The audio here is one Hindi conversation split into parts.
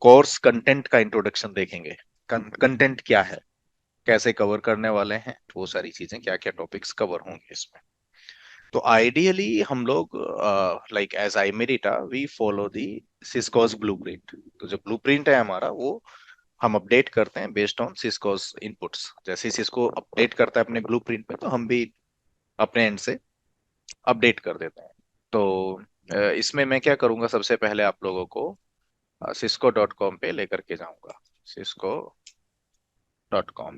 कोर्स कंटेंट का इंट्रोडक्शन देखेंगे। कंटेंट क्या है, कैसे कवर करने वाले हैं, वो सारी चीजें, क्या क्या टॉपिक्स कवर होंगे इसमें। तो आइडियली हम लोग like as iMerita we follow the Cisco's blueprint. तो जो ब्लूप्रिंट है हमारा, वो हम अपडेट करते हैं बेस्ड ऑन सिस्कोस इनपुट्स। जैसे सिस्को अपडेट करता है अपने ब्लूप्रिंट में, तो हम भी अपने एंड से अपडेट कर देते हैं। तो इसमें मैं क्या करूंगा, सबसे पहले आप लोगों को cisco.com पे लेकर के जाऊंगा। cisco.com,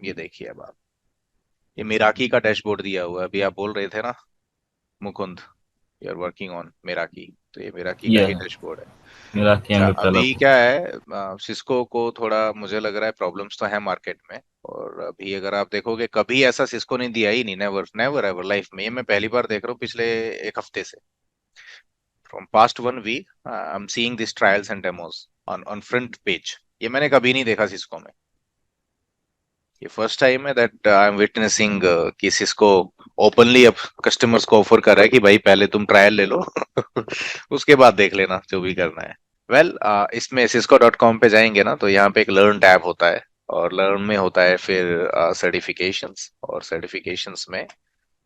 ये देखिए अब आप, ये मेराकी का डैशबोर्ड दिया हुआ है। अभी आप बोल रहे थे ना Mukund, you are working on Meraki, तो ये मेराकी का ही Yeah, डैशबोर्ड है। Iraqi अच्छा, and अभी develop. क्या है, सिस्को को थोड़ा मुझे लग रहा है प्रॉब्लम्स तो है मार्केट में। और अभी अगर आप देखोगे, कभी ऐसा सिस्को ने दिया ही नहीं, नेवर नेवर एवर लाइफ में। ये मैं पहली बार देख रहा हूँ पिछले एक हफ्ते से। From past 1 week I am seeing this trials and demos on front page. ये मैंने कभी नहीं देखा सिस्को में। ये फर्स्ट टाइम है दैट आई एम विटनेसिंग कि सिस्को ओपनली अब कस्टमर्स को ऑफर कर रहा है कि भाई पहले तुम ट्रायल ले लो उसके बाद देख लेना जो भी करना है। वेल इसमें cisco.com पे जाएंगे ना, तो यहाँ पे एक लर्न टैब होता है। और लर्न में होता है फिर सर्टिफिकेशंस, और सर्टिफिकेशंस में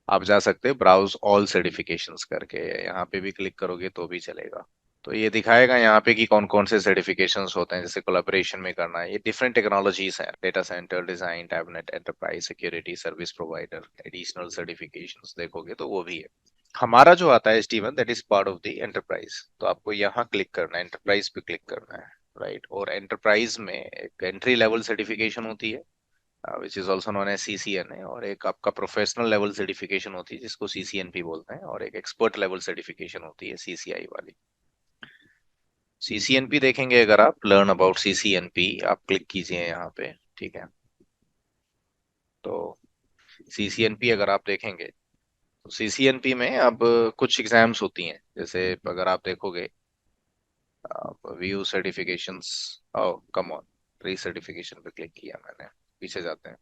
आप जा सकते हैं ब्राउज ऑल सर्टिफिकेशंस करके। यहाँ पे भी क्लिक करोगे तो भी चलेगा। तो ये दिखाएगा यहाँ पे कि कौन कौन से सर्टिफिकेशंस होते हैं, जैसे कोलैबोरेशन में करना है। ये डिफरेंट टेक्नोलॉजीज हैं, data center design, DevNet, enterprise security, service provider, additional certifications देखोगे तो वो भी है। हमारा जो आता है SDWAN, that is part of the enterprise. तो आपको यहाँ क्लिक करना है, एंटरप्राइज पे क्लिक करना है, राइट। और एंटरप्राइज में एक एंट्री लेवल सर्टिफिकेशन होती है which is also known as CCNA, और एक आपका प्रोफेशनल लेवल सर्टिफिकेशन होती है जिसको CCNP बोलते हैं, और एक एक्सपर्ट लेवल सर्टिफिकेशन होती है CCI वाली। CCNP देखेंगे अगर आप, लर्न अबाउट CCNP आप क्लिक कीजिए यहाँ पे, ठीक है। तो CCNP अगर आप देखेंगे, तो CCNP में अब कुछ एग्जाम्स होती हैं। जैसे अगर आप देखोगे, view certifications, oh come on, pre certification पे क्लिक किया मैंने, पीछे जाते हैं।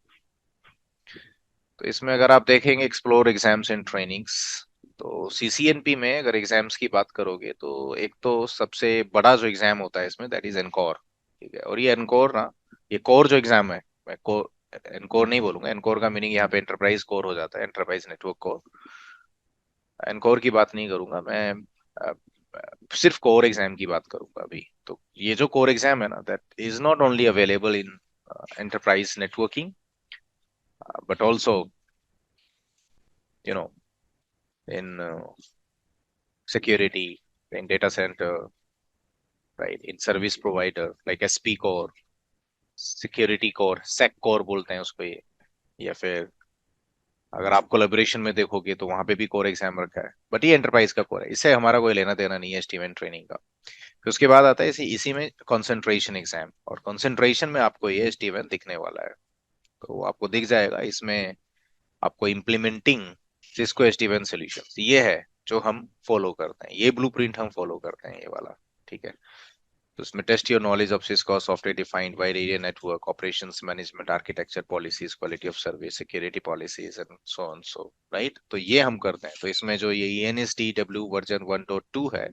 तो इसमें अगर आप देखेंगे एक्सप्लोर एग्जाम्स एंड ट्रेनिंग्स, तो CCNP में अगर एग्जाम्स की बात करोगे, तो एक तो सबसे बड़ा जो एग्जाम होता है इसमें, दैट इज एनकोर, ठीक है। और ये एनकोर ना, ये कोर जो एग्जाम है, मैं कोर एनकोर नहीं बोलूंगा। एनकोर का मीनिंग यहाँ पे एंटरप्राइज कोर हो जाता है, एंटरप्राइज नेटवर्क कोर। एनकोर की बात नहीं करूंगा मैं, अ, सिर्फ कोर एग्जाम की बात करूंगा अभी। तो ये जो कोर एग्जाम है ना, that is not only available in enterprise networking, but also you know in security, in data center, right? In service provider like SP core, security core, sec core बोलते हैं उसको ये। या फिर अगर आप कोलेबोरेशन में देखोगे तो वहां पे भी कोर एग्जाम रखा है, बट ये एंटरप्राइज का कोर है, इससे हमारा कोई लेना देना नहीं है स्टीवन ट्रेनिंग का। फिर उसके बाद आता है इसी इसी में कंसंट्रेशन एग्जाम, और कंसंट्रेशन में आपको ये स्टीवन दिखने वाला है। तो वो आपको दिख जाएगा इसमें, आपको इम्प्लीमेंटिंग सिस्को स्टीवन सॉल्यूशंस ये है जो हम फॉलो करते हैं, ये ब्लूप्रिंट हम फॉलो करते हैं, ये वाला, ठीक है। तो इसमें test your knowledge of Cisco software defined wide area network operations management architecture policies quality of service security policies and so on, so right. तो ये हम करते हैं। तो इसमें जो ये ENSTW वर्जन 1.2 है,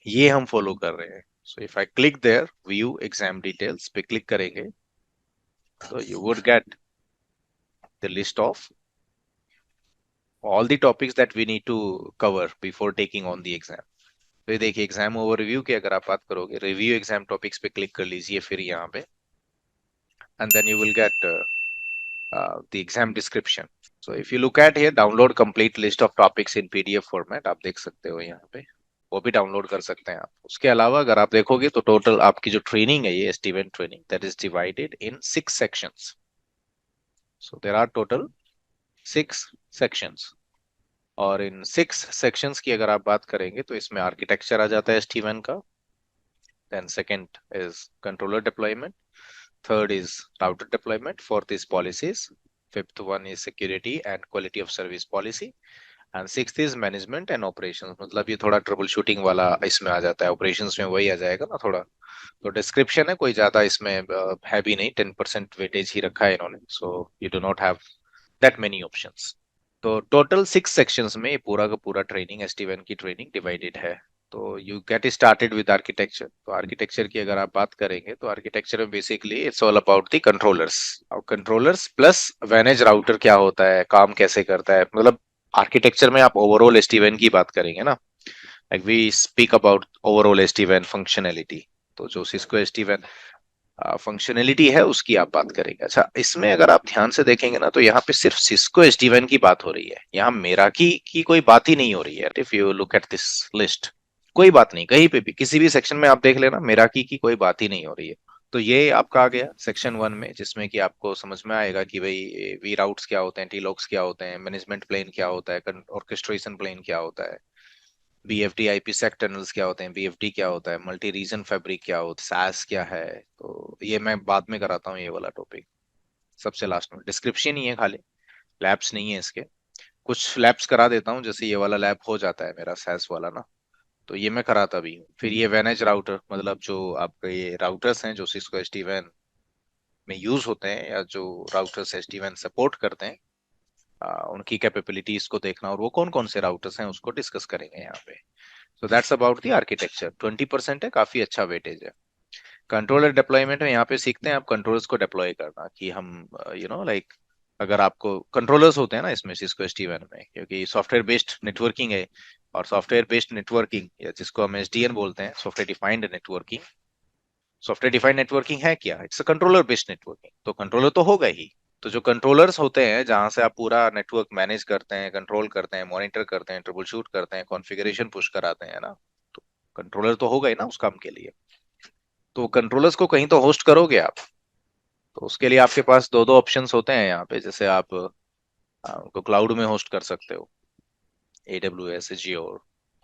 ये हम फॉलो कर रहे हैं। So if I click there view exam details पे क्लिक करेंगे, तो you would get the list of all the topics that we need to cover before taking on the exam। तो ये देखिए एग्जाम ओवरव्यू की अगर आप बात करोगे, रिव्यू एग्जाम टॉपिक्स पे क्लिक कर लीजिए फिर यहाँ पे, and then you will get the exam description. So if you look at here, download complete list of topics in PDF format, आप देख सकते हो यहाँ पे, वो भी डाउनलोड कर सकते हैं आप। उसके अलावा अगर आप देखोगे तो टोटल आपकी जो ट्रेनिंग है, ये स्टीवेंट training, that is divided in 6 sections. So there are total 6 sections. और इन 6 सेक्शंस की अगर आप बात करेंगे, तो इसमें आर्किटेक्चर आ जाता है स्टीवन का, then second is controller deployment, third is router deployment, fourth is policies, fifth one is security and quality of service policy, and sixth is management and operations. मतलब ये थोड़ा ट्रबल शूटिंग वाला इसमें आ जाता है, ऑपरेशंस में वही आ जाएगा ना थोड़ा। तो डिस्क्रिप्शन है, कोई ज्यादा इसमें है भी नहीं, 10% वेटेज ही रखा है इन्होंने। So you do not have that many options. तो टोटल 6 सेक्शंस में ये पूरा का पूरा ट्रेनिंग, एस टी वन की ट्रेनिंग डिवाइडेड है। तो you get started with architecture. तो आर्किटेक्चर की अगर आप बात करेंगे तो आर्किटेक्चर में basically it's all about the controllers, और कंट्रोलर्स प्लस मैनेज राउटर क्या होता है, काम कैसे करता है, मतलब आर्किटेक्चर में आप ओवरऑल एसडीएन की बात करेंगे ना, like we speak about overall SDN functionality. तो जो सिस्को एसडीएन फंक्शनैलिटी है उसकी आप बात करेंगे। अच्छा, इसमें अगर आप ध्यान से देखेंगे ना तो यहाँ पे सिर्फ सिस्को एसडीएन की बात हो रही है, यहाँ मेराकी की कोई बात ही नहीं हो रही है। If you look at this list, कोई बात नहीं, कहीं पे भी किसी भी सेक्शन में आप देख लेना, मेराकी की कोई बात ही नहीं हो रही है। तो ये आपका आ गया सेक्शन 1 में, जिसमें कि आपको समझ में आएगा कि भाई वी राउट्स क्या होते हैं, टी लॉक्स क्या होते हैं, मैनेजमेंट प्लेन क्या होता है, ऑर्केस्ट्रेशन प्लेन क्या होता है, बीएफडी आईपी सेक टनल्स क्या होते हैं, बीएफडी क्या होता है, मल्टी रीजन फैब्रिक क्या होता है, सास क्या है। तो ये मैं बाद में कराता हूँ ये वाला टॉपिक, सबसे लास्ट में। डिस्क्रिप्शन ही है खाली, लैब्स नहीं है इसके। कुछ लैब्स करा देता हूँ, जैसे ये वाला लैब हो जाता है मेरा सैस वाला ना, तो ये मैं कराता भी हूँ। फिर ये वेनेज राउटर, मतलब जो आपके ये राउटर्स हैं जो सिस्को एसडी वैन में यूज होते हैं, या जो राउटर्स एसडी वैन सपोर्ट करते हैं, उनकी कैपेबिलिटीज को देखना, और वो कौन कौन से राउटर्स हैं उसको डिस्कस करेंगे यहाँ पे। So that's about the architecture. 20% है, काफी अच्छा वेटेज है। कंट्रोलर डिप्लॉयमेंट में यहाँ पे सीखते हैं आप कंट्रोलर्स को डिप्लॉय करना, कि हम लाइक अगर आपको कंट्रोलर्स होते हैं ना इसमें सिस्को एसडीएन में, क्योंकि सॉफ्टवेयर बेस्ड नेटवर्किंग है, और सॉफ्टवेयर बेस्ड नेटवर्किंग या जिसको हम एसडीएन बोलते हैं, software defined networking. Software defined networking है क्या? It's a controller based networking, तो कंट्रोलर तो होगा ही। तो जो कंट्रोलर्स होते हैं जहां से आप पूरा नेटवर्क मैनेज करते हैं, कंट्रोल करते हैं, मॉनिटर करते हैं, ट्रबल शूट करते हैं, कॉन्फ़िगरेशन पुश कराते हैं ना, तो कंट्रोलर तो होगा ही ना उस काम के लिए। तो कंट्रोलर्स को कहीं तो होस्ट करोगे आप, तो उसके लिए आपके पास दो दो ऑप्शंस होते हैं यहाँ पे। जैसे आप उनको क्लाउड में होस्ट कर सकते हो, AWS, Azure,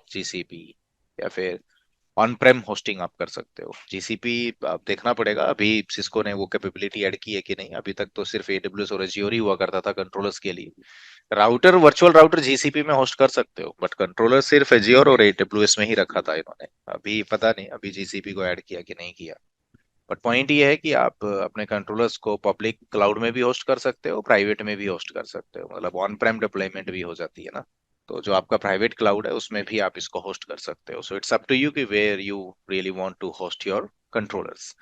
GCP, या फिर ऑन प्रेम होस्टिंग आप कर सकते हो। जीसीपी आप देखना पड़ेगा, अभी सिस्को ने वो कैपेबिलिटी ऐड की है कि नहीं। अभी तक तो सिर्फ AWS और Azure ही हुआ करता था कंट्रोलर्स के लिए। राउटर, वर्चुअल राउटर जीसीपी में होस्ट कर सकते हो, बट कंट्रोलर सिर्फ Azure और AWS में ही रखा था इन्होंने। अभी पता नहीं अभी जीसीपी को ऐड किया कि नहीं किया। बट पॉइंट ये है कि आप अपने कंट्रोलर्स को पब्लिक क्लाउड में भी होस्ट कर सकते हो, प्राइवेट में भी होस्ट कर सकते हो, मतलब ऑन प्रेम डिप्लॉयमेंट भी हो जाती है ना। तो जो आपका प्राइवेट क्लाउड है उसमें भी आप इसको होस्ट कर सकते हो। So it's up to you कि where you really want to host your controllers.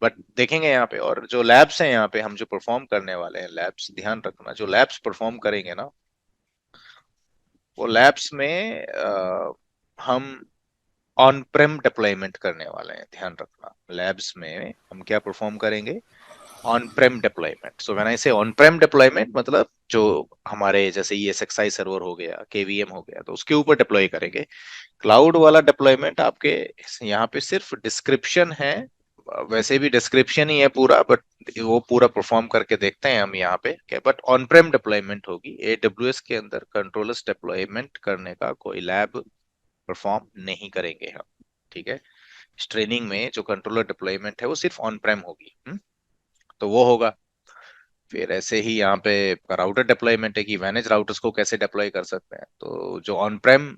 But देखेंगे यहाँ पे, और जो लैब्स हैं यहाँ पे हम जो परफॉर्म करने वाले हैं, लैब्स ध्यान रखना, जो लैब्स परफॉर्म करेंगे ना, वो लैब्स में हम ऑन प्रेम डिप्लॉयमेंट करने वाले हैं। ध्यान रखना, लैब्स में हम क्या परफॉर्म करेंगे, on Prem deployment. So when I से ऑन प्रेम डिप्लॉयमेंट, मतलब जो हमारे जैसे ESXi सर्वर हो गया, KVM हो गया, तो उसके ऊपर डिप्लॉय करेंगे। क्लाउड वाला डिप्लॉयमेंट आपके यहाँ पे सिर्फ डिस्क्रिप्शन है, वैसे भी डिस्क्रिप्शन ही है पूरा, बट वो पूरा परफॉर्म करके देखते हैं हम यहाँ पे क्या। बट ऑन प्रेम डिप्लॉयमेंट होगी AWS के अंदर, कंट्रोलर्स डिप्लॉयमेंट करने का कोई लैब परफॉर्म नहीं करेंगे हम, ठीक है। ट्रेनिंग में जो कंट्रोलर डिप्लॉयमेंट है वो सिर्फ ऑन प्रेम होगी। तो वो होगा। फिर ऐसे ही यहाँ पे राउटर डिप्लॉयमेंट है, कि मैनेज राउटर्स को कैसे डिप्लॉय कर सकते हैं। तो जो ऑन प्रेम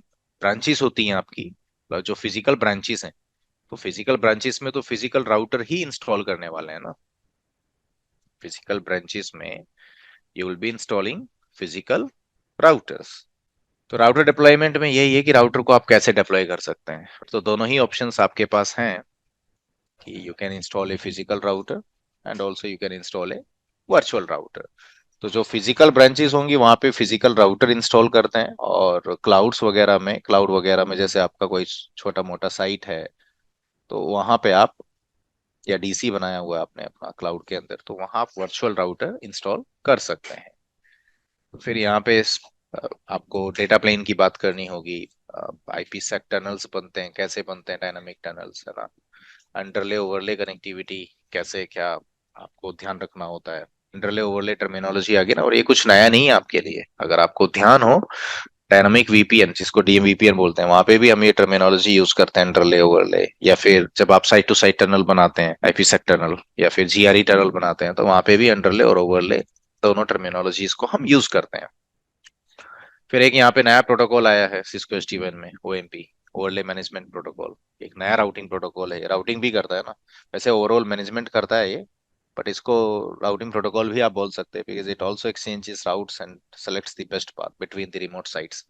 ब्रांचेस होती हैं आपकी, जो फिजिकल ब्रांचेस हैं, तो फिजिकल ब्रांचेस में तो फिजिकल राउटर ही इंस्टॉल करने वाले हैं ना। फिजिकल ब्रांचेस में you will be installing physical routers. तो राउटर डिप्लॉयमेंट में यही है कि राउटर को आप कैसे डिप्लॉय कर सकते हैं। तो दोनों ही ऑप्शंस आपके पास हैं, कि you can install a physical router and also you can install A virtual router. तो जो फिजिकल ब्रांचेस होंगी वहां पे फिजिकल राउटर इंस्टॉल करते हैं, और क्लाउड वगैरह में जैसे आपका कोई छोटा मोटा साइट है, तो वहां पे आप, या डीसी बनाया हुआ है आपने अपना क्लाउड के अंदर, तो वहां आप वर्चुअल राउटर इंस्टॉल कर सकते हैं। तो फिर यहाँ पे आपको डेटा प्लेन की बात करनी होगी। आईपी सेक टनल्स बनते हैं, कैसे बनते हैं डायनामिक टनल्स, है ना। अंडरले ओवरले कनेक्टिविटी कैसे, क्या आपको ध्यान रखना होता है। अंडरले ओवरले टर्मिनोलॉजी आ गई ना, और ये कुछ नया नहीं है आपके लिए, अगर आपको ध्यान हो। डायनामिक VPN, जिसको DMVPN बोलते हैं, वहां पे भी हम ये टर्मिनोलॉजी यूज करते हैं, अंडरले ओवरले। या फिर जब आप साइट टू साइट टनल बनाते हैं, IPsec टनल, या फिर GRE टनल बनाते हैं, तो वहां पे भी अंडरले और ओवरले दोनों टर्मिनोलॉजीज को हम यूज करते हैं। फिर एक यहाँ पे नया प्रोटोकॉल आया है सिस्को एसडीएन में, OMP, ओवरले मैनेजमेंट प्रोटोकॉल। एक नया राउटिंग प्रोटोकॉल है, राउटिंग भी करता है ना, वैसे ओवरऑल मैनेजमेंट करता है ये, बट इसको राउटिंग प्रोटोकॉल भी आप बोल सकते हैं, because it also exchanges routes and selects the best path between the remote sites.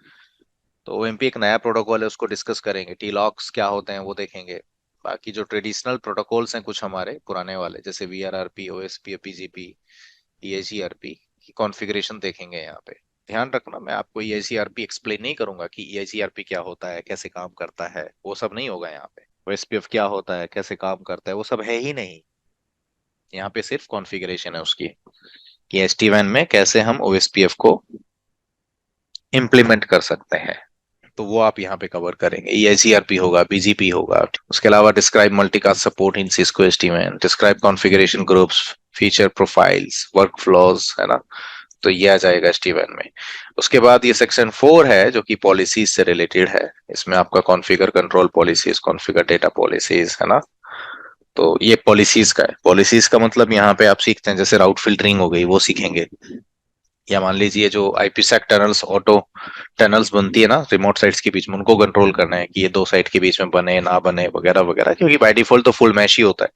तो ओएमपी एक नया प्रोटोकॉल है, उसको डिस्कस करेंगे। टी लॉक्स क्या होते हैं वो देखेंगे। बाकी जो ट्रेडिशनल प्रोटोकॉल्स हैं कुछ हमारे पुराने वाले, जैसे वीआरआरपी, ओएसपी, पीजीपी, ईआईजीआरपी की कॉन्फ़िगरेशन देखेंगे यहाँ पे। ध्यान रखना, मैं आपको ईआईजीआरपी एक्सप्लेन नहीं करूंगा कि ईआईजीआरपी क्या होता है, कैसे काम करता है, वो सब नहीं होगा यहाँ पे। ओएसपीएफ क्या होता है, कैसे काम करता है, वो सब है ही नहीं। यहाँ पे सिर्फ कॉन्फ़िगरेशन है उसकी, कि एसटी वैन में कैसे हम ओएसपीएफ को इम्प्लीमेंट कर सकते हैं। तो वो आप यहाँ पे कवर करेंगे। ईआईसीआरपी होगा, बीजीपी होगा। उसके अलावा describe multicast support in Cisco SDWAN, describe configuration groups, feature profiles, workflows, है ना। तो ये आ जाएगा एसडीवैन में। उसके बाद ये सेक्शन 4 है जो कि पॉलिसीज से रिलेटेड है। इसमें आपका configure control policies, configure data policies, है ना। तो ये पॉलिसीज का है। पॉलिसीज का मतलब यहाँ पे आप सीखते हैं, जैसे राउट फिल्टरिंग हो गई, वो सीखेंगे। या मान लीजिए जो आईपीसेक टनल्स, ऑटो टनल्स बनती है ना रिमोट साइट्स के बीच में, उनको कंट्रोल करना है कि ये दो साइट के बीच में बने ना बने वगैरह वगैरह, क्योंकि बाय डिफॉल्ट तो फुल मैश ही होता है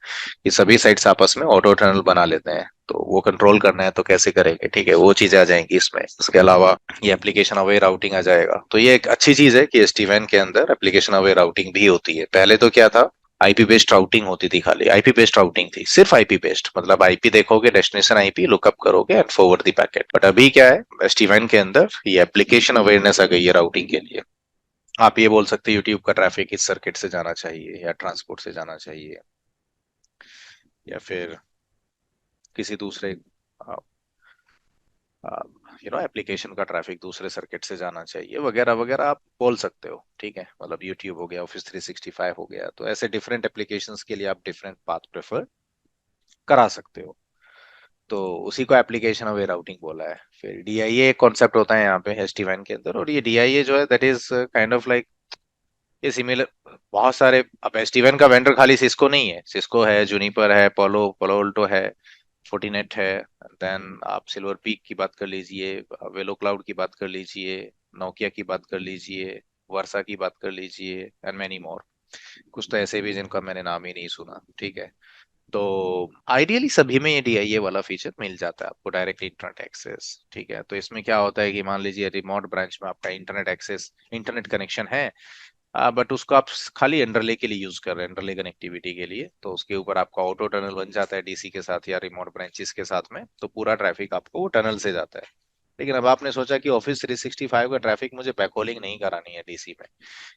कि सभी साइट्स आपस में ऑटो टनल बना लेते हैं। तो वो कंट्रोल करना है तो कैसे करेंगे, ठीक है, वो चीजें आ जाएंगी इसमें। उसके अलावा ये एप्लीकेशन अवेयर राउटिंग आ जाएगा। तो ये एक अच्छी चीज है कि एसडीवैन के अंदर एप्लीकेशन अवेयर राउटिंग भी होती है। पहले तो क्या था, आईपी बेस्ड राउटिंग होती थी, खाली आईपी बेस्ड राउटिंग थी, सिर्फ आईपी बेस्ड, मतलब आईपी देखोगे, डेस्टिनेशन आईपी लुकअप करोगे and forward the packet. But अभी क्या है, एसडीवैन के अंदर ये एप्लीकेशन अवेयरनेस आ गई है राउटिंग के लिए। आप ये बोल सकते हैं यूट्यूब का ट्रैफिक इस सर्किट से जाना चाहिए, या ट्रांसपोर्ट से जाना चाहिए, या फिर किसी दूसरे एप्लीकेशन का ट्रैफिक दूसरे सर्किट से जाना चाहिए, वगैरह वगैरह आप बोल सकते हो, ठीक है। मतलब यूट्यूब हो गया, ऑफिस 365 हो गया, तो ऐसे डिफरेंट एप्लीकेशंस के लिए आप डिफरेंट पाथ प्रेफर करा सकते हो। तो उसी को एप्लीकेशन अवेयर राउटिंग बोला है। फिर डीआईए कॉन्सेप्ट होता है यहाँ पे एसडीवैन के अंदर, और ये डीआईए जो है that is kind of like ये सिमिलर। बहुत सारे, अब एसडीवैन का वेंडर खाली सिस्को नहीं है, सिस्को है, जूनिपर है, पोलो अल्टो है, फोर्टिनेट है। देन आप सिल्वर पीक की बात कर लीजिए, वेलो क्लाउड की बात कर लीजिए, नोकिया की बात कर लीजिए, वर्सा की बात कर लीजिए, एंड मैनी मोर। कुछ तो ऐसे भी जिनका मैंने नाम ही नहीं सुना, ठीक है। तो आइडियली सभी में ये डीआईए वाला फीचर मिल जाता है आपको, डायरेक्ट इंटरनेट एक्सेस, ठीक है। तो इसमें क्या होता है कि मान लीजिए रिमोट ब्रांच में आपका इंटरनेट एक्सेस, इंटरनेट कनेक्शन है, बट उसको आप खाली अंडरले के लिए यूज कर रहे हैं, अंडरले कनेक्टिविटी के लिए, तो उसके ऊपर आपका ऑटो टनल बन जाता है डीसी के साथ या रिमोट ब्रांचेस के साथ में, तो पूरा ट्रैफिक आपको वो टनल से जाता है। लेकिन अब आपने सोचा कि ऑफिस 365 का ट्रैफिक मुझे बैकहोलिंग नहीं करानी है डीसी में,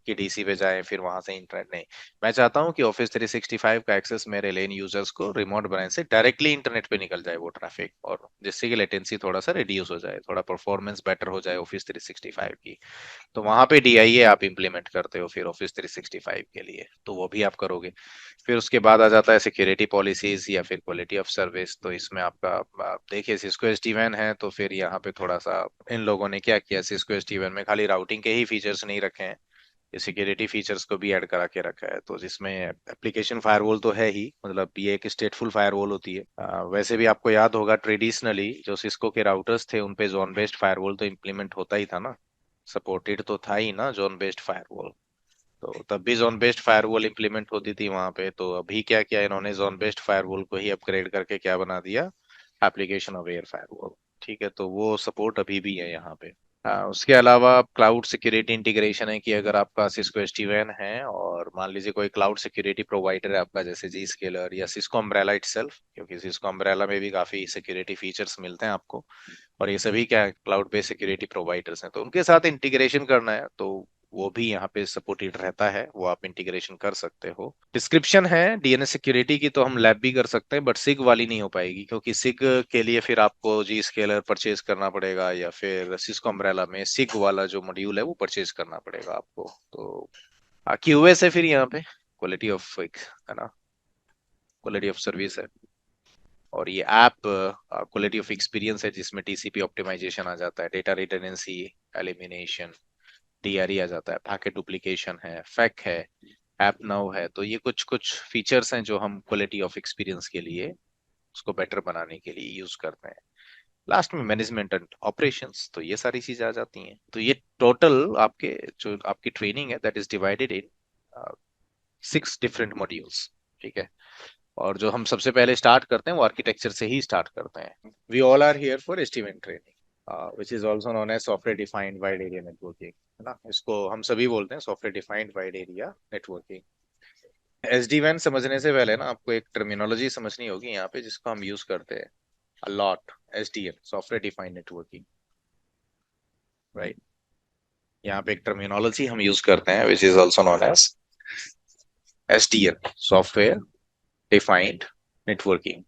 कि डीसी पे जाए फिर वहां से इंटरनेट नहीं। मैं चाहता हूँ कि ऑफिस 365 का एक्सेस मेरे लेन यूजर्स को रिमोट ब्रांच से डायरेक्टली इंटरनेट पे निकल जाए वो ट्रैफिक, और जिससे कि लेटेंसी थोड़ा सा रिड्यूस हो जाए, थोड़ा परफॉर्मेंस बेटर हो जाए ऑफिस 365 की। तो वहां पे डीआईए आप इंप्लीमेंट करते हो फिर ऑफिस 365 के लिए, तो वो भी आप करोगे। फिर उसके बाद आ जाता है सिक्योरिटी पॉलिसीज या फिर क्वालिटी ऑफ सर्विस। तो इसमें आपका आप देखिए सिस्को एसडीवैन है, तो फिर यहाँ पे थोड़ा सा इन लोगों ने क्या किया, सिस्को एसडीवैन में खाली राउटिंग के ही फीचर्स नहीं रखे हैं, ये सिक्योरिटी फीचर्स को भी ऐड करा के रखा है। तो जिसमें एप्लीकेशन फायरवॉल तो है ही, मतलब ये एक स्टेटफुल फायरवॉल होती है। वैसे भी आपको याद होगा ट्रेडिशनली जो सिस्को के राउटर्स थे उन पे जोन बेस्ड फायरवॉल तो इम्प्लीमेंट होता ही था ना, सपोर्टेड तो था ही ना जोन बेस्ड फायरवॉल। तो तब भी जोन बेस्ड फायरवॉल इंप्लीमेंट होती थी वहां पे। तो अभी क्या किया इन्होंने, जोन बेस्ड फायरवॉल को ही अपग्रेड करके क्या बना दिया, एप्लीकेशन अवेयर फायरवॉल, ठीक है। तो वो सपोर्ट अभी भी है यहाँ पे। उसके अलावा क्लाउड सिक्योरिटी इंटीग्रेशन है, कि अगर आपका सिस्को एसडीवैन है और मान लीजिए कोई क्लाउड सिक्योरिटी प्रोवाइडर है आपका, जैसे जी स्केलर या सिस्को अम्ब्रेला इटसेल्फ, क्योंकि सिस्को अम्ब्रेला में भी काफी सिक्योरिटी फीचर्स मिलते हैं आपको, और ये सभी क्या है क्लाउड बेस्ड सिक्योरिटी प्रोवाइडर्स हैं, तो उनके साथ इंटीग्रेशन करना है तो वो भी यहाँ पे सपोर्टेड रहता है, वो आप इंटीग्रेशन कर सकते हो। डिस्क्रिप्शन है डीएनएस सिक्योरिटी की, तो हम लैब भी कर सकते हैं, बट सिग वाली नहीं हो पाएगी, क्योंकि सिग के लिए फिर आपको जी स्केलर परचेज करना पड़ेगा, या फिर सिस्को अम्ब्रेला में सिग वाला जो मॉड्यूल है वो परचेज करना पड़ेगा आपको। तो क्यूएस है फिर यहाँ पे, क्वालिटी ऑफ, है ना, क्वालिटी ऑफ सर्विस है। और ये ऐप क्वालिटी ऑफ एक्सपीरियंस है, जिसमें टीसीपी ऑप्टिमाइजेशन आ जाता है, डेटा रिडंडेंसी एलिमिनेशन, डीआरई आ जाता है, पैकेट डुप्लीकेशन है, फैक है, ऐप नाउ है। तो ये कुछ कुछ फीचर्स हैं जो हम क्वालिटी ऑफ एक्सपीरियंस के लिए उसको बेटर बनाने के लिए यूज करते हैं। लास्ट में मैनेजमेंट एंड ऑपरेशंस, तो ये सारी चीजें आ जाती हैं। तो ये टोटल आपके जो आपकी ट्रेनिंग है that is divided in 6 different modules, ठीक है। और जो हम सबसे पहले स्टार्ट करते हैं वो आर्किटेक्चर से ही स्टार्ट करते हैं। We all are here for estimate training. Which is also known as software defined wide area networking, है ना, इसको हम सभी बोलते हैं software defined wide area networking. SD वैन समझने से पहले ना आपको एक टर्मिनोलॉजी समझनी होगी यहाँ पे जिसको हम यूज करते हैं a lot, SDN, software defined networking, right. यहाँ पे एक टर्मिनोलॉजी हम यूज करते हैं which is also known as SDN, software defined networking.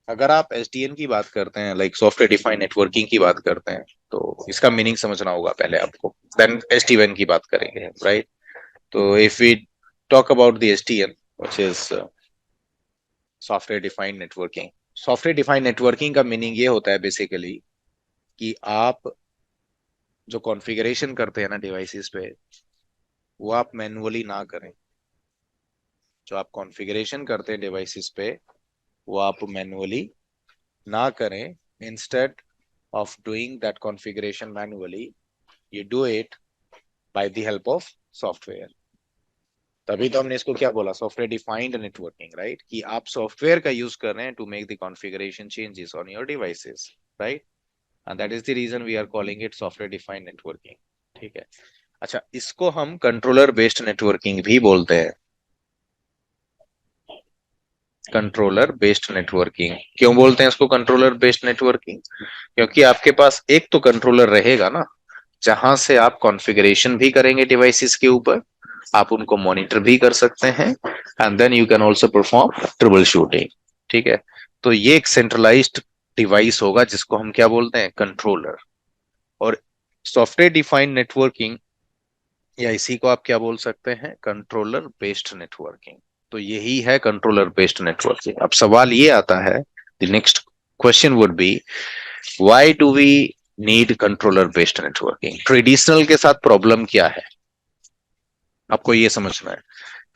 अगर आप एसडीएन की बात करते हैं, लाइक सॉफ्टवेयर डिफाइंड नेटवर्किंग की बात करते हैं, तो इसका मीनिंग समझना होगा पहले आपको, देन एसडीएन की बात करेंगे, राइट। तो if we talk about the SDN which is software defined networking, software defined networking का मीनिंग ये होता है बेसिकली कि आप जो कॉन्फ़िगरेशन करते हैं ना डिवाइसेस पे, वो आप मैन्युअली ना करें। जो आप कॉन्फ़िगरेशन करते हैं डिवाइसेस पे, वो आप मैन्युअली ना करें। Instead of doing that configuration manually, you do it by the help of software। तभी तो हमने इसको क्या बोला, सॉफ्टवेयर डिफाइंड नेटवर्किंग, राइट, कि आप सॉफ्टवेयर का यूज कर रहे हैं to make the configuration changes on your devices, right, and that is the reason we are calling it software defined networking. ठीक है। अच्छा, इसको हम कंट्रोलर बेस्ड नेटवर्किंग भी बोलते हैं। कंट्रोलर बेस्ड नेटवर्किंग क्यों बोलते हैं इसको कंट्रोलर बेस्ड नेटवर्किंग? क्योंकि आपके पास एक तो कंट्रोलर रहेगा ना, जहां से आप कॉन्फ़िगरेशन भी करेंगे डिवाइसेस के ऊपर, आप उनको मॉनिटर भी कर सकते हैं, and then you can also perform troubleshooting. ठीक है। तो ये एक सेंट्रलाइज्ड डिवाइस होगा जिसको हम क्या बोलते हैं, कंट्रोलर। और सॉफ्टवेयर डिफाइंड नेटवर्किंग, या इसी को आप क्या बोल सकते हैं, कंट्रोलर बेस्ड नेटवर्किंग। तो यही है कंट्रोलर बेस्ड नेटवर्किंग। अब सवाल ये आता है, the next question would be, why do we need controller based networking? Traditional के साथ प्रॉब्लम क्या है, आपको ये समझना है।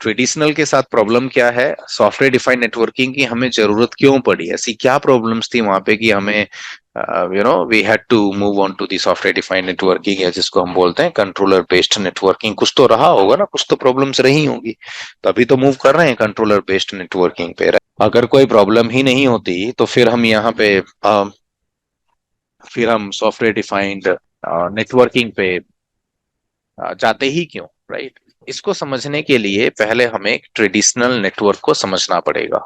ट्रेडिशनल के साथ प्रॉब्लम क्या है, सॉफ्टवेयर डिफाइंड नेटवर्किंग की हमें जरूरत क्यों पड़ी, ऐसी क्या प्रॉब्लम्स थी वहां पे कि हमें we had to move on to the software defined networking, या जिसको हम बोलते हैं कंट्रोलर बेस्ड नेटवर्किंग। कुछ तो रहा होगा ना, कुछ तो प्रॉब्लम्स रही होंगी, तभी तो मूव कर रहे हैं कंट्रोलर बेस्ड नेटवर्किंग पे। अगर कोई प्रॉब्लम ही नहीं होती तो फिर हम यहाँ पे फिर हम सॉफ्टवेयर डिफाइंड नेटवर्किंग पे जाते ही क्यों, राइट। इसको समझने के लिए पहले हमें एक ट्रेडिशनल नेटवर्क को समझना पड़ेगा।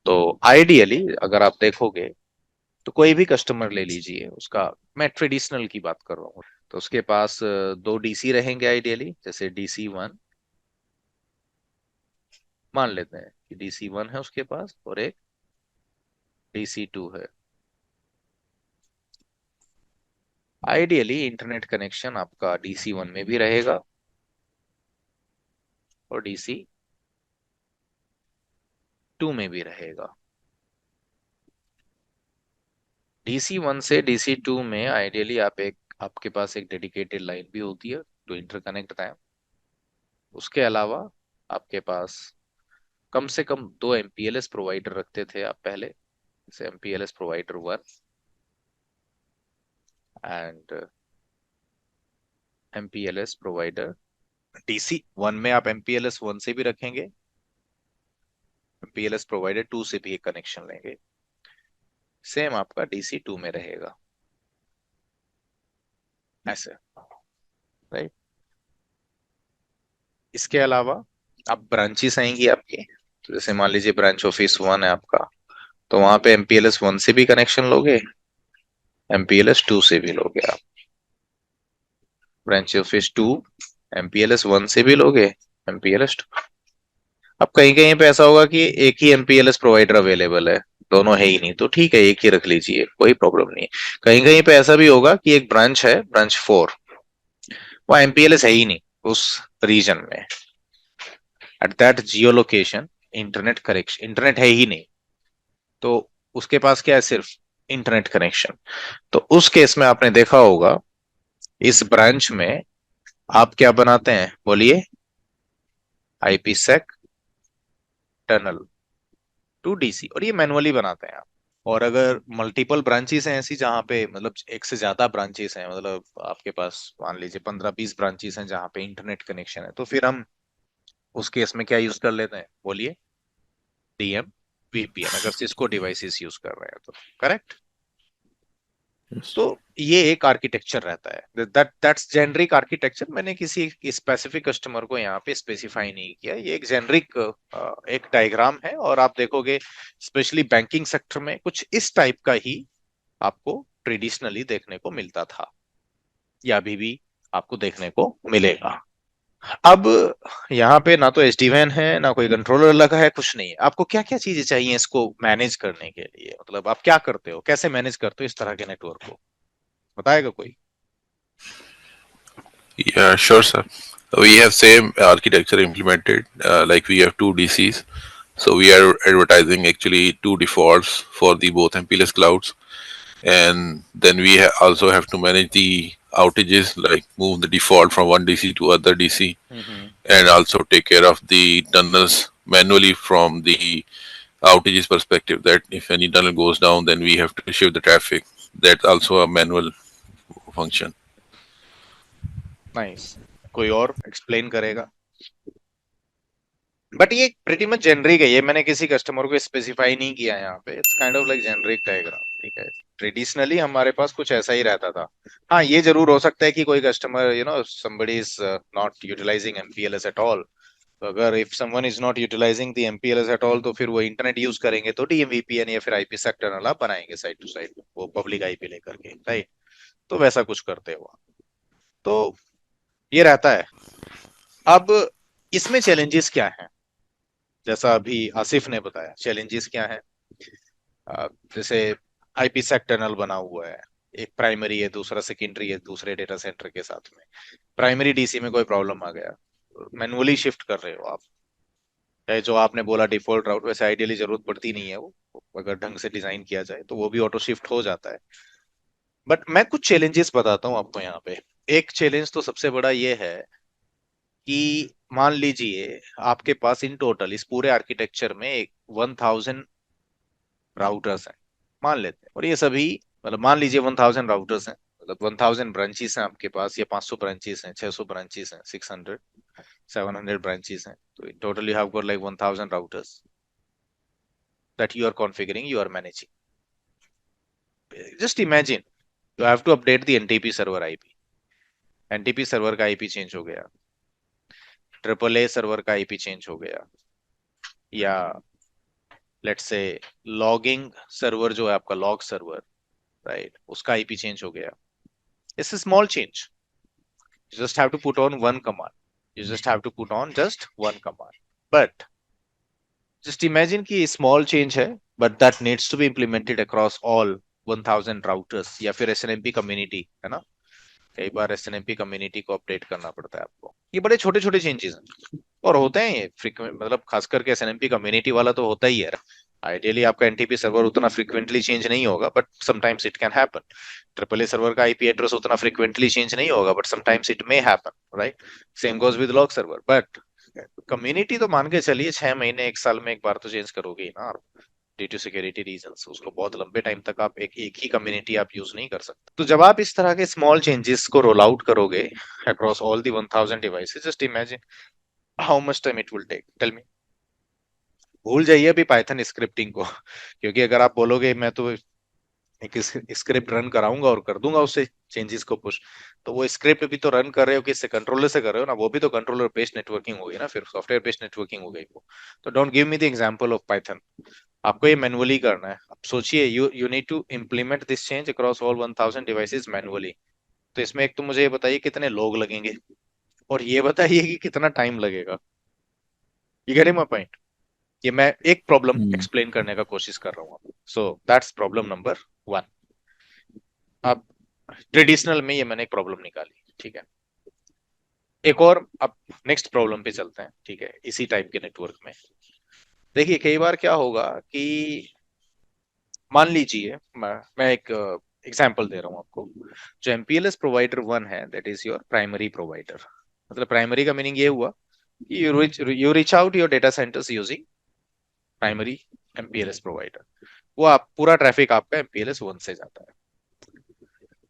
तो आइडियली अगर आप देखोगे तो कोई भी कस्टमर ले लीजिए उसका, मैं ट्रेडिशनल की बात कर रहा हूँ, तो उसके पास दो डीसी रहेंगे आइडियली, जैसे DC1, मान लेते हैं कि DC1 है उसके पास और एक DC2 है। आइडियली इंटरनेट कनेक्शन आपका DC1 में भी रहेगा और DC2 में भी रहेगा। DC1 से DC2 में आइडियली आपके पास एक डेडिकेटेड लाइन भी होती है टू इंटरकनेक्ट दैम। उसके अलावा आपके पास कम से कम दो MPLS प्रोवाइडर रखते थे आप पहले, जैसे MPLS provider 1 and MPLS provider. DC1 में आप MPLS 1 से भी रखेंगे, MPLS प्रोवाइडर 2 से भी एक कनेक्शन लेंगे, सेम आपका DC2 में रहेगा, ऐसे, राइट। इसके अलावा आप ब्रांचेस आएंगी आपकी, तो जैसे मान लीजिए ब्रांच ऑफिस 1 है आपका, तो वहां पे MPLS 1 से भी कनेक्शन लोगे, MPLS 2 से भी लोगे आप। ब्रांच ऑफिस 2 MPLS 1 से भी लोगे, MPLS 2। अब कहीं कहीं पे ऐसा होगा कि एक ही MPLS प्रोवाइडर अवेलेबल है, दोनों है ही नहीं, तो ठीक है एक ही रख लीजिए, कोई प्रॉब्लम नहीं। कहीं कहीं पे ऐसा भी होगा कि एक ब्रांच है, ब्रांच 4, वह MPLS है ही नहीं उस रीजन में, at that Jio location internet connection, internet है ही नहीं, तो उसके पास क्या है, सिर्फ इंटरनेट कनेक्शन। तो उस केस में आपने देखा होगा इस ब्रांच में आप क्या बनाते हैं, बोलिए, IPsec टनल टू DC, और ये मैनुअली बनाते हैं आप। और अगर मल्टीपल ब्रांचेस हैं ऐसी जहाँ पे मतलब एक से ज्यादा ब्रांचेस हैं, मतलब आपके पास मान लीजिए 15-20 ब्रांचेस हैं जहाँ पे इंटरनेट कनेक्शन है, तो फिर हम उस केस में क्या यूज कर लेते हैं, बोलिए, DM VPN, अगर सिस्को डिवाइसेस यूज कर रहे हैं तो, करेक्ट। Yes. तो ये एक आर्किटेक्चर रहता है, दैट्स जेनरिक आर्किटेक्चर। मैंने किसी स्पेसिफिक कस्टमर को यहाँ पे स्पेसिफाई नहीं किया, ये एक जेनरिक एक डायग्राम है। और आप देखोगे स्पेशली बैंकिंग सेक्टर में कुछ इस टाइप का ही आपको ट्रेडिशनली देखने को मिलता था, या अभी भी आपको देखने को मिलेगा। अब यहाँ पे ना तो एसडीवैन है, ना कोई कंट्रोलर लगा है, कुछ नहीं है। आपको क्या क्या चीजें चाहिए इसको मैनेज करने के लिए, मतलब आप क्या करते हो, कैसे मैनेज करते हो इस तरह के नेटवर्क को, बताएगा कोई? Yeah, sure, sir. We have same architecture implemented. Like we have two DCs, so we are advertising actually two defaults for the both MPLS clouds, and then we also have to manage the outages, like move the default from one DC to other DC, hmm. and also take care of the tunnels manually from the outages perspective. That if any tunnel goes down, then we have to shift the traffic. That's also a manual function. Nice. कोई और एक्सप्लेन करेगा? बट ये प्रीटी मच जेनरिक है, ये मैंने किसी कस्टमर को स्पेसिफाई नहीं किया है यहाँ पे, it's kind of like generic diagram, ठीक है। ट्रेडिशनली हमारे पास कुछ ऐसा ही रहता था। हाँ, ये जरूर हो सकता है कि कोई customer somebody is not utilising MPLS at all. तो अगर if someone is not utilising the MPLS at all, तो फिर वो इंटरनेट यूज करेंगे तो डीएमवीपीएन या फिर आईपी सेक्टर वाला बनाएंगे साइड टू साइड, वो पब्लिक आईपी लेकर के, राइट। तो वैसा कुछ करते हो आप। तो ये रहता है। अब इसमें चैलेंजेस क्या है, जैसा अभी आसिफ ने बताया चैलेंजेस क्या है। जैसे आईपी सेक्टर्नल बना हुआ है, एक प्राइमरी है, दूसरा सेकेंडरी है दूसरे डेटा सेंटर के साथ में। प्राइमरी डीसी में कोई प्रॉब्लम आ गया, मैनुअली शिफ्ट कर रहे हो आप। चाहे जो आपने बोला डिफॉल्ट राउट, वैसे आइडियली जरूरत पड़ती नहीं है वो, अगर ढंग से डिजाइन किया जाए तो वो भी ऑटो शिफ्ट हो जाता है। बट मैं कुछ चैलेंजेस बताता हूँ आपको यहाँ पे। एक चैलेंज तो सबसे बड़ा ये है कि मान लीजिए आपके पास इन टोटल इस पूरे आर्किटेक्चर में एक 1000 राउटर्स हैं, मान लेते हैं। और ये सभी, मतलब मान लीजिए 1000 राउटर्स हैं, मतलब 1000 ब्रांचेस हैं आपके पास, या 500 ब्रांचेस हैं, 600 ब्रांचेस हैं, 600 700 ब्रांचेस हैं। तो in total you have got like 1000 routers that you are configuring, you are managing. Just imagine you have to update the NTP server IP, NTP server का आईपी चेंज हो गया, ट्रिपल ए सर्वर का आईपी चेंज हो गया, या लेट्स से लॉगिंग सर्वर जो है आपका, लॉग सर्वर, राइट, उसका आईपी चेंज हो गया। It's a small change, you just have to put on one command, you just have to put on just one command, but just imagine कि small change है, but that needs to be implemented across all 1000 routers या फिर एसएनएमपी कम्युनिटी, है ना। कई बार एसएनएमपी कम्युनिटी को अपडेट करना पड़ता है आपको। ये बड़े छोटे छोटे चेंजेस हैं और होते हैं ये फ्रीक्वेंट, मतलब खास करके एसएनएमपी कम्युनिटी वाला तो होता ही है। आइडियली आपका एनटीपी सर्वर उतना फ्रीक्वेंटली चेंज नहीं होगा, but sometimes it can happen. Triple A server का आईपी एड्रेस उतना फ्रीक्वेंटली चेंज नहीं होगा, but sometimes it may happen, right. Same goes with log server. But community तो मान के चलिए 6 महीने 1 साल में एक बार तो चेंज करोगे ही ना, ड्यू टू सिक्योरिटी रीजंस। उसको बहुत लंबे टाइम तक आप एक ही कम्युनिटी आप यूज नहीं कर सकते। तो जब आप इस तरह के स्मॉल चेंजेस को रोल आउट करोगे across all the 1000 devices, just imagine how much time it will take, tell me. भूल जाइए अभी पाइथन स्क्रिप्टिंग को, क्योंकि अगर आप बोलोगे मैं तो एक स्क्रिप्ट रन कराऊंगा और कर दूंगा उससे चेंजेस को पुश, तो वो स्क्रिप्ट भी तो रन कर रहे हो किससे, कंट्रोलर से कर रहे हो ना, वो भी तो कंट्रोलर बेस्ड नेटवर्किंग होगी ना, फिर सॉफ्टवेयर बेस्ड नेटवर्किंग हो गई वो। तो don't give me the example of Python. आपको ये मैनुअली करना है। अब सोचिए, you you need to implement this change across all 1000 devices manually. तो इसमें एक तो मुझे ये बताइए कितने लोग लगेंगे, और ये बताइए कि कितना टाइम लगेगा। ये गेटिंग माय पॉइंट? ये मैं एक प्रॉब्लम Hmm. एक्सप्लेन करने का कोशिश कर रहा हूँ। So that's problem number 1। अब ट्रेडिशनल में ये मैंने एक प्रॉब्लम निकाली, ठीक है। एक और, अब नेक्स्ट प्रॉब्लम पे चलते हैं, ठीक है, इसी टाइप के नेटवर्क में। देखिए कई बार क्या होगा कि मान लीजिए मैं एक एग्जांपल दे रहा हूँ आपको। जो एमपीएलएस प्रोवाइडर 1 है, that is your primary provider. मतलब प्राइमरी का मीनिंग ये हुआ कि you reach out your data centres using primary MPLS provider. वो आप पूरा ट्रैफिक आपका एमपीएलएस 1 से जाता है।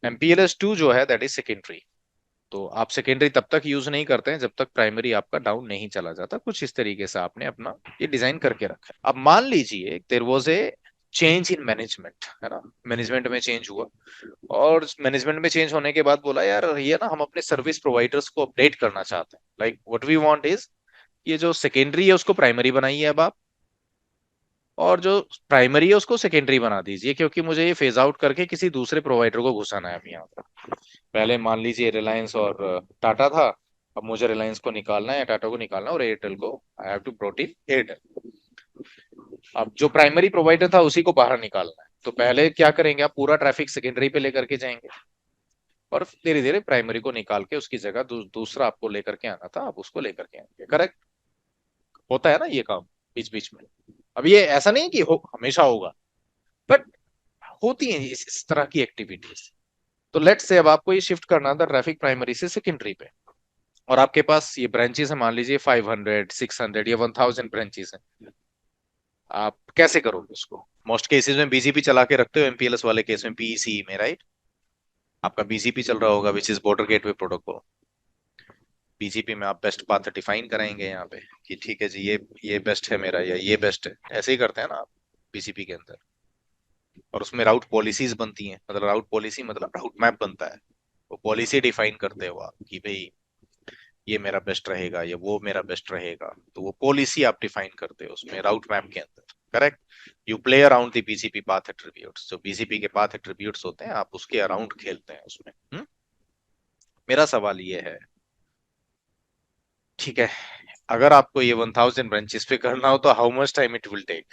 एमपीएलएस 2 जो है दैट इज सेकेंडरी। तो आप सेकेंडरी तब तक यूज नहीं करते हैं जब तक प्राइमरी आपका डाउन नहीं चला जाता। कुछ इस तरीके से आपने अपना ये डिजाइन करके रखा है। अब मान लीजिए there was a change in management, है ना, मैनेजमेंट में चेंज हुआ। और मैनेजमेंट में चेंज होने के बाद बोला यार ये ना हम अपने सर्विस प्रोवाइडर्स को अपडेट करना चाहते हैं, like what we want is ये जो सेकेंडरी है उसको प्राइमरी बनाइए अब आप, और जो प्राइमरी है उसको सेकेंडरी बना दीजिए, क्योंकि मुझे ये फेज आउट करके किसी दूसरे प्रोवाइडर को घुसाना है अभी यहाँ पर। पहले मान लीजिए रिलायंस और टाटा था, अब मुझे रिलायंस को निकालना है, टाटा को निकालना है, और एयरटेल को आई हैव टू प्रोट इन एयरटेल। अब जो प्राइमरी प्रोवाइडर था उसी को बाहर निकालना है, तो पहले क्या करेंगे, आप पूरा ट्रैफिक सेकेंडरी पे लेकर के जाएंगे, और धीरे धीरे प्राइमरी को निकाल के उसकी जगह दूसरा आपको लेकर के आना था, आप उसको लेकर के आएंगे। करेक्ट होता है ना ये काम बीच बीच में। अब ये ऐसा नहीं कि हमेशा होगा, बट होती है इस तरह की एक्टिविटीज। तो लेट्स से अब आपको ये शिफ्ट करना था ट्रैफिक प्राइमरी से सेकेंडरी पे, और आपके पास ये ब्रांचेस है, मान लीजिए 500 600 या 1000 ब्रांचेस हैं। आप कैसे करोगे उसको? मोस्ट केसेस में बीजीपी चला के रखते हो, एमपीएलएस वाले केस में पीईसी में, राइट? आपका बीजीपी चल रहा होगा, which is border gateway protocol. BGP में आप बेस्ट पाथ डिफाइन कराएंगे यहाँ पे कि ठीक है जी ये बेस्ट है मेरा, या ये बेस्ट है, ऐसे ही करते हैं ना आप बीजीपी के अंदर। और उसमें राउट पॉलिसीज बनती हैं, मतलब राउट पॉलिसी मतलब राउट मैप बनता है, वो पॉलिसी डिफाइन करते हो आप कि भाई ये मेरा बेस्ट रहेगा या वो मेरा बेस्ट रहेगा, तो वो पॉलिसी आप डिफाइन करते हो उसमें राउट मैप के अंदर। Correct. You play around the BGP path attributes, जो बीजीपी के पाथ एट्रीब्यूट्स होते हैं आप उसके अराउंड खेलते हैं उसमें। मेरा सवाल ये है, ठीक है, अगर आपको ये 1000 ब्रांचेस पे करना हो तो how much time it will take?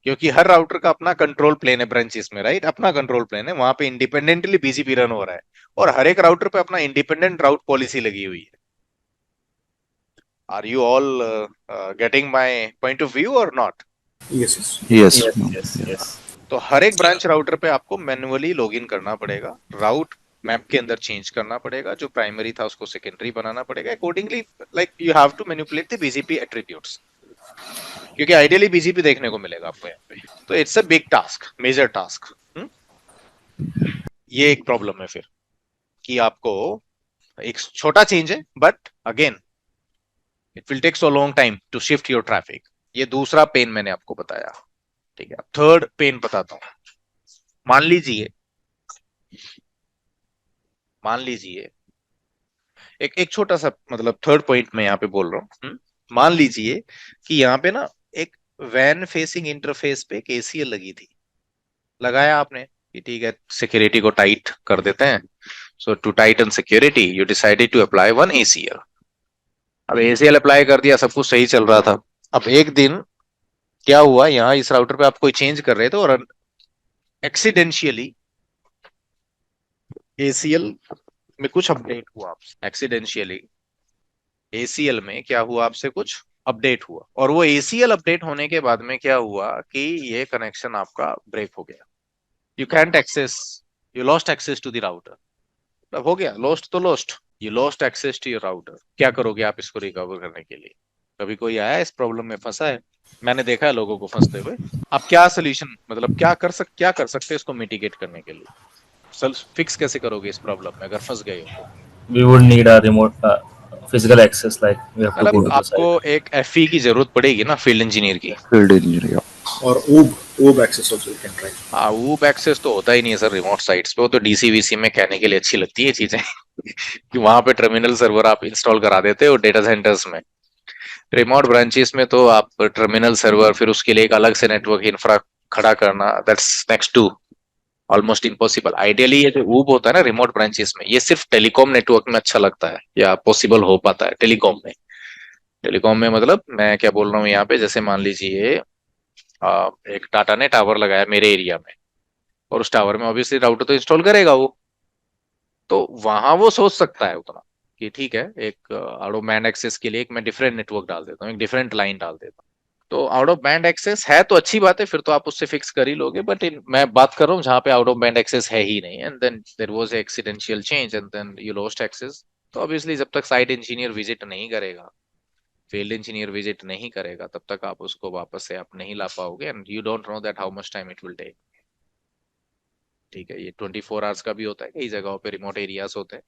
क्योंकि हर राउटर का अपना कंट्रोल प्लेन है ब्रांचेस में, राइट? अपना कंट्रोल प्लेन है, वहां पे इंडिपेंडेंटली बीजीपी रन हो रहा है, और हर एक राउटर पे अपना इंडिपेंडेंट राउट पॉलिसी लगी हुई है। Are you all getting my point of view और not? Yes, yes. Yes. Yes, yes, yes. तो हर एक ब्रांच राउटर पे आपको मैन्युअली लॉगिन करना पड़ेगा, राउट मैप के अंदर चेंज करना पड़ेगा, जो प्राइमरी था उसको सेकेंडरी बनाना पड़ेगा accordingly, like you have to manipulate the BGP attributes, क्योंकि आइडियली बीजीपी देखने को मिलेगा आपको यहाँ पे। तो it's a big task, major task. ये एक प्रॉब्लम है फिर, कि आपको एक छोटा चेंज है, but again it will take so long time to shift your traffic. ये दूसरा पेन मैंने आपको बताया, ठीक है। थर्ड पेन बताता हूं। मान लीजिए मान लीजिए एक एक छोटा सा, मतलब थर्ड पॉइंट मैं यहाँ पे बोल रहा हूँ। मान लीजिए कि यहाँ पे ना एक वैन फेसिंग इंटरफेस पे एक एसीएल लगी थी, लगाया आपने कि ठीक है सिक्योरिटी को टाइट कर देते हैं, so to tighten security you decided to apply one ACL. अब एसीएल अप्लाई कर दिया, सब कुछ सही चल रहा था। अब एक दिन क्या हुआ, यहाँ इस राउटर पे आप कोई चेंज कर रहे थे और एक्सीडेंशियली एसीएल में कुछ अपडेट हुआ आपसे, एक्सीडेंशियली एसीएल में क्या हुआ आपसे, कुछ अपडेट हुआ, और वो एसीएल अपडेट होने के बाद में क्या हुआ कि ये कनेक्शन आपका ब्रेक हो गया। You can't access, you lost access to the router. अब हो गया, लॉस्ट तो lost, you lost access to your router. क्या करोगे आप इसको रिकवर करने के लिए? कभी कोई आया इस प्रॉब्लम में फंसा है? मैंने देखा है लोगों को फंसते हुए। आप क्या सोल्यूशन, मतलब क्या कर सकते हैं इसको मिटिगेट करने के लिए? फिक्स कैसे करोगे इस प्रॉब्लम में अगर फंस गए हो तो? We would need a remote physical access, like we have to मतलब go to the आपको site. एक एफई की जरूरत पड़ेगी ना, फील्ड इंजीनियर की। Field engineer. Yeah. और OOB access also you can try. हाँ, वूप एक्सेस तो होता ही नहीं है सर रिमोट साइट्स पे, वो तो डीसीवीसी में कहने के लिए अच्छी लगती है चीजें कि वहां पे टर्मिनल सर्वर आप इंस्टॉल करा देते हो डेटा सेंटर्स में। रिमोट ब्रांचेस में तो आप टर्मिनल सर्वर, फिर उसके लिए एक अलग से नेटवर्क इंफ्रा खड़ा करना, that's next to almost impossible. Ideally ये जो ऊब होता है ना रिमोट ब्रांचेस में, ये सिर्फ टेलीकॉम नेटवर्क में अच्छा लगता है या पॉसिबल हो पाता है टेलीकॉम में। टेलीकॉम में मतलब मैं क्या बोल रहा हूँ यहाँ पे, जैसे मान लीजिए एक टाटा ने टावर लगाया मेरे एरिया में, और उस टावर में ऑब्वियसली राउटर तो इंस्टॉल करेगा वो, तो वहां वो सोच सकता है उतना कि ठीक है एक आउट ऑफ बैंड एक्सेस के लिए एक मैं डिफरेंट नेटवर्क डाल देता हूँ, एक डिफरेंट लाइन डाल देता हूँ। तो आउट ऑफ बैंड एक्सेस है तो अच्छी बात है, फिर तो आप उससे फिक्स कर ही लोगे, बट मैं बात कर रहा हूँ जहाँ पे आउट ऑफ बैंड एक्सेस है ही नहीं, and then there was accidental change and then you lost access. तो ऑब्वियसली जब तक साइट इंजीनियर विजिट नहीं करेगा, फील्ड इंजीनियर विजिट नहीं करेगा, तब तक आप उसको वापस से आप नहीं ला पाओगे, and you don't know that how much time it will take. ठीक है, ये 24 आवर्स का भी होता है, कई जगहों पे रिमोट एरियाज होते हैं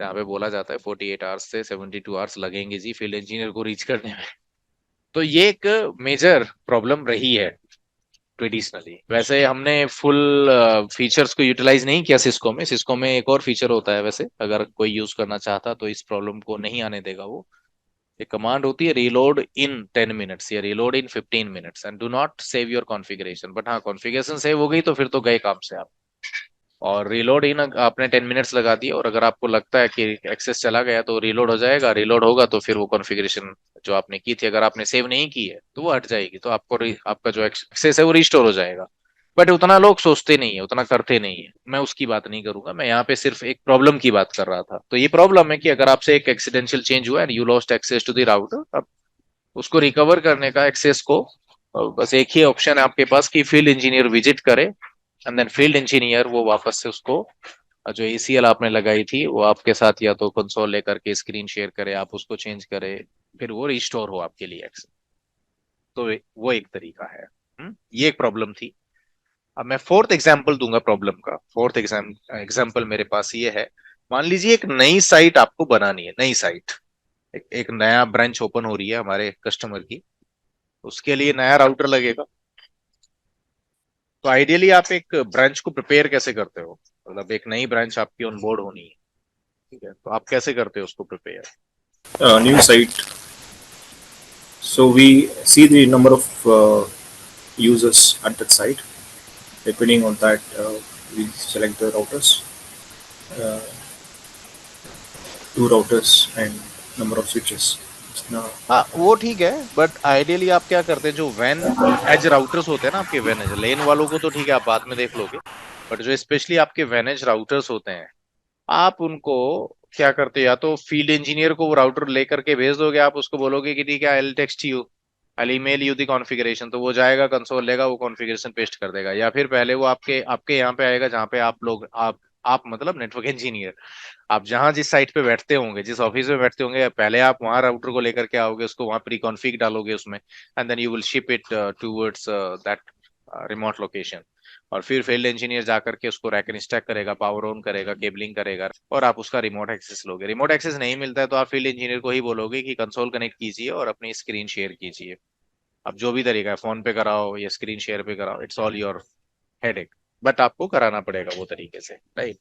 जहाँ पे बोला जाता है 48 आवर्स से 72 आवर्स लगेंगे जी फील्ड इंजीनियर को रीच करने में। तो ये एक मेजर प्रॉब्लम रही है ट्रेडिशनली। वैसे हमने फुल फीचर्स को यूटिलाइज नहीं किया सिस्को में। सिस्को में एक और फीचर होता है, वैसे अगर कोई यूज करना चाहता तो इस प्रॉब्लम को नहीं आने देगा वो। एक कमांड होती है रीलोड इन 10 मिनट्स या reload in 15 minutes and do not save your configuration. But हाँ, कॉन्फ़िगरेशन सेव हो गई तो फिर तो गए काम से आप। और रीलोड इन आपने 10 मिनट्स लगा दिया, और अगर आपको लगता है कि एक्सेस चला गया तो रीलोड हो जाएगा। रीलोड होगा तो फिर वो कॉन्फ़िगरेशन जो आपने की थी, अगर आपने सेव नहीं की है तो वो हट जाएगी, तो आपको आपका जो एक्सेस है वो रिस्टोर हो जाएगा। बट उतना लोग सोचते नहीं है, उतना करते नहीं है। मैं उसकी बात नहीं करूंगा, मैं यहाँ पे सिर्फ एक प्रॉब्लम की बात कर रहा था। तो ये प्रॉब्लम है कि अगर आपसे एक एक्सीडेंशियल चेंज हुआ and you lost access to the router, अब उसको रिकवर करने का एक्सेस को बस एक ही ऑप्शन है आपके पास कि फील्ड इंजीनियर विजिट करे, एंड देन फील्ड इंजीनियर वो वापस से उसको जो एसीएल आपने लगाई थी वो आपके साथ या तो कंसोल लेकर के स्क्रीन शेयर करे, आप उसको चेंज करे, फिर वो रिस्टोर हो आपके लिए एक्सेस। तो वो एक तरीका है। ये एक प्रॉब्लम थी। अब मैं फोर्थ एग्जाम्पल दूंगा प्रॉब्लम का। फोर्थ एग्जाम्पल मेरे पास ये है। मान लीजिए एक नई साइट आपको बनानी है, नई साइट, एक नया ब्रांच ओपन हो रही है हमारे कस्टमर की, उसके लिए नया राउटर लगेगा। तो आइडियली आप एक ब्रांच को प्रिपेयर कैसे करते हो? मतलब एक नई ब्रांच आपकी ऑन बोर्ड होनी है, ठीक है, तो आप कैसे करते हो उसको prepare? New site. So we see the number of users at that site. Depending on that, we select the routers, uh, two routers and number of switches. Now, हाँ वो ठीक है, बट आइडियली आप क्या करते हैं, जो वैन एज राउटर्स होते हैं ना आपके, वैन एज लेन वालों को तो ठीक है आप बाद में देख लोगे, बट जो स्पेशली आपके वैन एज राउटर्स होते हैं, आप उनको क्या करते हैं, या तो फील्ड इंजीनियर को वो राउटर लेकर के भेज दोगे, आप उसको बोलोगे कि ठीक है I will text you, I email you the configuration, तो वो जाएगा कंसोल लेगा, वो कॉन्फ़िगरेशन पेस्ट कर देगा। या फिर पहले वो आपके आपके यहाँ पे आएगा जहाँ पे आप लोग आप मतलब नेटवर्क इंजीनियर, आप जहां जिस साइट पे बैठते होंगे, जिस ऑफिस में बैठते होंगे, पहले आप वहां राउटर को लेकर के आओगे, उसको वहां प्री कॉन्फ़िग डालोगे उसमें, and then you will ship it towards that remote location. और फिर फील्ड इंजीनियर जाकर के उसको रैक इंस्टॉल करेगा, पावर ऑन करेगा, केबलिंग करेगा, और आप उसका रिमोट एक्सेस लोगे। रिमोट एक्सेस नहीं मिलता है तो आप फील्ड इंजीनियर को ही बोलोगे कि कंसोल कनेक्ट कीजिए और अपनी स्क्रीन शेयर कीजिए। अब जो भी तरीका है, फोन पे कराओ या स्क्रीन शेयर पे कराओ, it's all your headache, but आपको कराना पड़ेगा वो तरीके से, राइट?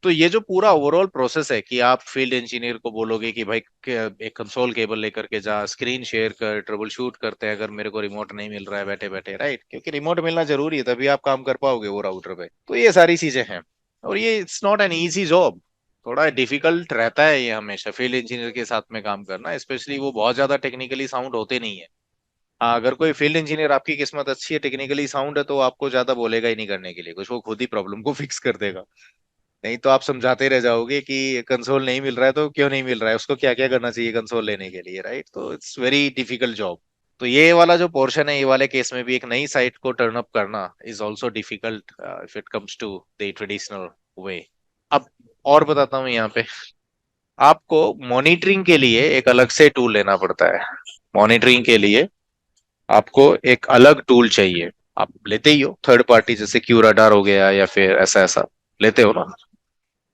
तो ये जो पूरा ओवरऑल प्रोसेस है कि आप फील्ड इंजीनियर को बोलोगे कि भाई एक कंसोल केबल लेकर के जा, स्क्रीन शेयर कर, ट्रबल शूट करते हैं अगर मेरे को रिमोट नहीं मिल रहा है बैठे बैठे, राइट? क्योंकि रिमोट मिलना जरूरी है, तभी आप काम कर पाओगे वो राउटर पे। तो ये सारी चीजें हैं, और ये it's not an easy job. थोड़ा डिफिकल्ट रहता है ये हमेशा फील्ड इंजीनियर के साथ में काम करना, स्पेशली वो बहुत ज्यादा टेक्निकली साउंड होते नहीं है। हाँ, अगर कोई फील्ड इंजीनियर आपकी किस्मत अच्छी है, टेक्निकली साउंड है, तो वो आपको ज्यादा बोलेगा ही नहीं करने के लिए कुछ, वो खुद ही प्रॉब्लम को फिक्स कर देगा। नहीं तो आप समझाते रह जाओगे कि कंसोल नहीं मिल रहा है तो क्यों नहीं मिल रहा है, उसको क्या क्या करना चाहिए कंसोल लेने के लिए, राइट? तो इट्स वेरी डिफिकल्ट जॉब। तो ये वाला जो पोर्शन है, ये वाले केस में भी एक नई साइट को टर्न अप करना is also difficult if it comes to the traditional way. अब और बताता हूँ यहाँ पे, आपको मॉनिटरिंग के लिए एक अलग से टूल लेना पड़ता है। मॉनिटरिंग के लिए आपको एक अलग टूल चाहिए। आप लेते ही हो थर्ड पार्टी, जैसे क्यूराडार हो गया या फिर ऐसा ऐसा लेते हो ना,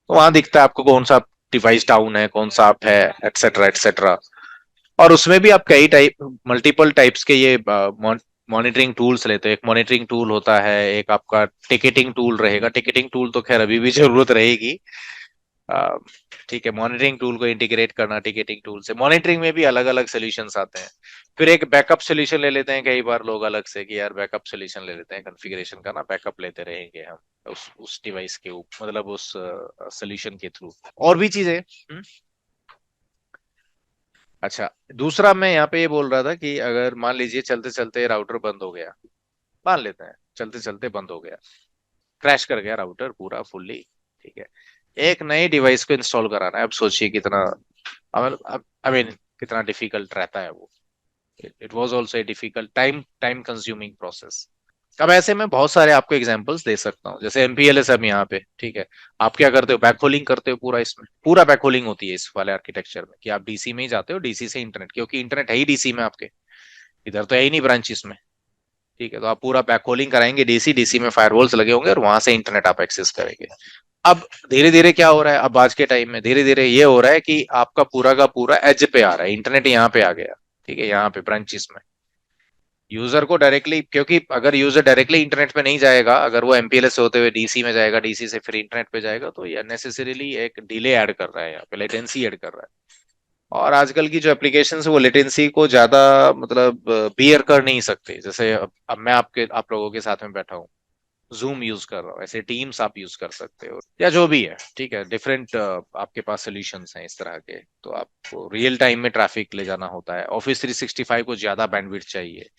तो वहां दिखता है आपको कौन सा डिवाइस डाउन है, कौन सा अप है, एटसेट्रा एटसेट्रा। और उसमें भी आप कई टाइप मल्टीपल टाइप्स के ये मॉनिटरिंग टूल्स लेते हैं। एक मॉनिटरिंग टूल होता है, एक आपका टिकटिंग टूल रहेगा। टिकटिंग टूल तो खैर अभी भी जरूरत रहेगी, अ, ठीक है। मॉनिटरिंग टूल को इंटीग्रेट करना टिकटिंग टूल से, मॉनिटरिंग में भी अलग अलग सोल्यूशंस आते हैं। फिर एक बैकअप सोल्यूशन ले लेते हैं कई बार लोग अलग से, कि यार बैकअप सोल्यूशन ले लेते हैं कॉन्फ़िगरेशन का ना, बैकअप लेते रहेंगे हम उस डिवाइस के ऊपर, मतलब उस सोल्यूशन के थ्रू। और भी चीजें अच्छा, दूसरा मैं यहाँ पे ये बोल रहा था कि अगर मान लीजिए चलते चलते राउटर बंद हो गया, मान लेते हैं चलते चलते बंद हो गया, क्रैश कर गया राउटर पूरा फुल्ली, ठीक है, एक नए डिवाइस को इंस्टॉल कराना है। अब सोचिए कितना, आई मीन कितना डिफिकल्ट रहता है वो। It was also a difficult time consuming process. अब ऐसे में बहुत सारे आपको एग्जांपल्स दे सकता हूँ, जैसे एमपीएलएस अब यहाँ पे, ठीक है, आप क्या करते हो, बैकहोलिंग करते हो पूरा, इसमें पूरा बैकहोलिंग होती है इस वाले आर्किटेक्चर में, कि आप डीसी में ही जाते हो, डीसी से इंटरनेट, क्योंकि इंटरनेट है ही डीसी में आपके, इधर तो है ही नहीं ब्रांचेस में, ठीक है। तो आप पूरा बैकहोलिंग कराएंगे डीसी, डीसी में फायरवॉल्स लगे होंगे और वहां से इंटरनेट आप एक्सेस करेंगे। अब धीरे धीरे क्या हो रहा है, अब आज के टाइम में धीरे धीरे ये हो रहा है कि आपका पूरा का पूरा एज पे आ रहा है, इंटरनेट यहाँ पे आ गया, ठीक है, यहाँ पे ब्रांचेस में। यूजर को डायरेक्टली, क्योंकि अगर यूजर डायरेक्टली इंटरनेट पे नहीं जाएगा, अगर वो एमपीएलएस से होते हुए डीसी में जाएगा, डीसी से फिर इंटरनेट पे जाएगा, तो ये नेसेसरीली एक डिले ऐड कर रहा है, यहाँ पे लेटेंसी ऐड कर रहा है। और आजकल की जो एप्लीकेशन है वो लेटेंसी को ज्यादा मतलब बियर कर नहीं सकते। जैसे अब मैं आप लोगों के साथ में बैठा हूँ, जूम यूज कर रहा हूँ, ऐसे टीम्स आप यूज कर सकते हो या जो भी है, ठीक है, डिफरेंट आपके पास सोल्यूशंस हैं इस तरह के। तो आपको रियल टाइम में ट्रैफिक ले जाना होता है। ऑफिस 365 को ज्यादा बैंडविड्थ चाहिए,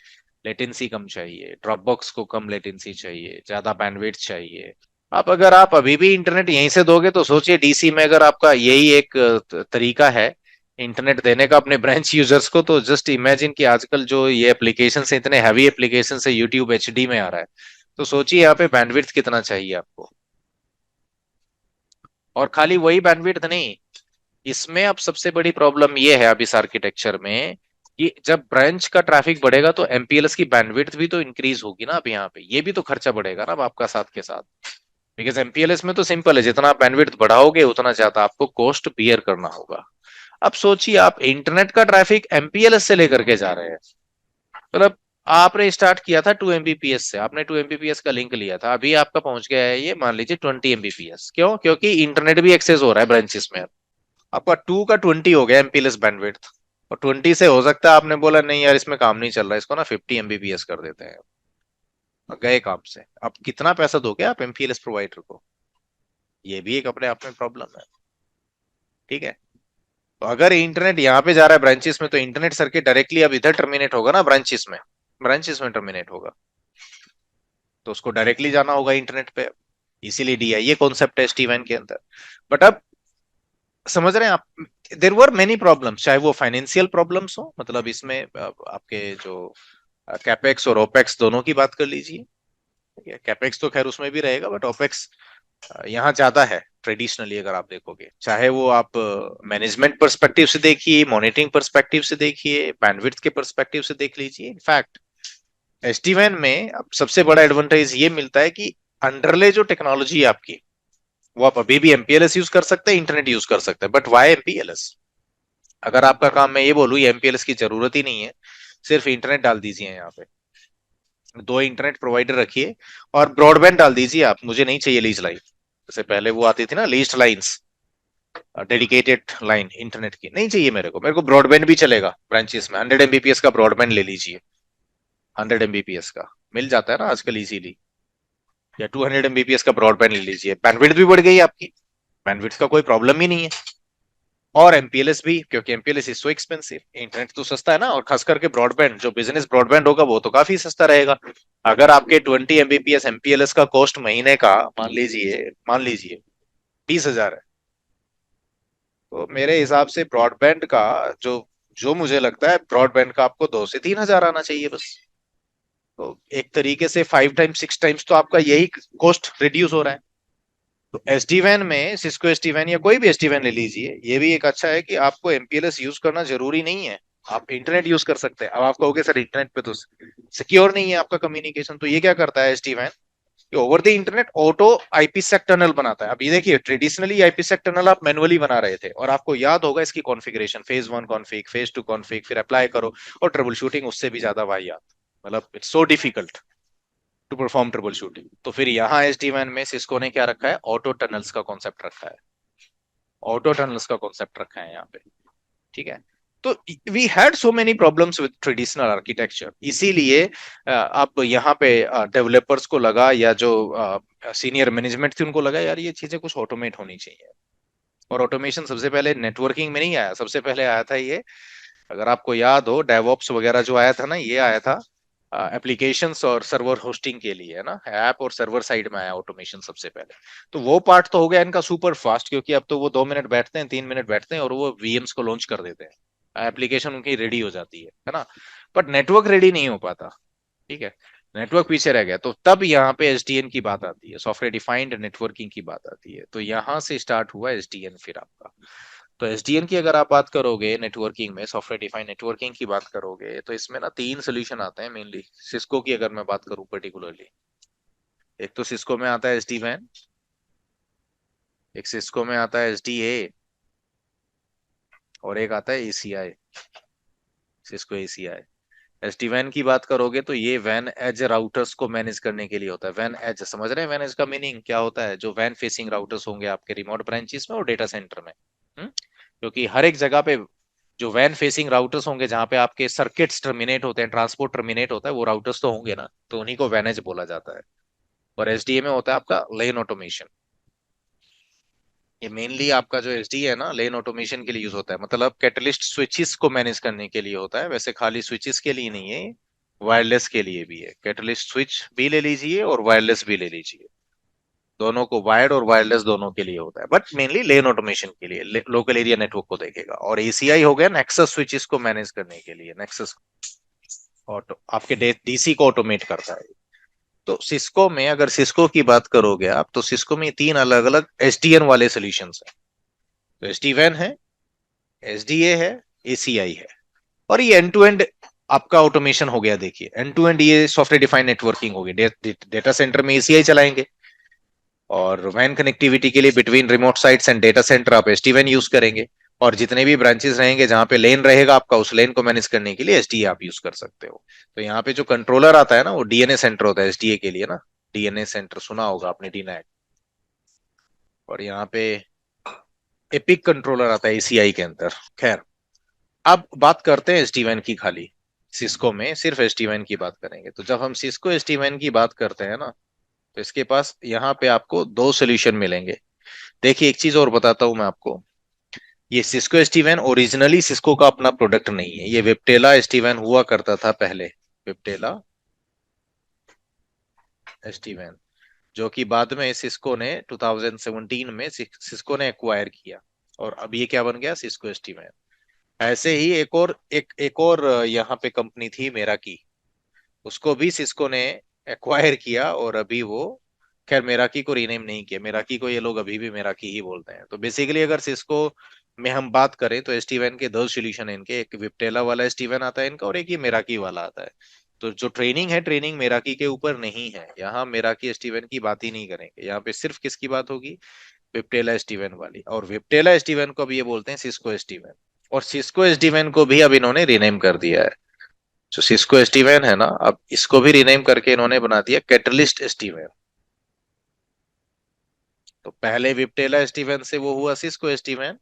लेटेंसी कम चाहिए। ड्रॉपबॉक्स को कम लेटेंसी चाहिए, ज्यादा बैंडविड्थ चाहिए। अगर आप अभी भी इंटरनेट यहीं से दोगे तो सोचिए, डीसी में अगर आपका यही एक तरीका है इंटरनेट देने का अपने ब्रांच यूजर्स को, तो जस्ट इमेजिन कि आजकल जो ये एप्लीकेशन है, इतने हैवी एप्लीकेशन है, यूट्यूब एचडी में आ रहा है, तो सोचिए यहाँ पे बैंडविड्थ कितना चाहिए आपको। और खाली वही बैंडविड्थ नहीं, इसमें अब सबसे बड़ी प्रॉब्लम ये है अब इस आर्किटेक्चर में कि जब ब्रांच का ट्रैफिक बढ़ेगा तो एमपीएलएस की बैंडविड्थ भी तो इंक्रीज होगी ना। अब यहाँ पे ये भी तो खर्चा बढ़ेगा ना अब आपका साथ के साथ। बिकॉज एमपीएलएस में तो सिंपल है, जितना आप बैंडविड्थ बढ़ाओगे उतना ज्यादा आपको कॉस्ट बियर करना होगा। अब सोचिए आप इंटरनेट का ट्रैफिक एमपीएलएस से लेकर के जा रहे हैं। मतलब आपने स्टार्ट किया था 2 Mbps से, आपने 2 Mbps का लिंक लिया था, अभी आपका पहुंच गया है ये मान लीजिए 20 Mbps। क्यों? क्योंकि इंटरनेट भी एक्सेस हो रहा है ब्रांचेस में। आपका 2 का 20 हो गया एमपीएलएस बैंडविड्थ। और 20 से हो सकता है आपने बोला नहीं यार इसमें काम नहीं चल रहा, इसको ना 50 Mbps कर देते हैं, और गए काम से। अब कितना पैसा दोगे आप एमपीएलएस प्रोवाइडर को? ये भी एक अपने आप में प्रॉब्लम है, ठीक है। तो अगर इंटरनेट यहाँ पे जा रहा है ब्रांचेस में, तो इंटरनेट सर्किट डायरेक्टली अब इधर टर्मिनेट होगा ना, ब्रांचेस में टर्मिनेट होगा, तो उसको डायरेक्टली जाना होगा इंटरनेट पे। इसीलिए डीआईए कॉन्सेप्ट है एसटी-WAN के अंदर। बट अब समझ रहे हैं आप, देर वर मेनी प्रॉब्लम्स, चाहे वो फाइनेंशियल प्रॉब्लम्स हो, मतलब इसमें आपके जो कैपेक्स और ओपेक्स दोनों की बात कर लीजिए, ठीक है। कैपेक्स तो खैर उसमें भी रहेगा, बट ओपेक्स यहाँ ज्यादा है ट्रेडिशनली अगर आप देखोगे, चाहे वो आप मैनेजमेंट पर्सपेक्टिव से देखिए, मॉनिटरिंग पर्सपेक्टिव से देखिए, बैंडविड्थ के पर्सपेक्टिव से देख लीजिए। इनफैक्ट एसटी-WAN में अब सबसे बड़ा एडवांटेज ये मिलता है कि अंडरले जो टेक्नोलॉजी है आपकी, वो आप अभी भी एमपीएलएस यूज कर सकते हैं, इंटरनेट यूज कर सकते हैं, बट वाई एमपीएलएस? अगर आपका काम मैं ये बोलूँ ये एमपीएलएस की जरूरत ही नहीं है, सिर्फ इंटरनेट डाल दीजिए यहाँ पे, 2 इंटरनेट प्रोवाइडर रखिए और ब्रॉडबैंड डाल दीजिए आप, मुझे नहीं चाहिए लीज लाइन। जैसे पहले वो आती थी ना lease lines, dedicated line internet की, नहीं चाहिए मेरे को ब्रॉडबैंड भी चलेगा ब्रांचेस में। 100 Mbps का ब्रॉडबैंड ले लीजिए, 100 Mbps का मिल जाता है ना आजकल इजीली, या 200 Mbps का ब्रॉडबैंड ले लीजिए, बैंडविड्थ भी बढ़ गई आपकी, बैंडविड्थ का कोई प्रॉब्लम ही नहीं है। और एमपीएलएस भी, क्योंकि MPLS is so expensive, internet तो सस्ता है ना, और खास करके ब्रॉडबैंड जो बिजनेस ब्रॉडबैंड होगा वो तो काफी सस्ता रहेगा। अगर आपके 20 Mbps एमपीएलएस का कॉस्ट महीने का मान लीजिए 20,000 है, तो मेरे हिसाब से ब्रॉडबैंड का जो जो मुझे लगता है ब्रॉडबैंड का आपको 2 से 3 हजार आना चाहिए बस। तो एक तरीके से 5 टाइम्स 6 टाइम्स तो आपका यही कॉस्ट रिड्यूस हो रहा है। तो एसडी-WAN में सिस्को एसडी-WAN या कोई भी एसडी-WAN ले लीजिए, ये भी एक अच्छा है कि आपको एमपीएलएस यूज करना जरूरी नहीं है, आप इंटरनेट यूज कर सकते हैं। अब आप कहोगे सर इंटरनेट पे तो सिक्योर नहीं है आपका कम्युनिकेशन, तो ये क्या करता है एसडी-WAN, कि over the internet auto IPsec tunnel बनाता है। अब ये देखिए, ट्रेडिशनली आईपीसेक टनल आप मैनुअली बना रहे थे, और आपको याद होगा इसकी configuration, phase 1 config, phase 2 config, फिर अप्लाई करो, और ट्रबल शूटिंग उससे भी ज्यादा वाहियात, मतलब it's so difficult to perform troubleshooting. तो फिर यहाँ एसडी-WAN में सिस्को ने क्या रखा है, ऑटो टनल्स का कॉन्सेप्ट रखा है, ऑटो टनल्स का कॉन्सेप्ट रखा है यहाँ पे, ठीक है। तो we had so many problems with traditional architecture, इसीलिए अब यहाँ पे डेवलपर्स को लगा, या जो सीनियर मैनेजमेंट थी उनको लगा यार ये चीजें कुछ ऑटोमेट होनी चाहिए। और ऑटोमेशन सबसे पहले नेटवर्किंग में नहीं आया, सबसे पहले आया था ये, अगर आपको याद हो डेवऑप्स वगैरह जो आया था ना, ये आया था एप्लीकेशंस और सर्वर होस्टिंग के लिए, है ना, ऐप और सर्वर साइड में आया ऑटोमेशन सबसे पहले। तो वो पार्ट तो हो गया इनका सुपर फास्ट, क्योंकि अब तो वो 2 मिनट बैठते हैं, 3 मिनट बैठते हैं और वो वीएम्स को लॉन्च कर देते हैं, एप्लीकेशन उनकी रेडी हो जाती है ना। बट नेटवर्क रेडी नहीं हो पाता, ठीक है, नेटवर्क पीछे रह गया। तो तब यहाँ पे एसडीएन की बात आती है, सॉफ्टवेयर डिफाइंड नेटवर्किंग की बात आती है, तो यहाँ से स्टार्ट हुआ एसडीएन फिर आपका। तो एसडीएन की अगर आप बात करोगे नेटवर्किंग में, सॉफ्टवेयर डिफाइंड नेटवर्किंग की बात करोगे, तो इसमें ना 3 सोल्यूशन आते हैं मेनली। सिस्को की अगर मैं बात करूं पर्टिकुलरली, एक तो सिस्को में आता है एसडी-WAN, एक सिस्को में आता है एसडीए, और एक आता है एसीआई, सिस्को एसीआई। एसडी वैन की बात करोगे तो ये वैन एज राउटर्स को मैनेज करने के लिए होता है। वैन एज, समझ रहे हैं वैन एज का मीनिंग क्या होता है? जो वैन फेसिंग राउटर्स होंगे आपके रिमोट ब्रांचेस में और डेटा सेंटर में। क्योंकि हर एक जगह पे जो वैन फेसिंग राउटर्स होंगे, जहाँ पे आपके सर्किट्स टर्मिनेट होते हैं, ट्रांसपोर्ट टर्मिनेट होता है, वो राउटर्स तो होंगे ना, तो उन्हीं को वैन एज बोला जाता है। और एसडीए में होता है आपका लेन ऑटोमेशन। ये मेनली आपका जो एसडी है ना, लेन ऑटोमेशन के लिए यूज होता है। मतलब कैटलिस्ट स्विचेस को मैनेज करने के लिए होता है, वैसे खाली स्विचेस के लिए नहीं है, वायरलेस के लिए भी है। कैटलिस्ट स्विच भी ले लीजिए और वायरलेस भी ले लीजिए, दोनों को, वायर्ड और वायरलेस दोनों के लिए होता है, बट मेनली लेन ऑटोमेशन के लिए, लोकल एरिया नेटवर्क को देखेगा। और एसीआई हो गया नेक्सस स्विचेस को मैनेज करने के लिए, नेक्सस ऑटो आपके डीसी को ऑटोमेट करता है। तो सिस्को में, अगर सिस्को की बात करोगे आप, तो सिस्को में तीन अलग अलग एसडीएन वाले सोल्यूशंस हैं। तो एसडी वैन है, एसडीए है, एसीआई है। और ये एंड टू एंड आपका ऑटोमेशन हो गया। देखिए एंड टू एंड ये सॉफ्टवेयर डिफाइंड नेटवर्किंग होगी। डेटा सेंटर में एसीआई चलाएंगे, और वैन कनेक्टिविटी के लिए between remote sites and data centre आप एसडी वैन यूज करेंगे। और जितने भी ब्रांचेस रहेंगे जहां पे लेन रहेगा आपका, उस लेन को मैनेज करने के लिए एसडीए आप यूज कर सकते हो। तो यहाँ पे जो कंट्रोलर आता है ना, वो डीएनए सेंटर होता है एसडीए के लिए ना। डीएनए सेंटर सुना होगा आपने, डीनैट। और यहाँ पे एपिक कंट्रोलर आता है एसीआई के अंदर। खैर, अब बात करते हैं एसडी वैन की। खाली सिस्को में सिर्फ एसडी वैन की बात करेंगे। तो जब हम सिस्को एसडी वैन की बात करते हैं ना, तो इसके पास यहाँ पे आपको दो सोल्यूशन मिलेंगे। देखिए एक चीज और बताता हूं मैं आपको, ये सिस्को एसडी-वैन ओरिजिनली सिस्को का अपना प्रोडक्ट नहीं है। ये विप्टेला एसडी-वैन हुआ करता था पहले, विप्टेला एसडी-वैन, जो कि बाद में सिस्को ने 2017 में सिस्को ने एक्वायर किया, और अब ये क्या बन गया, सिस्को एसडी-वैन। ऐसे ही एक और यहाँ पे कंपनी थी मेराकी, उसको भी सिस्को ने एक्वायर किया, और अभी वो, खैर मेराकी को रीनेम नहीं किया, मेराकी को ये लोग अभी भी मेराकी ही बोलते हैं। तो बेसिकली अगर सिस्को में हम बात करें तो एसटीवैन के दो सॉल्यूशन है इनके, एक विप्टेला वाला एसटीवैन आता है इनका, और एक ये मेराकी वाला आता है। तो जो ट्रेनिंग है, ट्रेनिंग मेराकी के ऊपर नहीं है। यहाँ मेराकी एसटीवैन की बात ही नहीं करेंगे, यहाँ पे सिर्फ किसकी बात होगी, विप्टेला एसटीवैन वाली। और विप्टेला एसटीवैन को भी ये बोलते हैं सिस्को एसटीवैन, और सिस्को एसटीवैन को भी अब इन्होंने रीनेम कर दिया है। जो सिस्को एसटीवैन है ना, अब इसको भी रीनेम करके इन्होंने बना दिया कैटलिस्ट एसटीवैन। तो पहले विप्टेला एसटीवैन से वो हुआ सिस्को एसटीवैन।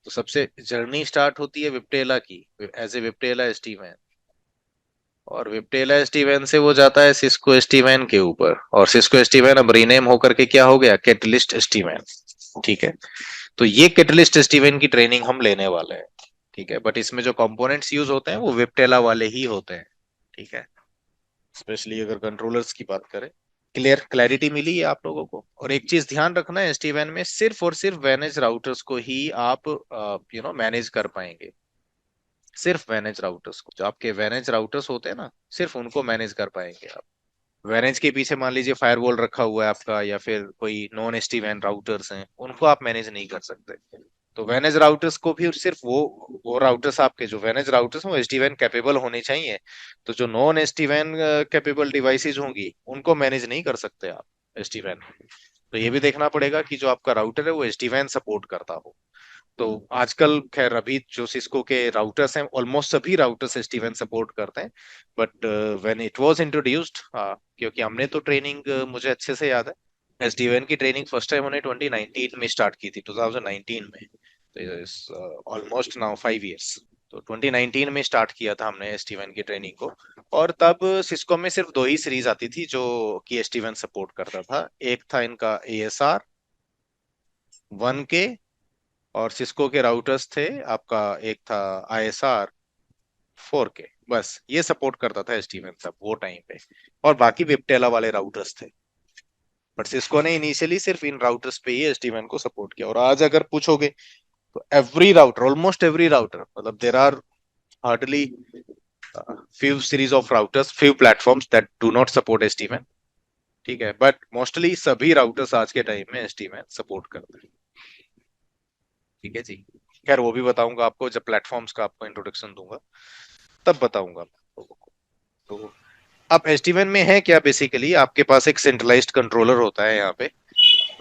तो सबसे जर्नी स्टार्ट होती है विप्टेला की, एज ए विप्टेला एसटीवैन, और विप्टेला एसटीवैन से वो जाता है सिस्को एसटीवैन के ऊपर, और सिस्को एसटीवैन अब रीनेम होकर के क्या हो गया, कैटलिस्ट एसटीवैन। ठीक है, तो ये कैटलिस्ट एसटीवैन की ट्रेनिंग हम लेने वाले हैं। ठीक है, बट इसमें जो कंपोनेंट्स यूज होते हैं वो विप्टेला वाले ही होते हैं। ठीक है, स्पेशली अगर कंट्रोलर्स की बात करें। क्लैरिटी मिली है आप लोगों को? और एक चीज ध्यान रखना है, एसटी वैन में सिर्फ और सिर्फ वैनेज राउटर्स को ही आप मैनेज कर पाएंगे। सिर्फ वैनेज राउटर्स को, जो आपके वैनेज राउटर्स होते हैं ना, सिर्फ उनको मैनेज कर पाएंगे आप। वैनेज के पीछे मान लीजिए फायरवॉल रखा हुआ है आपका, या फिर कोई नॉन एसटी वैन राउटर्स हैं, उनको आप मैनेज नहीं कर सकते। तो वैनेज राउटर्स को भी सिर्फ वो राउटर्स, आपके जो वैनेज राउटर्स हैं वो एसडी वैन कैपेबल होने चाहिए। तो जो नॉन एसडी वैन कैपेबल डिवाइसेज होंगी, उनको मैनेज नहीं कर सकते आप एसडी वैन। तो ये भी देखना पड़ेगा कि जो आपका राउटर है वो एसडी वैन सपोर्ट करता हो। तो आजकल खैर अभी जो सिस्को के राउटर्स हैं, ऑलमोस्ट सभी राउटर्स एसडी वैन सपोर्ट करते हैं। But when it was introduced, क्योंकि हमने तो ट्रेनिंग, मुझे अच्छे से याद है, एसडीएन की ट्रेनिंग फर्स्ट टाइम उन्हें 2019 में स्टार्ट की थी, 2019 में। तो ऑलमोस्ट नाउ 5 इयर्स। तो 2019 में स्टार्ट किया था हमने एसटीवन की ट्रेनिंग को। और तब सिस्को में सिर्फ दो ही सीरीज आती थी जो कि एसटीवन सपोर्ट करता था। एक था इनका ASR 1K, और सिस्को के राउटर्स थे आपका, एक था ISR 4K। बस ये सपोर्ट करता था एसटीवन तब वो टाइम पे, और बाकी विप्टेला वाले राउटर्स थे। बट सिस्को ने इनिशियली सिर्फ इन राउटर्स पे ही एसटीवन को सपोर्ट किया। और आज अगर पूछोगे तो every router, almost every router, मतलब there are hardly few series of routers, few platforms that do not support SD-WAN। ठीक है, बट मोस्टली सभी राउटर्स आज के टाइम में SD-WAN सपोर्ट करते हैं। ठीक है जी, खैर वो भी बताऊंगा आपको जब प्लेटफॉर्म्स का आपको इंट्रोडक्शन दूंगा, तब बताऊंगा लोगों को। तो अब SD-WAN में है क्या, बेसिकली आपके पास एक सेंट्रलाइज्ड कंट्रोलर होता है यहाँ पे।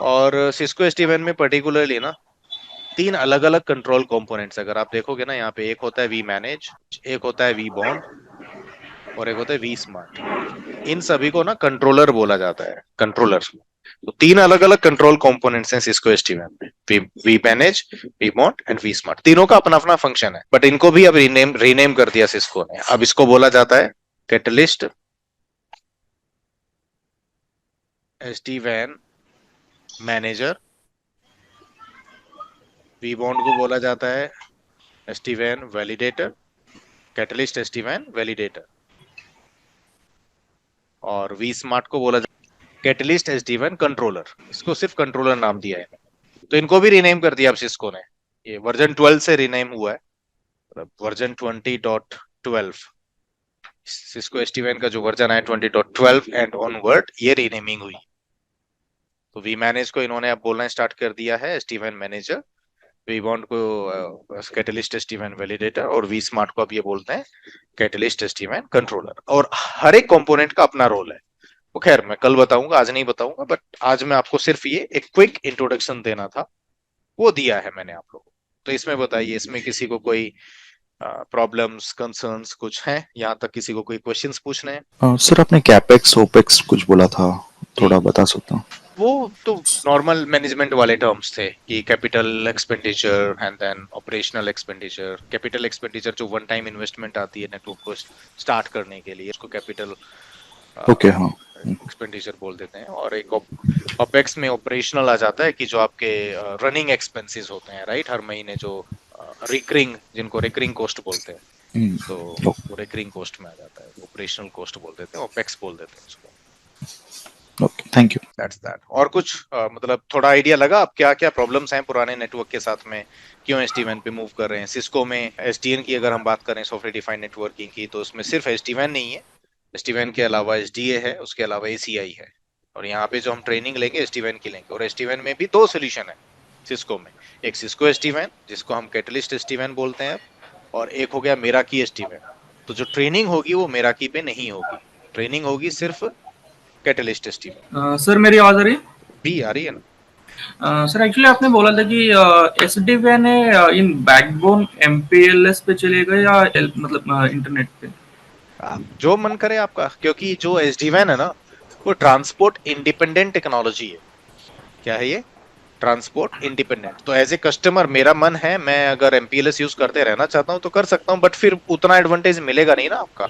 और सिस्को SD-WAN में पर्टिकुलरली ना, तीन अलग अलग कंट्रोल कंपोनेंट्स अगर आप देखोगे ना, यहाँ पे एक होता है vManage, एक होता है vBond, और एक होता है वी स्मार्ट। इन सभी को ना कंट्रोलर बोला जाता है, कंट्रोलर। तो तीन अलग अलग कंट्रोल कंपोनेंट्स हैं सिस्को एसडीवैन में, vManage, vMont and vSmart. तीनों का अपना अपना फंक्शन है, बट इनको भी अब रीनेम कर दिया सिस्को ने। अब इसको बोला जाता है कैटलिस्ट एसडीवैन मैनेजर, वी बॉन्ड को बोला जाता है एसडीवैन वैलिडेटर, कैटलिस्ट एसडीवैन वैलिडेटर, और वी स्मार्ट को बोला जाता है कैटलिस्ट एसडीवैन कंट्रोलर। इसको सिर्फ कंट्रोलर नाम दिया है, तो इनको भी रीनेम कर दिया अब सिस्को ने। ये वर्जन 12 से रीनेम हुआ है, वर्जन 20.12 सिस्को एसडीवैन का जो वर्जन है 20.12 एंड ऑनवर्ड ये रीनेमिंग हुई। तो वी मैनेज को इन्होंने अब बोलना स्टार्ट कर दिया है एसडीवैन मैनेजर, वी बॉन्ड को कैटलिस्ट एसडीवैन वैलिडेटर, और वी स्मार्ट को अब ये बोलते हैं कैटलिस्ट एसडीवैन कंट्रोलर। और हर एक कंपोनेंट का अपना रोल है। वो खैर मैं कल बताऊंगा, आज नहीं बताऊंगा, बट आज मैं आपको सिर्फ ये एक क्विक इंट्रोडक्शन देना था, वो दिया है मैंने आप लोगों को। तो इसमें बताइए, इसमें किसी को कोई प्रॉब्लम्स कंसर्न्स कुछ हैं? यहाँ तक किसी को कोई क्वेश्चंस पूछने हैं? सर आपने कैपेक्स ओपेक्स कुछ बोला था, थोड़ा बता सकता हूँ? वो तो नॉर्मल मैनेजमेंट वाले टर्म्स थे कि capital expenditure and then operational expenditure. Capital expenditure जो वन टाइम इन्वेस्टमेंट आती है नेटवर्क को स्टार्ट करने के लिए, उसको कैपिटल ओके, हाँ। एक्सपेंडिचर बोल देते हैं। और एक ओपेक्स में ऑपरेशनल आ जाता है कि जो आपके रनिंग एक्सपेंसेस होते हैं, राइट, हर महीने जो रिकरिंग, जिनको रिकरिंग कॉस्ट बोलते हैं, तो वो रिकरिंग कॉस्ट में आ जाता है, ऑपरेशनल कॉस्ट बोल देते हैं, ओपेक्स बोल देते हैं उसको। Okay, thank you. That's that. और कुछ मतलब थोड़ा आइडिया लगा अब क्या क्या प्रॉब्लम्स हैं पुराने नेटवर्क के साथ में, क्यों एसडीवैन पे मूव कर रहे हैं? सिस्को में एसडीएन की अगर हम बात करें, सॉफ्टवेयर डिफाइंड नेटवर्किंग की, तो उसमें सिर्फ एसडीवैन नहीं है, एसडीवैन के अलावा एसडीए है, उसके अलावा एसीआई है। और यहाँ पे जो हम ट्रेनिंग लेंगे एसडीवैन की लेंगे। और एसडीवैन में भी दो सोल्यूशन है सिस्को में, एक सिस्को एसडीवैन जिसको हम कैटलिस्ट एसडीवैन बोलते हैं, और एक हो गया मेराकी एसडीवैन। तो जो ट्रेनिंग होगी वो मेराकी पे नहीं होगी, ट्रेनिंग होगी सिर्फ कैटलिस्ट एसडीवैन। सर मेरी आवाज आ रही है? भी आ रही है ना? सर एक्चुअली आपने बोला था कि एसडीवैन है इन बैकबोन एमपीएलएस पे चलेगा या मतलब इंटरनेट पे? जो मन करे आपका, क्योंकि जो एसडीवैन है ना, वो ट्रांसपोर्ट इंडिपेंडेंट टेक्नोलॉजी है। क्या है ये? Transport independent. तो एज ए कस्टमर मेरा मन है, मैं अगर एमपीएलएस यूज करते रहना चाहता हूँ तो कर सकता हूँ, बट फिर उतना एडवांटेज मिलेगा नहीं ना, आपका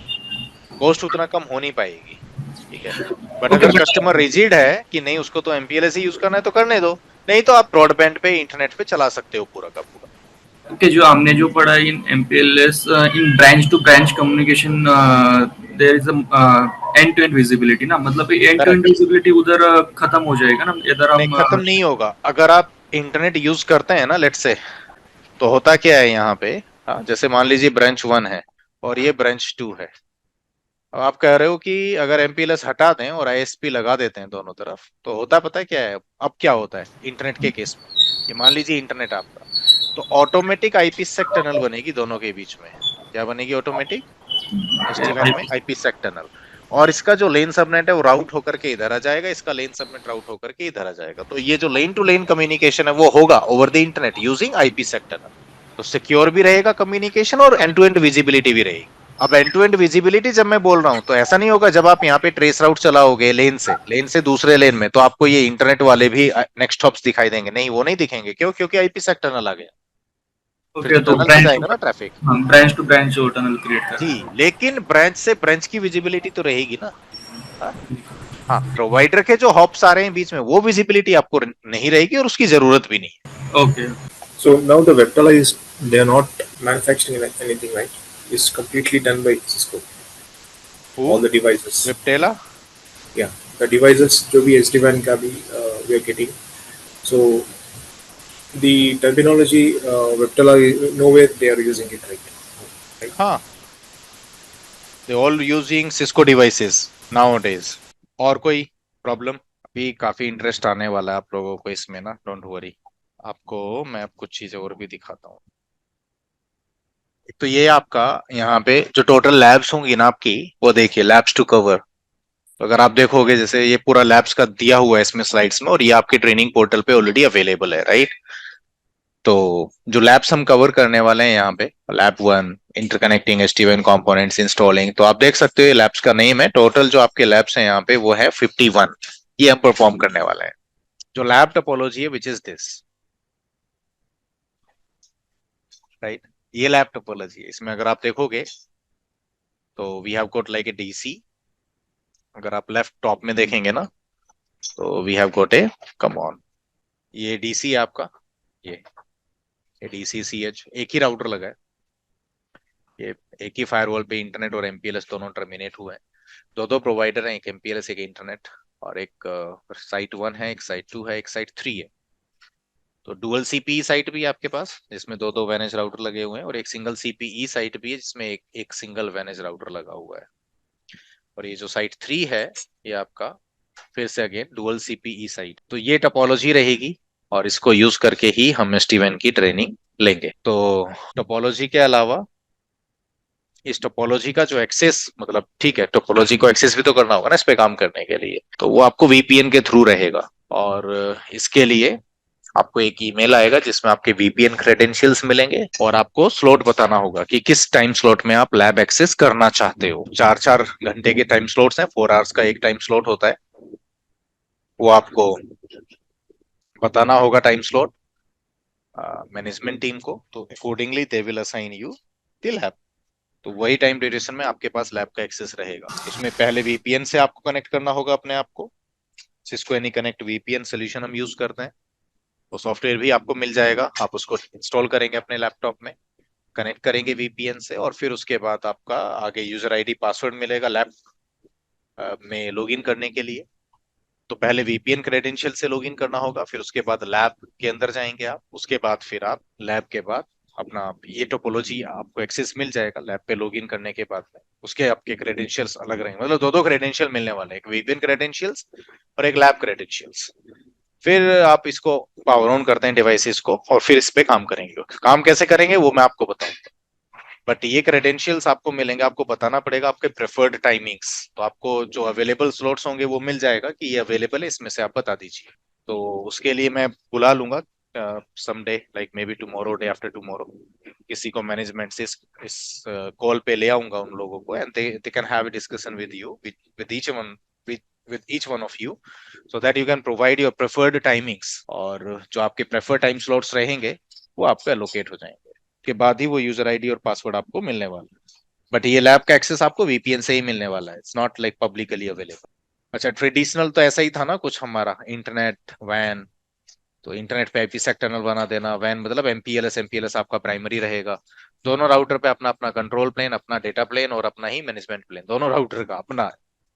कॉस्ट उतना कम हो नहीं पाएगी, ठीक है। बट अगर कस्टमर रिजिड है कि नहीं उसको तो एमपीएलएस ही यूज करना है तो करने दो, नहीं तो आप ब्रॉडबैंड पे इंटरनेट पे चला सकते हो पूरा का पूरा। ओके, जो हमने जो पढ़ा in MPLS in branch to branch communication there is a end to end visibility ना, मतलब एंड टू एंड विजिबिलिटी उधर खत्म हो जाएगा ना इधर हम? नहीं, खत्म नहीं होगा। अगर आप इंटरनेट यूज करते हैं ना, लेट्स से, तो होता क्या है यहाँ पे, जैसे मान लीजिए ब्रांच 1 है और ये ब्रांच 2 है। अब आप कह रहे हो कि अगर एमपीएलएस हटा दें और आईएसपी लगा देते हैं दोनों तरफ, तो होता पता है क्या है? अब क्या होता है इंटरनेट के केस में, ये मान लीजिए इंटरनेट आपका, तो ऑटोमेटिक आईपी सेक टनल बनेगी दोनों के बीच में। क्या बनेगी? ऑटोमेटिक एसडीवैन में आईपी सेक टनल। और इसका जो लेन सबनेट है वो राउट होकर के इधर आ जाएगा, इसका लेन सबनेट राउट होकर के इधर आ जाएगा। तो ये जो लेन टू लेन कम्युनिकेशन है वो होगा over the internet using IPsec tunnel. तो सिक्योर भी रहेगा कम्युनिकेशन और एंड टू एंड विजिबिलिटी भी रहेगी। अब एंड टू एंड विजिबिलिटी जब मैं बोल रहा हूं, तो ऐसा नहीं होगा जब आप यहाँ पे ट्रेस राउट चलाओगे लेन से दूसरे लेन में, तो आपको ये इंटरनेट वाले भी नेक्स्ट हॉप्स दिखाई देंगे? नहीं, वो नहीं दिखेंगे। क्यों? क्योंकि आईपी सेक टनल आ गया। ओके, तो टनल से जाएगा ना traffic. Branch to branch tunnel create कर जी, लेकिन ब्रांच से ब्रांच की विजिबिलिटी तो रहेगी ना। हाँ, प्रोवाइडर के जो हॉप्स आ रहे हैं बीच में वो विजिबिलिटी आपको नहीं रहेगी और उसकी जरूरत भी नहीं। Okay, So now the Vectala is, they are not manufacturing anything, right? It's completely done by Cisco. All the devices. Viptela? Yeah, the devices जो भी SD-WAN का भी we are getting. So the terminology Vectala, nowhere they are using it, right? हाँ, they all using Cisco devices nowadays. और कोई प्रॉब्लम? अभी काफी इंटरेस्ट आने वाला है आप लोगों को इसमें ना, डोंट वरी। आपको मैं अब कुछ चीजें और भी दिखाता हूँ। तो ये आपका यहाँ पे जो टोटल लैब्स होंगी ना आपकी, वो देखिए, लैब्स टू कवर। तो अगर आप देखोगे, जैसे ये पूरा लैब्स का दिया हुआ है इसमें स्लाइड्स में, और ये आपके ट्रेनिंग पोर्टल पे ऑलरेडी अवेलेबल है, राइट। तो जो लैब्स हम कवर करने वाले हैं यहाँ पे, lab 1 interconnecting SD-WAN components installing, तो आप देख सकते हो ये लैब्स का नेम है। टोटल जो आपके लैब्स हैं यहाँ पे वो है 51, ये हम परफॉर्म करने वाले हैं। जो लैब टोपोलॉजी है विच इज दिस, राइट, ये लैब टोपोलॉजी है। इसमें अगर आप देखोगे तो we have got like a DC, अगर आप लेफ्ट टॉप में देखेंगे ना तो we have got a, come on, ये डीसी है आपका, ये DCCH, एक ही राउटर लगा है, ये एक ही फायरवॉल पे इंटरनेट और MPLS दोनों टर्मिनेट हुए हैं। दो प्रोवाइडर हैं, एक MPLS एक इंटरनेट, और एक साइट 1 है, एक साइट 2 है, एक साइट 3 है। तो डुअल CPE साइट भी है आपके पास जिसमें दो वैनेज राउटर लगे हुए हैं, और एक सिंगल CPE साइट भी है जिसमें एक सिंगल वैनेज राउटर लगा हुआ है। और ये जो साइट 3 है ये आपका फिर से अगेन डुअल CPE साइट। तो ये टोपोलॉजी रहेगी और इसको यूज करके ही हम SD-WAN की ट्रेनिंग लेंगे। तो टोपोलॉजी के अलावा इस टोपोलॉजी का जो एक्सेस, मतलब ठीक है टोपोलॉजी को एक्सेस भी तो करना होगा ना इस पे काम करने के लिए, तो वो आपको VPN के थ्रू रहेगा। और इसके लिए आपको एक ईमेल आएगा जिसमें आपके VPN क्रेडेंशियल्स मिलेंगे, और आपको स्लॉट बताना होगा कि किस टाइम स्लॉट में आप लैब एक्सेस करना चाहते हो। 4-4 घंटे के टाइम स्लॉट्स हैं, 4 आवर्स का एक टाइम स्लॉट होता है, वो आपको बताना होगा टाइम स्लॉट मैनेजमेंट टीम को, तो accordingly they will assign you the lab. तो वही टाइम ड्यूरेशन में आपके पास लैब का एक्सेस रहेगा। इसमें पहले VPN से आपको कनेक्ट करना होगा अपने आप को, Cisco any connect VPN solution हम यूज करते हैं, वो सॉफ्टवेयर भी आपको मिल जाएगा, आप उसको इंस्टॉल करेंगे अपने लैपटॉप में, कनेक्ट करेंगे VPN से, और फिर उसके बाद आपका आगे यूजर ID पासवर्ड मिलेगा लैब में लॉगिन करने के लिए। तो पहले VPN क्रेडेंशियल से लॉगिन करना होगा, फिर उसके बाद लैब के अंदर जाएंगे आप, उसके बाद फिर आप लैब के बाद अपना ये टोपोलॉजी आपको एक्सेस मिल जाएगा लैब पे लॉगिन करने के बाद में। उसके आपके क्रेडेंशियल्स अलग रहेंगे, मतलब दो क्रेडेंशियल मिलने वाले हैं, एक VPN क्रेडेंशियल्स और एक लैब क्रेडेंशियल्स। फिर आप इसको पावर ऑन करते हैं डिवाइसेस को, और फिर इस पे काम करेंगे। काम कैसे करेंगे वो मैं आपको बताऊंगा, बट ये क्रेडेंशियल्स आपको मिलेंगे, आपको बताना पड़ेगा आपके प्रेफर्ड टाइमिंग्स। तो आपको जो अवेलेबल स्लॉट्स होंगे वो मिल जाएगा कि ये अवेलेबल है, इसमें से आप बता दीजिए। तो उसके लिए मैं बुला लूंगा someday, like may be tomorrow, day after tomorrow, किसी को मैनेजमेंट से इस कॉल पे ले आऊंगा उन लोगों को, and they can have a discussion with you, with each one of you, so that you can provide your preferred timings, और जो आपके प्रेफर्ड टाइम स्लॉट्स रहेंगे वो आपको एलोकेट हो जाएंगे। के बाद ही वो यूजर ID और पासवर्ड आपको मिलने वाला है। बट ये लैब का एक्सेस आपको VPN से ही मिलने वाला है, it's not like publicly available. अच्छा, ट्रेडिशनल तो ऐसा ही था ना कुछ हमारा, इंटरनेट वैन, तो इंटरनेट पे IPsec टनल बना देना, वैन मतलब MPLS आपका प्राइमरी रहेगा। दोनों राउटर पे अपना अपना कंट्रोल प्लेन, अपना डेटा प्लेन और अपना ही मैनेजमेंट प्लेन, दोनों राउटर का अपना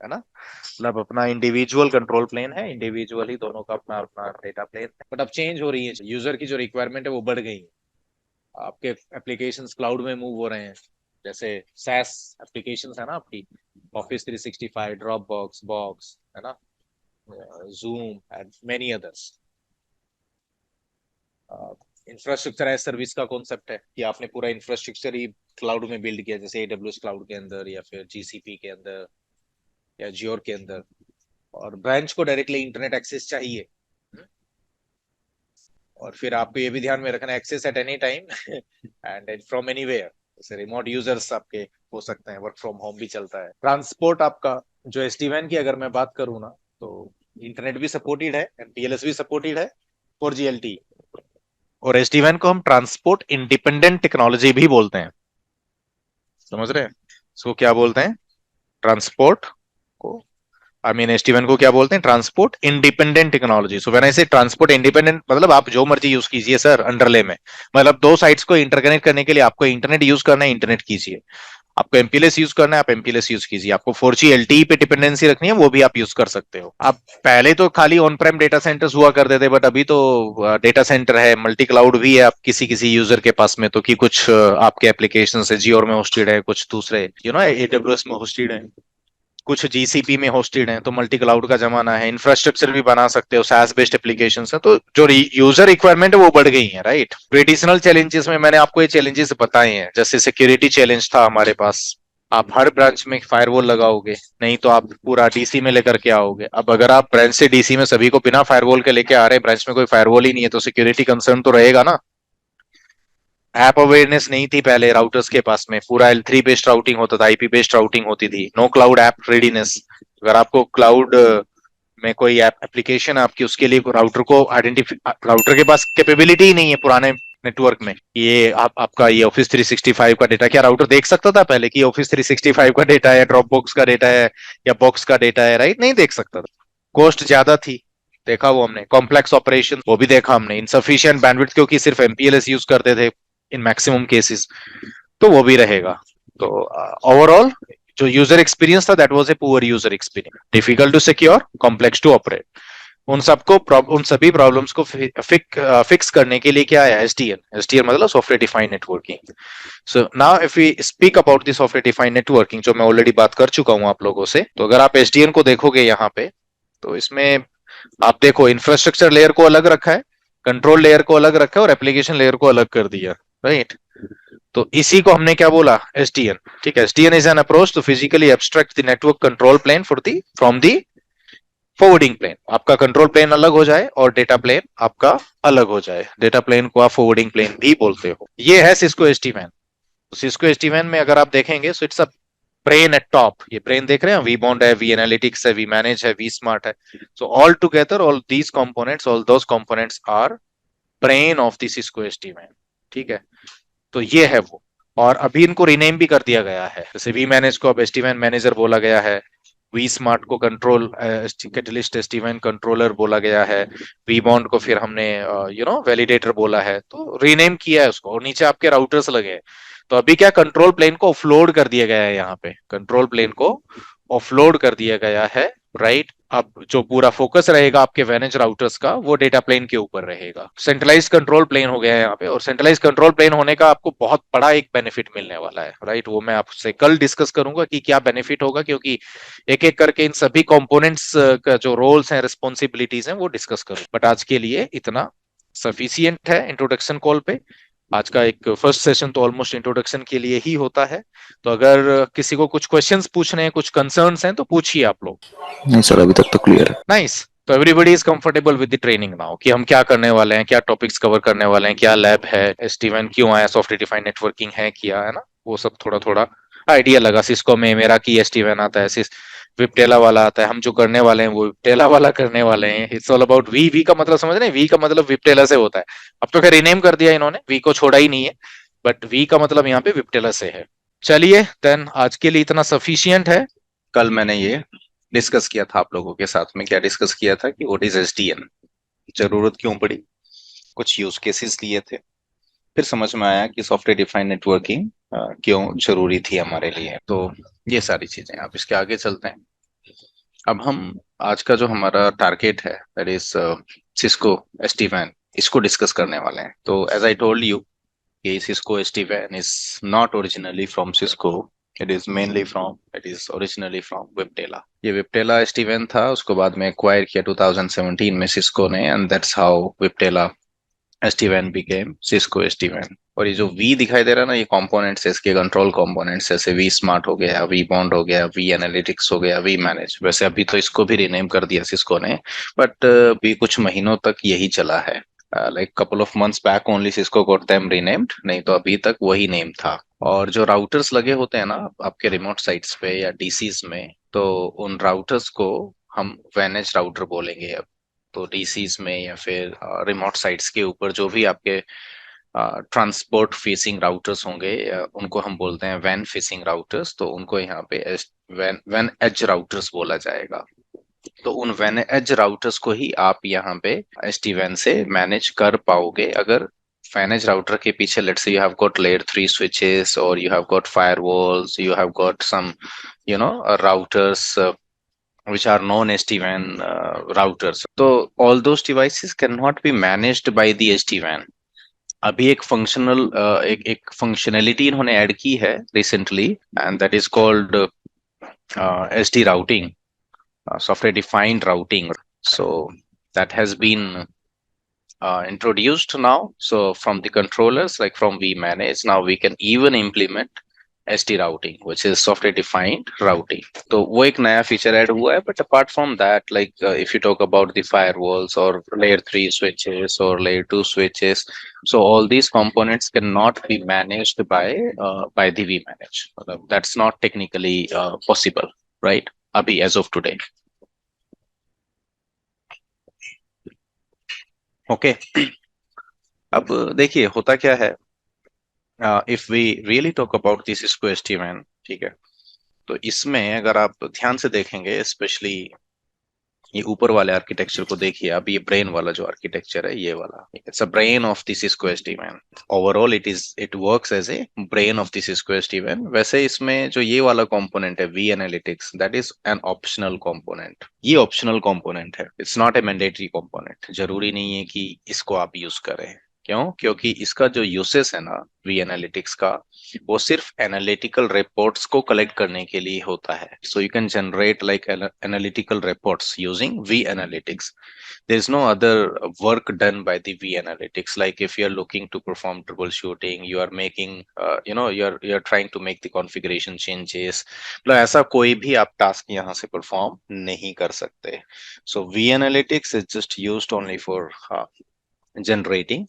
है ना, मतलब अपना इंडिविजुअल कंट्रोल प्लेन है, इंडिविजुअल ही दोनों का अपना अपना डेटा प्लेन है। बट अब चेंज हो रही है, यूजर की जो रिक्वायरमेंट है वो बढ़ गई है, आपके एप्लीकेशंस क्लाउड में मूव हो रहे हैं, जैसे SaaS एप्लीकेशंस है ना आपकी, Office 365, Dropbox, बॉक्स है ना, Zoom and many others. Infrastructure as service का कॉन्सेप्ट है कि आपने पूरा इंफ्रास्ट्रक्चर ही क्लाउड में बिल्ड किया, जैसे AWS क्लाउड के अंदर, या फिर GCP के अंदर, या Azure के अंदर, और ब्रांच को डायरेक्टली इंटरनेट एक्सेस चाहिए, और फिर आपको ये भी ध्यान में रखना है access at any time and from anywhere, जैसे रिमोट यूजर्स आपके हो सकते हैं, वर्क फ्रॉम होम भी चलता है। ट्रांसपोर्ट आपका जो SD-WAN की अगर मैं बात करूँ ना, तो इंटरनेट भी सपोर्टेड है, MPLS भी सपोर्टेड है, 4G LTE, और SD-WAN को हम ट्रांसपोर्ट इंडिपेंडेंट टेक्नोलॉजी भी बोलते हैं, समझ रहे हैं इसको क्या बोलते हैं, ट्रांसपोर्ट को, SD-WAN को क्या बोलते हैं, transport independent technology. So when I से ट्रांसपोर्ट इंडिपेंडेंट, मतलब आप जो मर्जी यूज कीजिए सर अंडरले में, मतलब दो साइट्स को इंटरकनेक्ट करने के लिए आपको इंटरनेट यूज करना है, इंटरनेट कीजिए, आपको MPLS यूज करना है, आप MPLS यूज कीजिए, आपको 4G LTE पे डिपेंडेंसी रखनी है, वो भी आप यूज कर सकते हो। आप पहले तो खाली ऑन प्रेम डेटा सेंटर्स हुआ करते थे, बट अभी तो डेटा सेंटर है, मल्टी क्लाउड भी है आप किसी किसी यूजर के पास में, तो कि कुछ आपके एप्लीकेशन है Azure में होस्टेड है, कुछ दूसरे AWS में होस्टेड है, कुछ GCP में होस्टेड हैं, तो मल्टी क्लाउड का जमाना है, इंफ्रास्ट्रक्चर भी बना सकते हो, SaaS बेस्ड एप्लीकेशंस है, तो जो यूजर रिक्वायरमेंट है वो बढ़ गई है, राइट। ट्रेडिशनल चैलेंजेस में मैंने आपको ये चैलेंजेस बताए हैं, जैसे सिक्योरिटी चैलेंज था हमारे पास, आप हर ब्रांच में फायरवॉल लगाओगे, नहीं तो आप पूरा DC में लेकर के आओगे। अब अगर आप ब्रांच से DC में सभी को बिना फायरवॉल के लेके आ रहे हैं, ब्रांच में कोई फायरवॉल ही नहीं है, तो सिक्योरिटी कंसर्न तो रहेगा ना, ऐप अवेयरनेस नहीं थी पहले राउटर्स के पास में, पूरा L3 बेस्ड राउटिंग होता था, IP बेस्ड राउटिंग होती थी, नो क्लाउड ऐप रेडीनेस। अगर आपको क्लाउड में कोई ऐप एप्लीकेशन आपकी, उसके लिए राउटर को आइडेंटिफाई, राउटर के पास कैपेबिलिटी ही नहीं है पुराने नेटवर्क में। ये आपका ये ऑफिस 365 का डेटा क्या राउटर देख सकता था पहले कि ऑफिस 365 का डेटा है, ड्रॉप बॉक्स का डेटा है या बॉक्स का डेटा है, राइट? नहीं देख सकता था, कॉस्ट ज्यादा थी, देखा वो हमने। कॉम्प्लेक्स ऑपरेशन वो भी देखा हमने, इनसफिशिएंट बैंडविड्थ क्योंकि सिर्फ MPLS यूज करते थे इन मैक्सिमम केसेस, तो वो भी रहेगा। तो ओवरऑल जो यूजर एक्सपीरियंस था that was a poor user experience, difficult to secure, complex to operate. उन सभी प्रॉब्लम्स को फिक्स करने के लिए क्या है? SDN मतलब software defined networking. So now if we speak about the software defined networking, जो मैं ऑलरेडी बात कर चुका हूं आप लोगों से, तो अगर आप SDN को देखोगे यहाँ पे, तो इसमें आप देखो इंफ्रास्ट्रक्चर लेयर को अलग रखा है, कंट्रोल लेयर को अलग रखा है और एप्लीकेशन लेयर को अलग कर दिया, राइट? तो इसी को हमने क्या बोला? SDN। ठीक है, SDN is an approach to physically abstract the network control plane from the forwarding plane. आपका कंट्रोल प्लेन अलग हो जाए और डेटा प्लेन आपका अलग हो जाए, डेटा प्लेन को आप फॉरवर्डिंग प्लेन भी बोलते हो। ये है सिस्को SD-WAN। तो सिस्को SD-WAN में अगर आप देखेंगे, so it's a brain at top. ये ब्रेन देख रहे हैं, vBond है, vAnalytics है, vManage है, vSmart है। So all together all these components, all those components our brain of the Cisco SD-WAN। ठीक है, तो ये है वो। और अभी इनको रीनेम भी कर दिया गया है, जैसे vManage को अब SD-WAN मैनेजर बोला गया है, vSmart को कंट्रोल कैटलिस्ट SD-WAN कंट्रोलर बोला गया है, vBond को फिर हमने वैलिडेटर बोला है, तो रीनेम किया है उसको, और नीचे आपके राउटर्स लगे हैं। तो अभी क्या, कंट्रोल प्लेन को ऑफलोड कर दिया गया है, यहाँ पे कंट्रोल प्लेन को ऑफलोड कर दिया गया है, राइट? अब जो पूरा फोकस रहेगा आपके वैनेज राउटर्स का, वो डेटा प्लेन के ऊपर रहेगा। सेंट्रलाइज कंट्रोल प्लेन हो गया है यहाँ पे, और सेंट्रलाइज कंट्रोल प्लेन होने का आपको बहुत बड़ा एक बेनिफिट मिलने वाला है, राइट? वो मैं आपसे कल डिस्कस करूंगा कि क्या बेनिफिट होगा, क्योंकि एक एक करके इन सभी कंपोनेंट्स का जो रोल्स हैं, रिस्पॉन्सिबिलिटीज हैं, वो डिस्कस करूं। बट आज के लिए इतना सफिशियंट है इंट्रोडक्शन कॉल पे। आज का एक फर्स्ट सेशन तो ऑलमोस्ट इंट्रोडक्शन के लिए ही होता है। तो अगर किसी को कुछ क्वेश्चंस पूछने हैं, कुछ कंसर्न्स हैं, तो पूछिए आप लोग। नहीं सर, अभी तक तो क्लियर है। नाइस। तो everybody is comfortable with the training now, कि हम क्या करने वाले हैं, क्या टॉपिक्स कवर करने वाले हैं, क्या लैब है, SD-WAN क्यों आया, सॉफ्टवेयर डिफाइंड नेटवर्किंग है क्या, है ना? वो सब थोड़ा थोड़ा आइडिया लगा। सिस्को में मेरा की SD-WAN आता है, विप्टेला वाला आता है, हम जो करने वाले हैं वो विप्टेला वाला करने वाले हैं। इट्स ऑल अबाउट वी का मतलब समझ रहे हैं? वी का मतलब विप्टेला से होता है। अब तो खैर रीनेम कर दिया इन्होंने, वी को छोड़ा ही नहीं है, बट वी का मतलब यहाँ पे विप्टेला से है। चलिए देन, आज के लिए इतना सफिशियंट है। कल मैंने ये डिस्कस किया था आप लोगों के साथ में, क्या डिस्कस किया था कि व्हाट इज SDN, जरूरत क्यों पड़ी, कुछ यूज केसेस लिए थे, फिर समझ में आया कि सॉफ्टवेयर डिफाइंड नेटवर्किंग क्यों जरूरी थी हमारे लिए। तो ये सारी चीजें, आप इसके आगे चलते हैं। अब हम आज का जो हमारा टारगेट है, दैट इज सिस्को SD-WAN, इसको डिस्कस करने वाले हैं। तो एज आई टोल्ड यू कि Cisco SD-WAN is not originally from Cisco, it is originally from Viptela. ये विप्टेला SD-WAN था, उसको बाद में एक्वायर किया 2017 में सिस्को ने, and that's how Viptela SD-WAN became Cisco SD-WAN। और ये जो V दिखाई दे रहा है ना, ये कंपोनेंट्स है, इसके कंट्रोल कंपोनेंट्स, जैसे vSmart हो गया, vBond हो गया, vAnalytics हो गया, vManage। वैसे अभी तो इसको भी रीनेम कर दिया सिस्को ने, बट अभी कुछ महीनों तक यही चला है। Like couple of months back only Cisco got them renamed, नहीं तो अभी तक वही नेम था। और जो राउटर्स लगे होते हैं ना आपके रिमोट साइट्स पे या DCs में, तो उन राउटर्स को हम वैनेज राउटर बोलेंगे अब। तो DCs में या फिर रिमोट साइट्स के ऊपर जो भी आपके ट्रांसपोर्ट फेसिंग राउटर्स होंगे, उनको हम बोलते हैं वैन फेसिंग राउटर्स। तो उनको यहाँ पे वैन एज राउटर्स बोला जाएगा। तो उन वैन एज राउटर्स को ही आप यहाँ पे SD-WAN से मैनेज कर पाओगे, अगर वैन एज राउटर के पीछे let's say you have got layer 3 switches, or you have got firewalls, you have got some routers which are non-SD-WAN routers. So all those devices cannot be managed by the SD-WAN. अभी एक फंक्शनैलिटी इन्होंने ऐड की है recently, and that is called SD routing, software defined routing. So that has been introduced now. So from the controllers, like from vManage, now we can even implement SD routing, which is software defined routing. तो वो एक नया फीचर ऐड हुआ है. But apart from that, like if you talk about the firewalls or layer 3 switches or layer 2 switches, so all these components cannot be managed by the vManage. That's not technically possible, right? अभी as of today. Okay. अब देखिए होता क्या है, if we really talk about this Cisco SD-WAN, ठीक है, तो इसमें अगर आप ध्यान से देखेंगे, स्पेशली ये ऊपर वाले आर्किटेक्चर को देखिए, अब ये ब्रेन वाला जो आर्किटेक्चर है, ये वाला, it's a brain of the Cisco SD-WAN. Overall it works as a brain of the Cisco SD-WAN. वैसे इसमें जो ये वाला कंपोनेंट है vAnalytics, that is an optional component. ये ऑप्शनल कंपोनेंट है, it's not a mandatory component. जरूरी नहीं है कि इसको आप यूज करें. क्यों? क्योंकि इसका जो यूसेस है ना vAnalytics का, वो सिर्फ एनालिटिकल रिपोर्ट्स को कलेक्ट करने के लिए होता है. So you can generate like analytical reports using vAnalytics. There is no other work done by the vAnalytics. Like if you are looking to perform troubleshooting, you are making, you are trying to make the configuration changes. मतलब ऐसा कोई भी आप टास्क यहाँ से परफॉर्म नहीं कर सकते. So vAnalytics is just used only for generating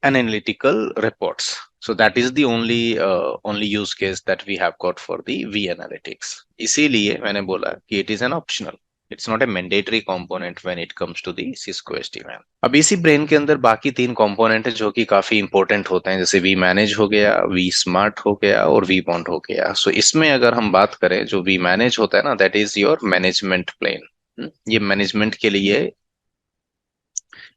analytical reports. So that is the only use case that we have got for the vAnalytics. इसीलिए मैंने बोला कि it is an optional. It's not a mandatory component when it comes to the Cisco SD-WAN. अब इसी ब्रेन के अंदर बाकी 3 कंपोनेंट है जो कि काफी इंपॉर्टेंट होते हैं, जैसे vManage हो गया, vSmart हो गया और vBond हो गया. सो इसमें अगर हम बात करें, जो vManage होता है ना, that is your management plane. ये मैनेजमेंट के लिए,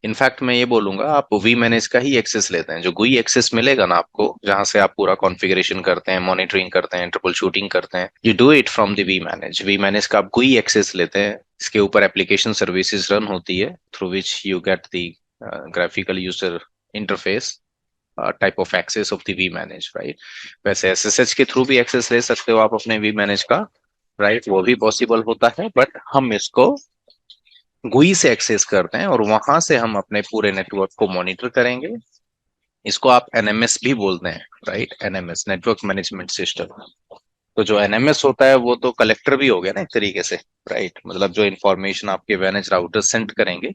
इनफैक्ट मैं ये बोलूंगा, आप vManage का ही एक्सेस लेते हैं. जो GUI एक्सेस मिलेगा ना आपको, जहां से आप पूरा कॉन्फ़िगरेशन करते हैं, मॉनिटरिंग करते हैं, ट्रबल शूटिंग करते हैं, you do it from the vManage का आप GUI एक्सेस लेते हैं. इसके ऊपर एप्लीकेशन सर्विसेज रन होती है, through which you get the graphical user interface type of access of the vManage, right. वैसे SSH के थ्रू भी एक्सेस ले सकते हो आप अपने vManage का, राइट, वो भी पॉसिबल होता है. बट हम इसको GUI से एक्सेस करते हैं और वहां से हम अपने पूरे नेटवर्क को मॉनिटर करेंगे. इसको आप NMS भी बोलते हैं, right, NMS, network management system. तो जो NMS होता है वो तो कलेक्टर भी हो गया ना एक तरीके से, राइट. मतलब जो इन्फॉर्मेशन आपके vNAND राउटर सेंड करेंगे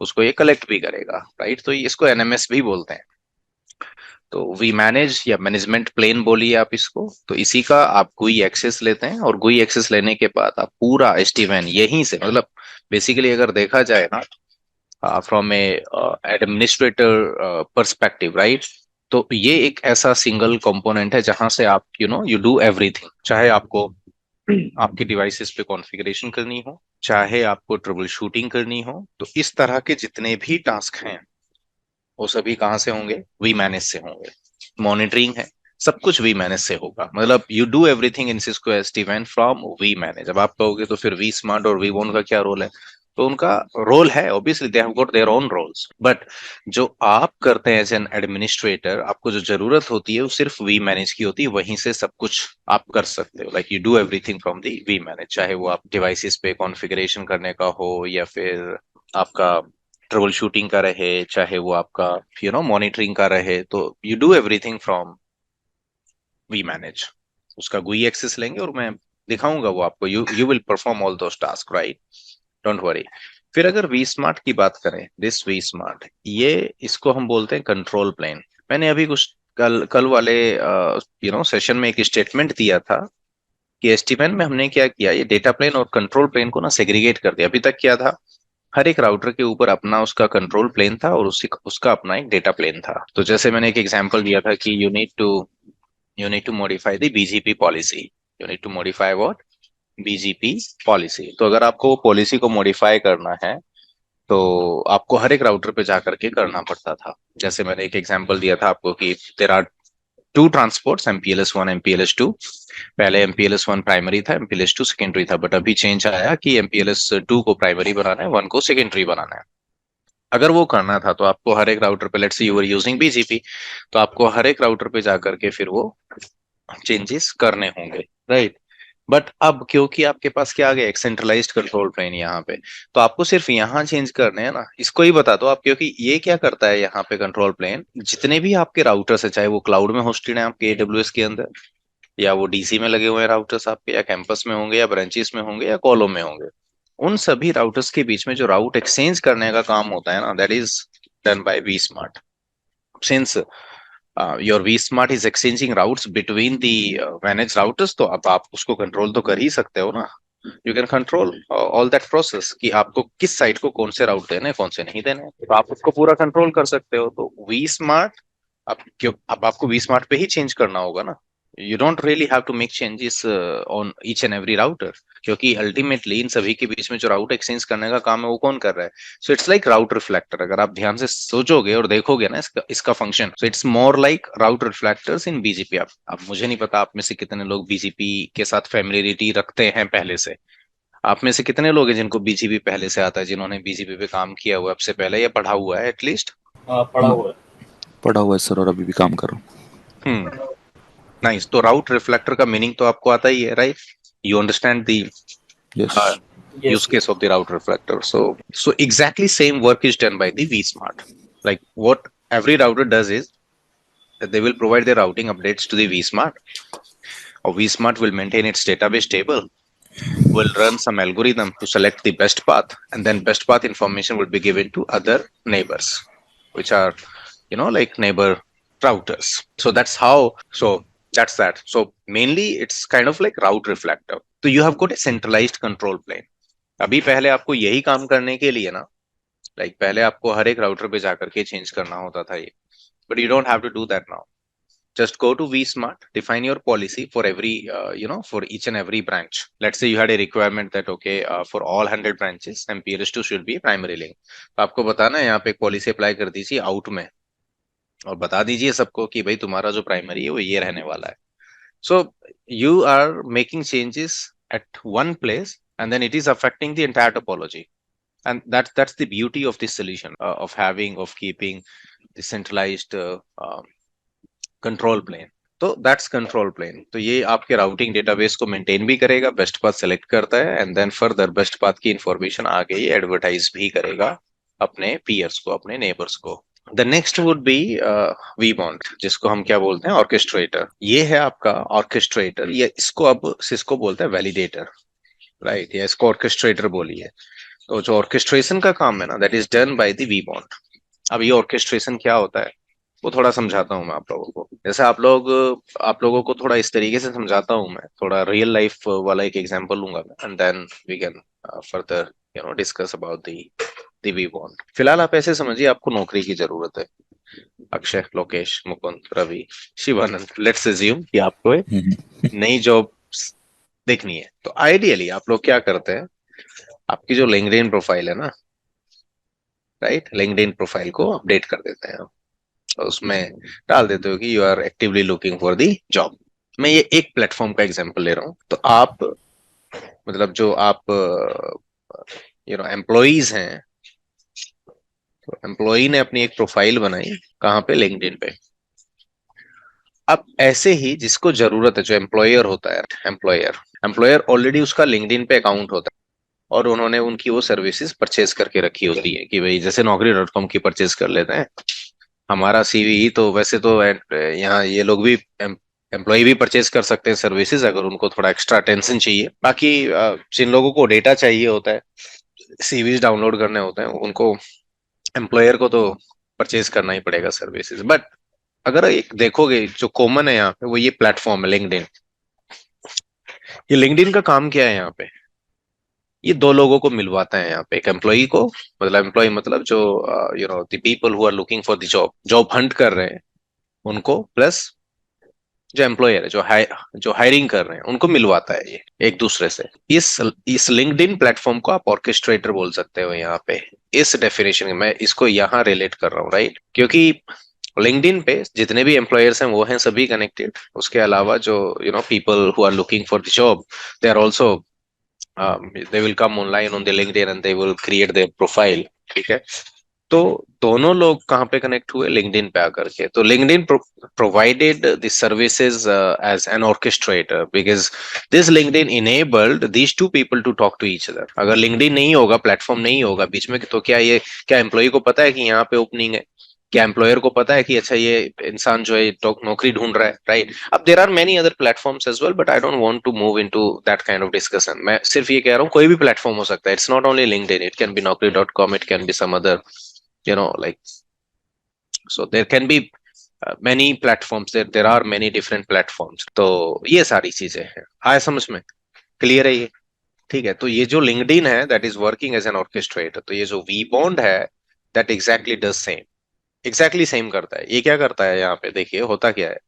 उसको ये कलेक्ट भी करेगा, राइट. तो इसको NMS भी बोलते हैं. तो vManage या मैनेजमेंट प्लेन बोलिए आप इसको. तो इसी का आप GUI एक्सेस लेते हैं और GUI एक्सेस लेने के बाद आप पूरा SD-WAN यहीं से, मतलब बेसिकली अगर देखा जाए ना from A administrator perspective, right, तो ये एक ऐसा सिंगल कंपोनेंट है जहां से आप यू डू एवरीथिंग. चाहे आपको आपके डिवाइसेस पे कॉन्फ़िगरेशन करनी हो, चाहे आपको ट्रबल शूटिंग करनी हो, तो इस तरह के जितने भी टास्क हैं वो सभी कहाँ से होंगे? vManage से होंगे. मॉनिटरिंग है, सब कुछ vManage से होगा. मतलब you do everything in Cisco SD-WAN from vManage. अब आप कहोगे तो फिर vSmart और vBond का क्या रोल है? तो उनका रोल है, obviously they have got their own roles. But जो आप करते हैं एज एन एडमिनिस्ट्रेटर, आपको जो जरूरत होती है वो सिर्फ vManage की होती है. वहीं से सब कुछ आप कर सकते हो. Like you do everything from the vManage, चाहे वो आप डिवाइसेस पे कॉन्फ़िगरेशन करने का हो, या फिर आपका ट्रबल शूटिंग का रहे, चाहे वो आपका मॉनिटरिंग का रहे. तो you do everything from vManage. उसका GUI एक्सेस लेंगे और मैं दिखाऊंगा वो आपको. You will perform all those task, right, don't worry. फिर अगर vSmart की बात करें, दिस vSmart, ये इसको हम बोलते हैं कंट्रोल प्लेन. मैंने अभी कुछ कल वाले सेशन में एक स्टेटमेंट दिया था कि SD-WAN में हमने क्या किया, ये डेटा प्लेन और कंट्रोल प्लेन को ना सेग्रीगेट कर दिया. अभी तक क्या था, हर एक राउटर के ऊपर अपना उसका कंट्रोल प्लेन था और उसका अपना एक डेटा प्लेन था. तो जैसे मैंने एक एग्जांपल दिया था कि you need to modify the BGP policy. You need to modify what? BGP policy. तो अगर आपको पॉलिसी को मॉडिफाई करना है तो आपको हर एक राउटर पे जाकर के करना पड़ता था. जैसे मैंने एक एग्जांपल दिया था आपको कि there are 2 transports, MPLS1, MPLS2. पहले MPLS1 प्राइमरी था, MPLS2 सेकेंडरी था. बट अभी चेंज आया कि MPLS2 को प्राइमरी बनाना है, 1 को सेकेंडरी बनाना है. अगर वो करना था तो आपको हर एक राउटर पे, let's say you are using BGP, तो आपको हर एक राउटर पे जाकर के फिर वो चेंजेस करने होंगे, राइट. बट अब क्योंकि आपके पास क्या आ गया, एक सेंट्रलाइज्ड कंट्रोल प्लेन यहाँ पे, तो आपको सिर्फ यहाँ चेंज करने हैं ना. इसको ही बता दो आप, क्योंकि ये क्या करता है यहाँ पे कंट्रोल प्लेन, जितने भी आपके राउटर्स है, चाहे वो क्लाउड में होस्टेड है आपके AWS के अंदर, या वो डीसी में लगे हुए हैं राउटर्स आपके, या कैंपस में होंगे, या ब्रांचेस में होंगे, या कॉलो में होंगे, उन सभी राउटर्स के बीच में जो राउट एक्सचेंज करने का काम होता है ना, that is done by vSmart. Since your vSmart is exchanging routes between the manage routers, तो अब आप उसको कंट्रोल तो कर ही सकते हो ना. You can control all that process कि आपको किस साइट को कौन से राउट देने हैं, कौन से नहीं देने हैं, तो आप उसको पूरा कंट्रोल कर सकते हो. तो वी स्मार्ट, अब आपको वी स्मार्ट पे ही चेंज करना होगा ना. You don't really have to make changes on each and every router, क्योंकि अल्टीमेटली इन सभी के बीच में जो राउट एक्सचेंज करने का काम है वो कौन कर रहा है. So it's like route reflector. अगर आप ध्यान से सोचोगे और देखोगे ना इसका function, so it's more like route reflectors in BGP. अब मुझे नहीं पता आप में से कितने लोग बीजीपी के साथ फैमिलियरिटी रखते हैं पहले से. आप में से कितने लोग हैं जिनको बीजीपी पहले से आता है, जिन्होंने बीजीपी पे काम किया हुआ है अब से पहले, या पढ़ा हुआ है एटलीस्ट. पढ़ा हुआ है. पढ़ा हुआ है सर, और अभी भी काम कर रहा हूँ. नाइस. तो राउट रिफ्लेक्टर का मीनिंग तो आपको आता ही है, right? You understand the yes. use case of the route reflector. So exactly same work is done by the vSmart. Like what every router does is that they will provide their routing updates to the vSmart, or vSmart will maintain its database table, will run some algorithm to select the best path, and then best path information will be given to other neighbors, which are, like neighbor routers. So that's that. So mainly it's kind of like route reflector. So you have got a centralized control plane. अभी पहले आपको यही काम करने के लिए ना, लाइक पहले आपको हर एक राउटर पे जाकर के चेंज करना होता था ये, but you don't have to do that now. Just go to vSmart, define your policy for every, for each and every branch. Let's say you had a requirement that, okay, for all 100 branches, MPLS2 should be primary link. तो आपको बताना है यहाँ पे एक पॉलिसी अप्लाई कर दीजिए आउट में, और बता दीजिए सबको कि भाई तुम्हारा जो प्राइमरी है वो ये रहने वाला है. So you are making changes at one place, and then it is affecting the entire topology. And that's the beauty of this solution, of keeping the centralized control plane. तो दैट्स कंट्रोल प्लेन. तो ये आपके राउटिंग डेटाबेस को मेंटेन भी करेगा, बेस्ट पाथ सेलेक्ट करता है, and then further best path की इंफॉर्मेशन आगे ये एडवर्टाइज भी करेगा अपने पीयर्स को, अपने नेबर्स को. The next would be vBond, जिसको हम क्या बोलते हैं, ऑर्केस्ट्रेटर. ये है आपका ऑर्केस्ट्रेटर. ये इसको अब सिस्को बोलता है वैलिडेटर, राइट? या इसको ऑर्केस्ट्रेटर बोलिए. तो जो ऑर्केस्ट्रेशन का काम है ना, that is done by the vBond. अब ये ऑर्केस्ट्रेशन क्या होता है वो थोड़ा समझाता हूँ मैं आप लोगों को. जैसे आप लोगों को थोड़ा इस तरीके से समझाता हूँ मैं, थोड़ा रियल लाइफ वाला एक एग्जांपल लूंगा मैं, and then we can further discuss about the vBond. फिलहाल आप ऐसे समझिए, आपको नौकरी की जरूरत है. अक्षय, लोकेश, मुकुंद, रवि, शिवानंद, लेट्स अज्यूम कि आपको एक नई जॉब देखनी है. तो आइडियली आप लोग क्या करते हैं, आपकी जो लिंक्डइन प्रोफाइल है ना, राइट, लिंक्डइन प्रोफाइल को अपडेट कर देते हैं. उसमें डाल देते हो कि you are actively looking for the job. मैं ये एक प्लेटफॉर्म का एग्जांपल ले रहा हूँ. तो आप, मतलब जो आप एम्प्लॉइज हैं, तो एम्प्लॉई ने अपनी एक प्रोफाइल बनाई कहाँ पे, लिंक्डइन पे. अब ऐसे ही जिसको जरूरत है, जो एम्प्लॉयर होता है, एम्प्लॉयर ऑलरेडी उसका लिंक्डइन पे अकाउंट होता है, और उन्होंने उनकी वो सर्विसेज परचेज करके रखी होती है कि भाई जैसे naukri.com की परचेज कर लेते हैं. हमारा सीवी तो वैसे तो यहाँ ये लोग भी एम्प्लॉय भी परचेज कर सकते हैं सर्विसेज, अगर उनको थोड़ा एक्स्ट्रा अटेंशन चाहिए. बाकी जिन लोगों को डेटा चाहिए होता है, सीवीज डाउनलोड करने होते हैं, उनको एम्प्लॉयर को तो परचेज करना ही पड़ेगा सर्विसेज. बट अगर एक देखोगे जो कॉमन है यहाँ पे, वो ये प्लेटफॉर्म है लिंक्डइन. ये लिंक्डइन का काम क्या है यहाँ पे, ये दो लोगों को मिलवाता है यहाँ पे. एक एम्प्लॉई को, मतलब एम्प्लॉई मतलब जो the people who are looking for the job hunt कर रहे हैं उनको, प्लस जो एम्प्लॉयर है, जो हायरिंग कर रहे हैं, उनको मिलवाता है ये एक दूसरे से. इस लिंक्डइन प्लेटफॉर्म को आप ऑर्केस्ट्रेटर बोल सकते हो यहाँ पे. इस डेफिनेशन में इसको यहाँ रिलेट कर रहा हूँ, राइट? क्योंकि लिंक्डइन पे जितने भी एम्प्लॉयर्स हैं वो हैं सभी कनेक्टेड. उसके अलावा जो people who are looking for the job, they are also they will come online on the LinkedIn and they will create their profile. ठीक है, तो दोनों लोग कहाँ पे कनेक्ट हुए, लिंक्डइन पे आकर के. तो LinkedIn provided the services as an orchestrator because this LinkedIn enabled these two people to talk to each other. अगर लिंक्डइन नहीं होगा, प्लेटफॉर्म नहीं होगा बीच में, तो क्या एम्प्लॉय को पता है कि यहाँ पे ओपनिंग है? क्या एम्प्लॉयर को पता है कि अच्छा ये इंसान जो है नौकरी ढूंढ रहा है, राइट? अब there are many other platforms as well, but I don't want to move into that kind of discussion. मैं सिर्फ ये कह रहा हूँ कोई भी प्लेटफॉर्म हो सकता है, it's not only LinkedIn, it can be naukri.com, it can be some other, like, so there can be many platforms, there are many different platforms। तो ये सारी चीजें हैं, आया समझ में? क्लियर है ये? ठीक है, तो ये जो लिंक्डइन है that is working as an orchestrator, तो ये जो वी बॉन्ड है that exactly does same, exactly same करता है। ये क्या करता है यहाँ पे देखिए, होता क्या है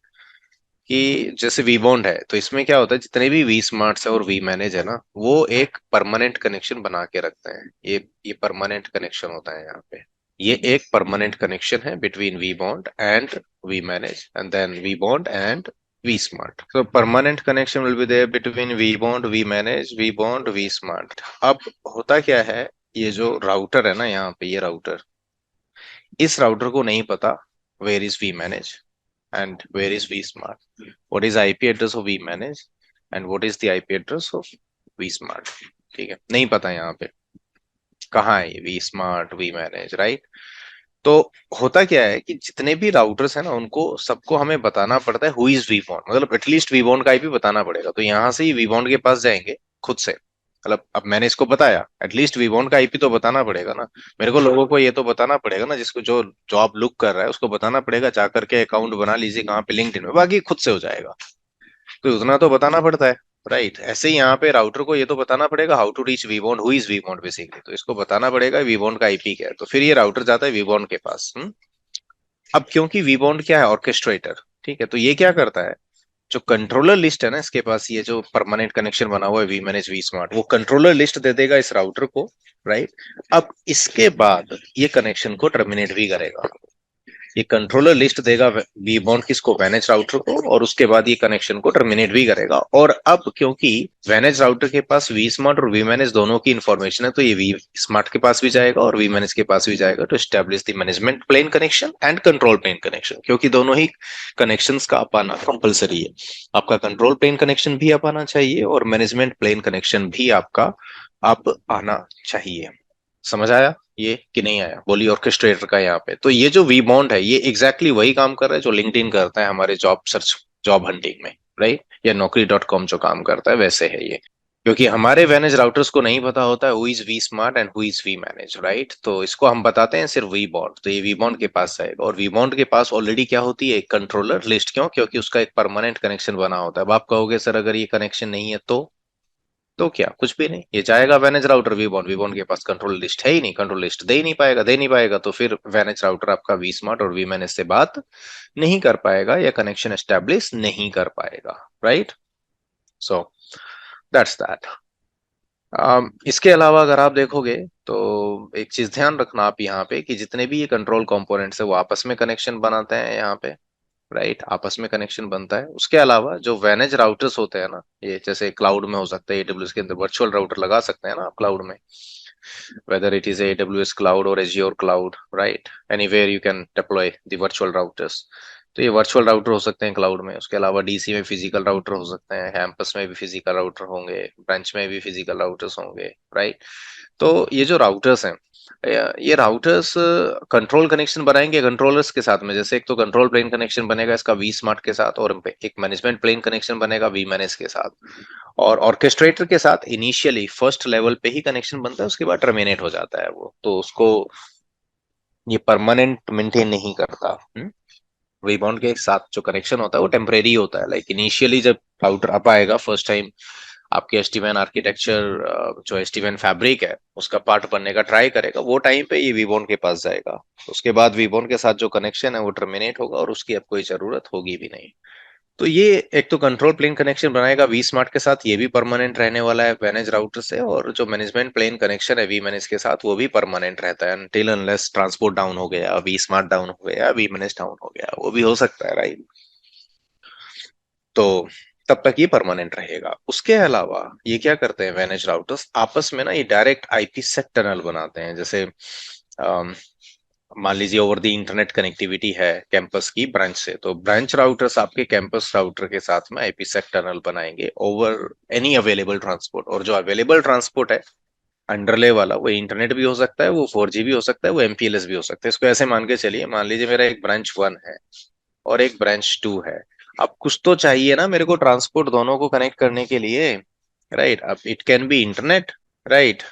कि जैसे वी बॉन्ड है तो इसमें क्या होता है, जितने भी वी स्मार्ट्स है और वी मैनेज है ना, वो एक परमानेंट कनेक्शन बना के रखते हैं। ये परमानेंट कनेक्शन होता है यहाँ पे, ये एक परमानेंट कनेक्शन है between vBond and vManage, and then vBond and vSmart. So permanent connection will be there between V bond, V manage, V bond, V smart। अब होता क्या है, ये जो राउटर है ना यहाँ पे, ये राउटर, इस राउटर को नहीं पता where is V manage and where is V smart, what is IP address of V manage and what is the IP address of V smart। ठीक है, नहीं पता यहाँ पे कहाँ है ये V smart, V manage, right? तो होता क्या है कि जितने भी राउटर्स हैं ना, उनको सबको हमें बताना पड़ता है हु इज वी बॉन्ड, मतलब एटलीस्ट वी बॉन्ड का आईपी बताना पड़ेगा। तो यहाँ से ही वी बॉन्ड के पास जाएंगे खुद से, मतलब अब मैंने इसको बताया, एटलीस्ट वी बॉन्ड का आईपी तो बताना पड़ेगा ना मेरे को, लोगों को ये तो बताना पड़ेगा ना, जिसको जो जॉब लुक कर रहा है उसको बताना पड़ेगा, जाकर के अकाउंट बना लीजिए कहाँ पे, लिंक्डइन में, बाकी खुद से हो जाएगा। तो उतना तो बताना पड़ता है, राइट? ऐसे ही यहाँ पे राउटर को ये तो बताना पड़ेगा how to reach vBond, who is vBond basically, तो इसको बताना पड़ेगा वी बॉन्ड का आईपी क्या है। तो फिर ये राउटर जाता है वी बॉन्ड के पास। अब क्योंकि वी बॉन्ड क्या है, ऑर्केस्ट्रेटर, ठीक है, तो ये क्या करता है, जो कंट्रोलर लिस्ट है ना इसके पास, ये जो परमानेंट कनेक्शन बना हुआ है वी मैनेज वी स्मार्ट, वो कंट्रोलर लिस्ट दे देगा इस राउटर को, राइट? अब इसके बाद ये कनेक्शन को टर्मिनेट भी करेगा, ये कंट्रोलर लिस्ट देगा वी बॉन्ड किसको, मैनेज राउटर को, और उसके बाद ये कनेक्शन को टर्मिनेट भी करेगा। और अब क्योंकि मैनेज राउटर के पास वी स्मार्ट और वी मैनेज दोनों की इंफॉर्मेशन है, तो ये वी स्मार्ट के पास भी जाएगा और वी मैनेज के पास भी जाएगा to establish the management plane connection and control plane connection, क्योंकि दोनों ही कनेक्शंस का अपाना कंपलसरी है। आपका कंट्रोल प्लेन कनेक्शन भी आप आना चाहिए और मैनेजमेंट प्लेन कनेक्शन भी आपका आप आना चाहिए। समझ आया ये कि नहीं आया? बोलिए ऑर्केस्ट्रेटर का यहाँ पे। तो ये जो वी बॉन्ड है ये एग्जैक्टली वही काम कर रहा है जो लिंक्डइन करता है हमारे जॉब सर्च, जॉब हंटिंग में, राइट? या naukri.com जो काम करता है वैसे है ये, क्योंकि हमारे मैनेज राउटर्स को नहीं पता होता है who is vSmart and who is vManage, right? तो इसको हम बताते हैं सिर्फ वी बॉन्ड, तो ये वी बॉन्ड के पास आएगा, और वी बॉन्ड के पास ऑलरेडी क्या होती है, एक कंट्रोलर लिस्ट। क्यों? क्योंकि उसका एक परमानेंट कनेक्शन बना होता है। अब आप कहोगे सर अगर ये कनेक्शन नहीं है तो क्या, कुछ भी नहीं, ये जाएगा वैनेज राउटर वी बॉन्ड के पास कंट्रोल लिस्ट है ही नहीं, कंट्रोल लिस्ट दे नहीं पाएगा, तो फिर वैनेज राउटर आपका वी स्मार्ट और वी मैनेज से बात नहीं कर पाएगा या कनेक्शन एस्टेब्लिश नहीं कर पाएगा, राइट? So that's that. इसके अलावा अगर आप देखोगे तो एक चीज ध्यान रखना आप यहाँ पे कि जितने भी ये कंट्रोल कंपोनेंट्स है वो आपस में कनेक्शन बनाते हैं यहाँ पे, राइट? आपस में कनेक्शन बनता है। उसके अलावा जो वैनेज राउटर्स होते हैं ना, ये जैसे क्लाउड में हो सकता है, AWS के अंदर वर्चुअल राउटर लगा सकते हैं ना आप क्लाउड में, whether it is AWS cloud or Azure cloud, right? Anywhere you can deploy the virtual routers। तो ये वर्चुअल राउटर हो सकते हैं क्लाउड में। उसके अलावा DC में फिजिकल राउटर हो सकते हैं, कैंपस में भी फिजिकल राउटर होंगे, ब्रांच में भी फिजिकल राउटर्स होंगे, राइट? तो ये जो राउटर्स हैं, ये राउटर्स कंट्रोल कनेक्शन बनाएंगे कंट्रोलर्स के साथ में। जैसे एक तो कंट्रोल प्लेन कनेक्शन बनेगा इसका वी स्मार्ट के साथ, और एक मैनेजमेंट प्लेन कनेक्शन बनेगा वी मैनेज के साथ, और ऑर्केस्ट्रेटर के साथ इनिशियली फर्स्ट लेवल पे ही कनेक्शन बनता है, उसके बाद टर्मिनेट हो जाता है वो, तो उसको ये परमानेंट मेंटेन नहीं करता। वी बॉन्ड के साथ जो कनेक्शन होता है वो टेम्परेरी होता है, लाइक इनिशियली जब राउटर अप आएगा फर्स्ट टाइम आपके SD-WAN आर्किटेक्चर जो SD-WAN फैब्रिक है उसका पार्ट बनने का ट्राई करेगा, वो टाइम पे ये वी बॉन्ड के पास जाएगा। उसके बाद वी बॉन्ड के साथ जो कनेक्शन है वो टर्मिनेट होगा और उसकी अब कोई जरूरत होगी भी नहीं। तो ये एक तो कंट्रोल प्लेन कनेक्शन बनाएगा वी स्मार्ट के साथ, ये भी परमानेंट रहने वाला है मैनेज राउटर से, और जो मैनेजमेंट प्लेन कनेक्शन है वी मैनेज के साथ वो भी परमानेंट रहता है अनटिल अनलेस ट्रांसपोर्ट डाउन हो गया, वी स्मार्ट डाउन हो गया, वी मैनेज डाउन हो गया, वो भी हो सकता है, राइट? तो तब तक ये परमानेंट रहेगा। उसके अलावा ये क्या करते हैं मैनेज राउटर्स, आपस में ना ये डायरेक्ट IPsec टनल बनाते हैं। जैसे मान लीजिए ओवर द इंटरनेट कनेक्टिविटी है कैंपस की ब्रांच से, तो ब्रांच राउटर्स आपके कैंपस राउटर के साथ में IPsec टनल बनाएंगे ओवर एनी अवेलेबल ट्रांसपोर्ट, और जो अवेलेबल ट्रांसपोर्ट है अंडरले वाला वो इंटरनेट भी हो सकता है, वो 4G भी हो सकता है, वो MPLS भी हो सकता है। इसको ऐसे मान के चलिए, मान लीजिए मेरा एक ब्रांच 1 है और एक ब्रांच 2 है। अब कुछ तो चाहिए ना मेरे को ट्रांसपोर्ट दोनों को कनेक्ट करने के लिए, राइट। अब it can B internet, right,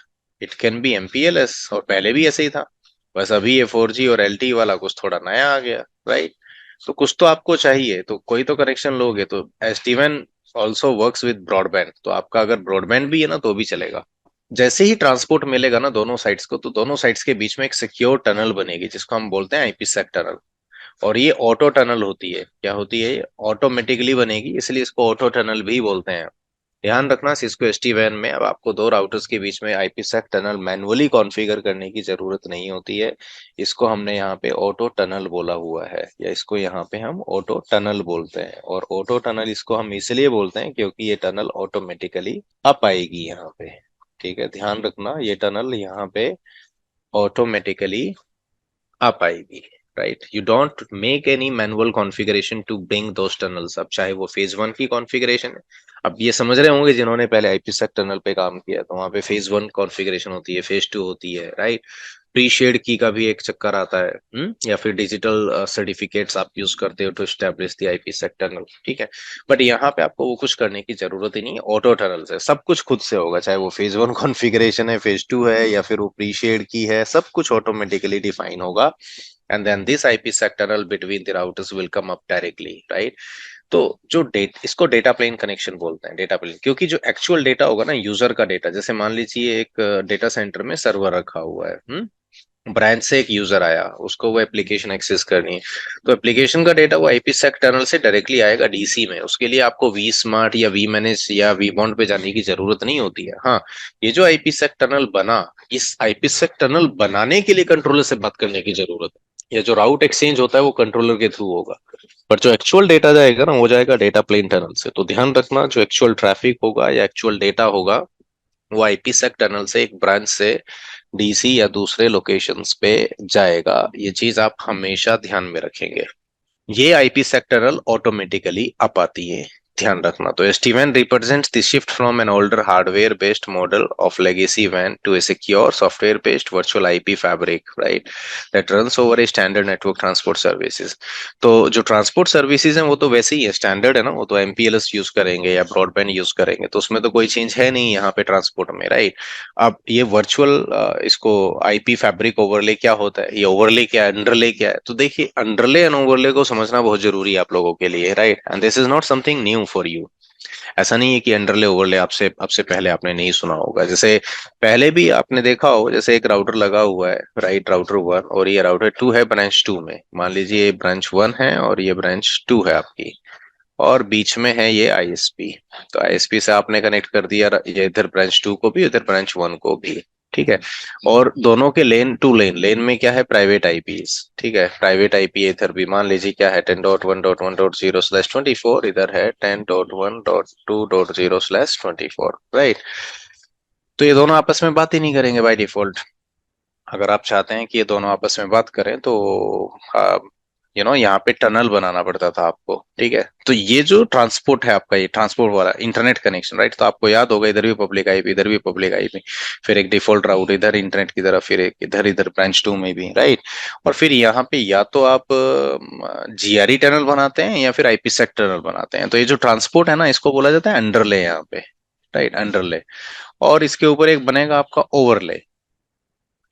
it can B MPLS, और पहले भी ऐसे ही था, बस अभी ये 4G और LTE वाला कुछ थोड़ा नया आ गया, राइट। तो कुछ तो आपको चाहिए, तो कोई तो कनेक्शन लोगे। तो SD-WAN also works with broadband, तो आपका अगर ब्रॉडबैंड भी है ना तो भी चलेगा। जैसे ही ट्रांसपोर्ट मिलेगा ना दोनों साइड्स को, तो दोनों साइड्स के बीच में एक सिक्योर टनल बनेगी जिसको हम बोलते हैं IPsec टनल। और ये ऑटो टनल होती है। क्या होती है? ऑटोमेटिकली बनेगी, इसलिए इसको ऑटो टनल भी बोलते हैं। ध्यान रखना, सिस्को SD-WAN में अब आपको दो राउटर्स के बीच में IPsec टनल मैनुअली कॉन्फ़िगर करने की जरूरत नहीं होती है। इसको हमने यहाँ पे ऑटो टनल बोला हुआ है, या इसको यहाँ पे हम ऑटो टनल बोलते हैं। और ऑटो टनल इसको हम इसलिए बोलते हैं क्योंकि ये टनल ऑटोमेटिकली अप आएगी यहाँ पे। ठीक है, ध्यान रखना, ये टनल यहाँ पे ऑटोमेटिकली अप आएगी, right. You don't make any manual configuration to bring those tunnels up, चाहे वो फेज 1 की कॉन्फ़िगरेशन है। अब ये समझ रहे होंगे जिन्होंने पहले IPsec टनल पे काम किया, तो वहां पे फेज 1 कॉन्फ़िगरेशन होती है, फेज 2 होती है, राइट। प्री शेड की का भी एक चक्कर आता है, या फिर डिजिटल सर्टिफिकेट्स आप यूज करते हो to establish the IPsec tunnel, ठीक है। बट यहाँ पे आपको वो कुछ करने की जरूरत ही नहीं है, ऑटो टनल से सब कुछ खुद से होगा, चाहे वो फेज 1 कॉन्फ़िगरेशन है, फेज 2 है, या फिर वो प्री शेड की है, सब कुछ ऑटोमेटिकली डिफाइन होगा। And then this IPsec tunnel between the routers will come up directly, right? तो जो इसको डेटा प्लेन कनेक्शन बोलते हैं, डेटा प्लेन, क्योंकि जो एक्चुअल डेटा होगा ना, यूजर का डेटा, जैसे मान लीजिए एक डेटा सेंटर में सर्वर रखा हुआ है, ब्रांच से एक यूजर आया, उसको वो एप्लीकेशन एक्सेस करनी है, तो एप्लीकेशन का डेटा वो IPsec टनल से डायरेक्टली आएगा DC में। उसके लिए आपको vSmart या vManage या vBond पे जाने की जरूरत नहीं होती है। हाँ, ये जो IPsec टनल बना, इस IPsec टनल बनाने के लिए कंट्रोलर से बात करने की जरूरत है, या जो राउट एक्सचेंज होता है वो कंट्रोलर के थ्रू होगा। पर जो एक्चुअल डेटा जाएगा ना, वो जाएगा डेटा प्लेन टनल से। तो ध्यान रखना, जो एक्चुअल ट्रैफिक होगा या एक्चुअल डेटा होगा, वो IPsec टनल से एक ब्रांच से DC या दूसरे लोकेशंस पे जाएगा। ये चीज आप हमेशा ध्यान में रखेंगे। ये IPsec टनल ऑटोमेटिकली अप आती है, ध्यान रखना। तो SD-WAN represents the shift from an older hardware based model of legacy WAN to a secure software based virtual IP fabric, right, that runs over a standard network transport services। तो जो ट्रांसपोर्ट सर्विसेज हैं वो तो वैसे ही है, स्टैंडर्ड है ना, वो तो MPLS यूज करेंगे या ब्रॉडबैंड यूज करेंगे, तो उसमें तो कोई चेंज है नहीं यहाँ पे ट्रांसपोर्ट में, राइट। अब ये वर्चुअल इसको IP फैब्रिक ओवरले क्या होता है, ये ओवरले क्या है, अंडरले क्या है? तो देखिए, अंडरले एंड ओवरले को समझना बहुत जरूरी है आप लोगों के लिए, right. And this is not something new for you. ऐसा नहीं है कि अंडरले ओवरले आपसे आपसे पहले आपने नहीं सुना होगा। जैसे पहले भी आपने देखा हो, जैसे एक राउटर लगा हुआ है, राइट, राउटर 1, और ये राउटर 2 है ब्रांच 2 में। मान लीजिए ये ब्रांच 1 है और ये ब्रांच 2 है आपकी, और बीच में है ये ISP। तो ISP से आपने कनेक्ट कर दिया ये इधर ब्रांच 2 को भी, इधर ब्रांच 1 को भी, ठीक है। और दोनों के लेन टू लेन, लेन में क्या है, प्राइवेट IPs, ठीक है। प्राइवेट IP इधर भी मान लीजिए क्या है, 10.1.1.0/24, इधर है 10.1.2.0/24, राइट। तो ये दोनों आपस में बात ही नहीं करेंगे बाय डिफॉल्ट। अगर आप चाहते हैं कि ये दोनों आपस में बात करें, तो यहाँ पे टनल बनाना पड़ता था आपको, ठीक है। तो ये जो ट्रांसपोर्ट है आपका, ये ट्रांसपोर्ट वाला इंटरनेट कनेक्शन, राइट, तो आपको याद होगा इधर भी पब्लिक IP, इधर भी पब्लिक IP, फिर एक डिफॉल्ट राउट इधर इंटरनेट की तरफ, फिर एक इधर इधर ब्रांच 2 में भी, राइट। और फिर यहाँ पे या तो आप GRE टनल बनाते हैं या फिर IPsec टनल बनाते हैं। तो ये जो ट्रांसपोर्ट है ना, इसको बोला जाता है अंडरले यहाँ पे, राइट, अंडरले। और इसके ऊपर एक बनेगा आपका ओवरले,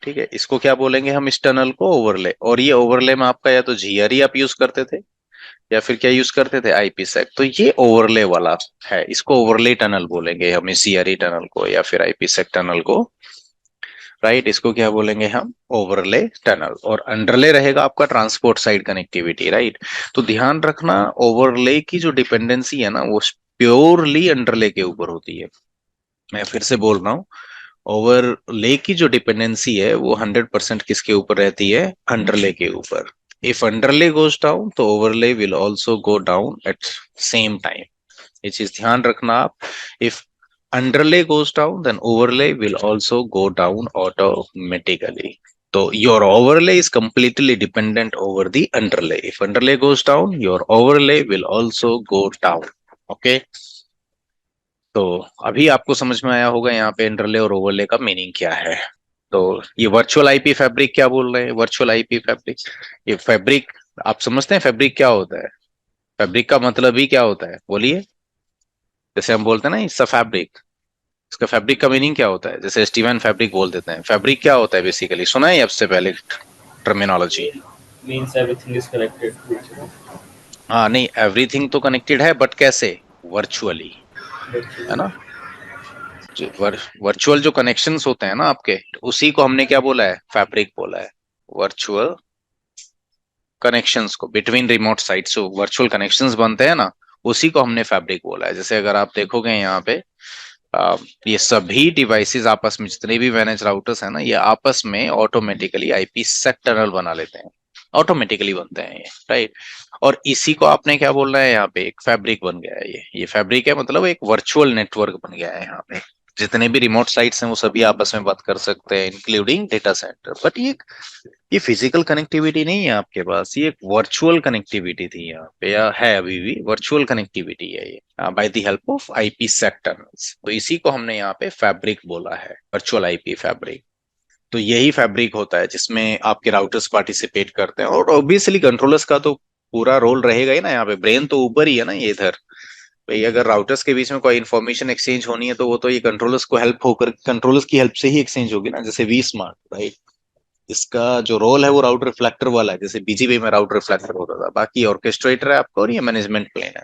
ठीक है। इसको क्या बोलेंगे हम, इस टनल को ओवरले। और ये ओवरले में आपका या तो GRE आप यूज करते थे, या फिर क्या यूज करते थे, IPsec। तो ये ओवरले वाला है, इसको ओवरले टनल बोलेंगे हम, इस GRE टनल को या फिर IPsec टनल को, राइट। इसको क्या बोलेंगे हम, ओवरले टनल। और अंडरले रहेगा आपका ट्रांसपोर्ट साइड कनेक्टिविटी, राइट। तो ध्यान रखना, ओवरले की जो डिपेंडेंसी है ना, वो प्योरली अंडरले के ऊपर होती है। मैं फिर से बोल रहा हूँ, ओवरले की जो डिपेंडेंसी है वो 100% किसके ऊपर रहती है, अंडरले के ऊपर। इफ अंडरले गोज डाउन तो overlay will also go down at same time. ये चीज ध्यान रखना आप। If underlay goes down then overlay will also go down automatically. तो your overlay is completely dependent over the underlay. If underlay goes down, your overlay will also go down. Okay. तो अभी आपको समझ में आया होगा यहाँ पे इंटरले और ओवरले का मीनिंग क्या है। तो ये वर्चुअल आईपी फैब्रिक क्या बोल रहे हैं, वर्चुअल आईपी फैब्रिक, ये फैब्रिक आप समझते हैं फैब्रिक क्या होता है? फैब्रिक का मतलब ही क्या होता है बोलिए? जैसे हम बोलते हैं ना इट्स अ फैब्रिक, इसका फैब्रिक का मीनिंग क्या होता है? जैसे स्टीवन फैब्रिक बोल देते हैं, फैब्रिक क्या होता है बेसिकली, सुना है आपसे पहले terminology? means everything is connected to each other. हाँ नहीं, एवरीथिंग तो कनेक्टेड है बट कैसे? वर्चुअली, है ना? जो वर्चुअल जो कनेक्शंस होते हैं ना आपके, उसी को हमने क्या बोला है? फैब्रिक बोला है। वर्चुअल कनेक्शंस को बिटवीन रिमोट साइट्स जो वर्चुअल कनेक्शंस बनते हैं ना, उसी को हमने फैब्रिक बोला है। जैसे अगर आप देखोगे यहाँ पे ये सभी डिवाइसेस आपस में, जितने भी मैनेज राउटर्स है ना, ये आपस में ऑटोमेटिकली आईपी सेक टनल बना लेते हैं, ऑटोमेटिकली बनते हैं ये, राइट? और इसी को आपने क्या बोल रहा है यहाँ पे? एक फैब्रिक बन गया है ये फैब्रिक है, मतलब एक वर्चुअल नेटवर्क बन गया है यहाँ पे। जितने भी रिमोट साइट्स हैं वो सभी आपस में बात कर सकते हैं, इंक्लूडिंग डेटा सेंटर। बट ये फिजिकल कनेक्टिविटी नहीं है आपके पास, ये एक वर्चुअल कनेक्टिविटी थी यहाँ पे, या है अभी भी वर्चुअल कनेक्टिविटी है ये, by the help of IPsec tunnels. तो इसी को हमने यहाँ पे फैब्रिक बोला है, वर्चुअल आईपी फैब्रिक। तो यही फैब्रिक होता है जिसमें आपके राउटर्स पार्टिसिपेट करते हैं, और ऑब्वियसली कंट्रोलर्स का तो पूरा रोल रहेगा ही ना यहाँ पे, ब्रेन तो ऊपर ही है ना ये इधर। भाई अगर राउटर्स के बीच में कोई इन्फॉर्मेशन एक्सचेंज होनी है तो वो तो ये कंट्रोलर्स को हेल्प होकर, कंट्रोलर्स की हेल्प से ही एक्सचेंज होगी ना। जैसे वी स्मार्ट, राइट, इसका जो रोल है वो राउटर रिफ्लेक्टर वाला है, जैसे बीजीबी में राउटर रिफ्लेक्टर होता था। बाकी ऑर्केस्ट्रेटर है आपका और ये मैनेजमेंट प्लेन है।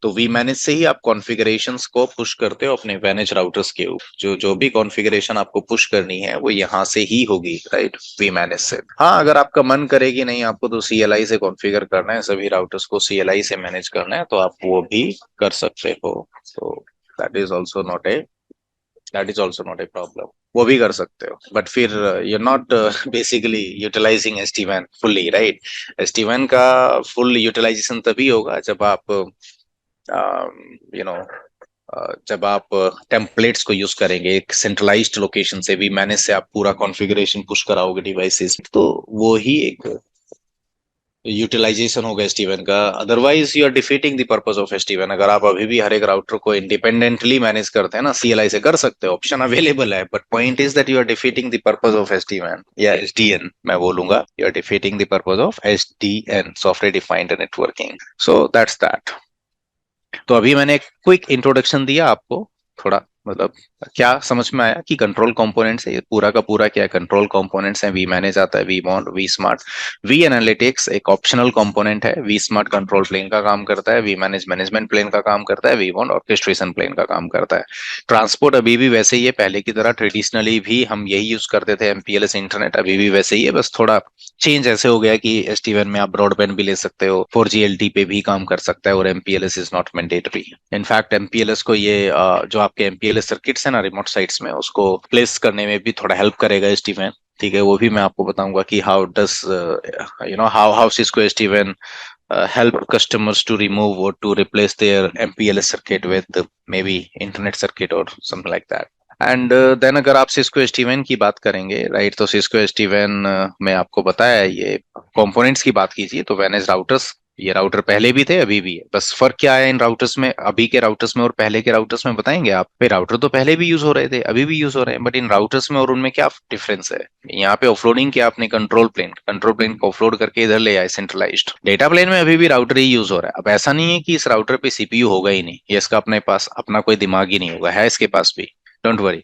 तो वी मैनेज से ही आप कॉन्फ़िगरेशंस को पुश करते हो अपने मैनेज राउटर्स के ऊपर। जो भी कॉन्फ़िगरेशन आपको पुश करनी है वो यहाँ से ही होगी, राइट, वी मैनेज से। हाँ अगर आपका मन करे कि नहीं आपको तो सीएलआई से कॉन्फ़िगर करना है, सभी राउटर्स को सीएलआई से मैनेज करना है, तो आप वो भी कर सकते हो। तो that is also not a problem, वो भी कर सकते हो। बट फिर you are not basically utilizing SD-WAN fully, right? SD-WAN का फुल यूटिलाइजेशन तभी होगा जब आप यू नो जब आप टेम्पलेट्स को यूज करेंगे एक सेंट्रलाइज्ड लोकेशन से, भी मैनेज से आप पूरा कॉन्फ़िगरेशन पुश कराओगे डिवाइसेस, तो वो ही एक यूटिलाइजेशन होगा SD-WAN का। Otherwise you are defeating the purpose of SD-WAN। अगर आप अभी भी हर एक राउटर को इंडिपेंडेंटली मैनेज करते हैं ना, CLI से कर सकते हो, ऑप्शन अवेलेबल है, but point is that you are defeating the purpose of SD-WAN या SDN, मैं बोलूंगा you are defeating the purpose of SDN, software defined networking. So that's that. तो अभी मैंने एक क्विक इंट्रोडक्शन दिया आपको, थोड़ा मतलब क्या समझ में आया कि कंट्रोल कंपोनेंट्स है, ये पूरा का पूरा क्या कंट्रोल कंपोनेंट्स है। वी मैनेज आता है, vBond, vSmart, vAnalytics एक ऑप्शनल कंपोनेंट है, वी स्मार्ट कंट्रोल प्लेन का काम करता है, वी मैनेज मैनेजमेंट प्लेन का काम करता है, वी बॉन्ड ऑर्केस्ट्रेशन प्लेन का काम करता है। ट्रांसपोर्ट अभी भी वैसे ही है, पहले की तरह ट्रेडिशनली भी हम यही यूज करते थे, MPLS इंटरनेट अभी भी वैसे ही है, बस थोड़ा चेंज ऐसे हो गया कि SD-WAN में आप ब्रॉडबैंड भी ले सकते हो, 4G LTE पे भी काम कर सकता है, और MPLS is not mandatory. In fact MPLS को ये जो आपके MPLS सर्किट्स है ना रिमोट साइट्स में, उसको प्लेस करने में भी थोड़ा हेल्प करेगा SD-WAN, ठीक है? वो भी मैं आपको बताऊंगा कि how does how Cisco SD-WAN help customers to remove or to replace their MPLS circuit with maybe internet circuit or something like that. And then अगर आप सिस्को SD-WAN की बात करेंगे, राइट, तो सिस्को SD-WAN में आपको बताया ये कंपोनेंट्स की बात कीजिए तो मैनेज राउटर्स, ये राउटर पहले भी थे अभी भी है, बस फर्क क्या है इन राउटर्स में, अभी के राउटर्स में और पहले के राउटर्स में, बताएंगे आप? भाई राउटर तो पहले भी यूज हो रहे थे, अभी भी यूज हो रहे हैं, बट इन राउटर्स में और उनमें क्या डिफरेंस है? यहाँ पे ऑफलोडिंग किया आपने, कंट्रोल प्लेन को ऑफलोड करके इधर ले आए सेंट्रलाइज्ड। डेटा प्लेन में अभी भी राउटर ही यूज हो रहा है। अब ऐसा नहीं है कि इस राउटर पे CPU होगा ही नहीं, ये इसका अपने पास अपना कोई दिमाग ही नहीं होगा, है इसके पास भी, डोंट वरी।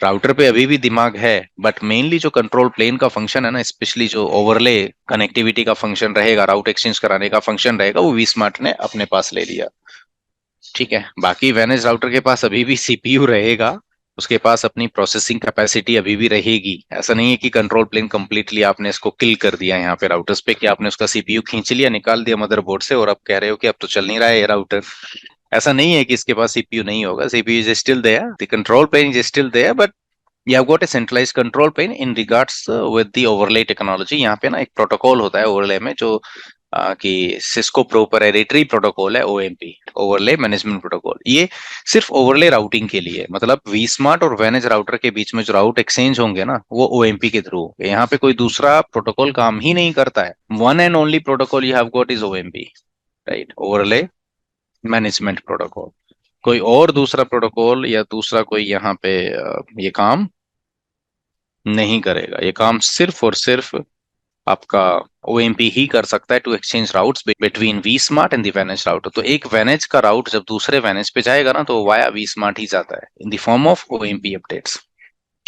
राउटर पे अभी भी दिमाग है, बट मेनली जो कंट्रोल प्लेन का फंक्शन है ना, स्पेशली जो ओवरले कनेक्टिविटी का फंक्शन रहेगा, राउट एक्सचेंज कराने का फंक्शन रहेगा, वो वी स्मार्ट ने अपने पास ले लिया, ठीक है? बाकी मैनेज राउटर के पास अभी भी CPU रहेगा, उसके पास अपनी प्रोसेसिंग कैपेसिटी अभी भी रहेगी। ऐसा नहीं है कि कंट्रोल प्लेन कंप्लीटली आपने इसको किल कर दिया यहाँ पे राउटर्स पे, कि आपने उसका CPU खींच लिया, निकाल दिया मदरबोर्ड से, और अब कह रहे हो कि अब तो चल नहीं रहा है ये राउटर। ऐसा नहीं है कि इसके पास CPU नहीं होगा, CPU is still there, the control plane is still there, but you have got a centralized control plane in regards with the overlay technology। यहाँ पे ना एक प्रोटोकॉल होता है ओवरले में, जो कि सिस्को प्रोप्राइटरी प्रोटोकॉल है, OMP, ओवरले मैनेजमेंट प्रोटोकॉल। ये सिर्फ ओवरले राउटिंग के लिए, मतलब वी स्मार्ट और मैनेज राउटर के बीच में जो राउट एक्सचेंज होंगे ना, वो OMP के थ्रू। यहाँ पे कोई दूसरा प्रोटोकॉल काम ही नहीं करता है, one and only protocol you have got is OMP, right, overlay management protocol. कोई और दूसरा प्रोटोकॉल या दूसरा कोई यहाँ पे ये काम नहीं करेगा। ये काम सिर्फ और सिर्फ आपका OMP ही कर सकता है, to exchange routes between vSmart and the वैनेज राउटर। तो एक वैनेज का राउट जब दूसरे वैनेज पे जाएगा ना, तो वाया वी स्मार्ट ही जाता है in the form of OMP updates.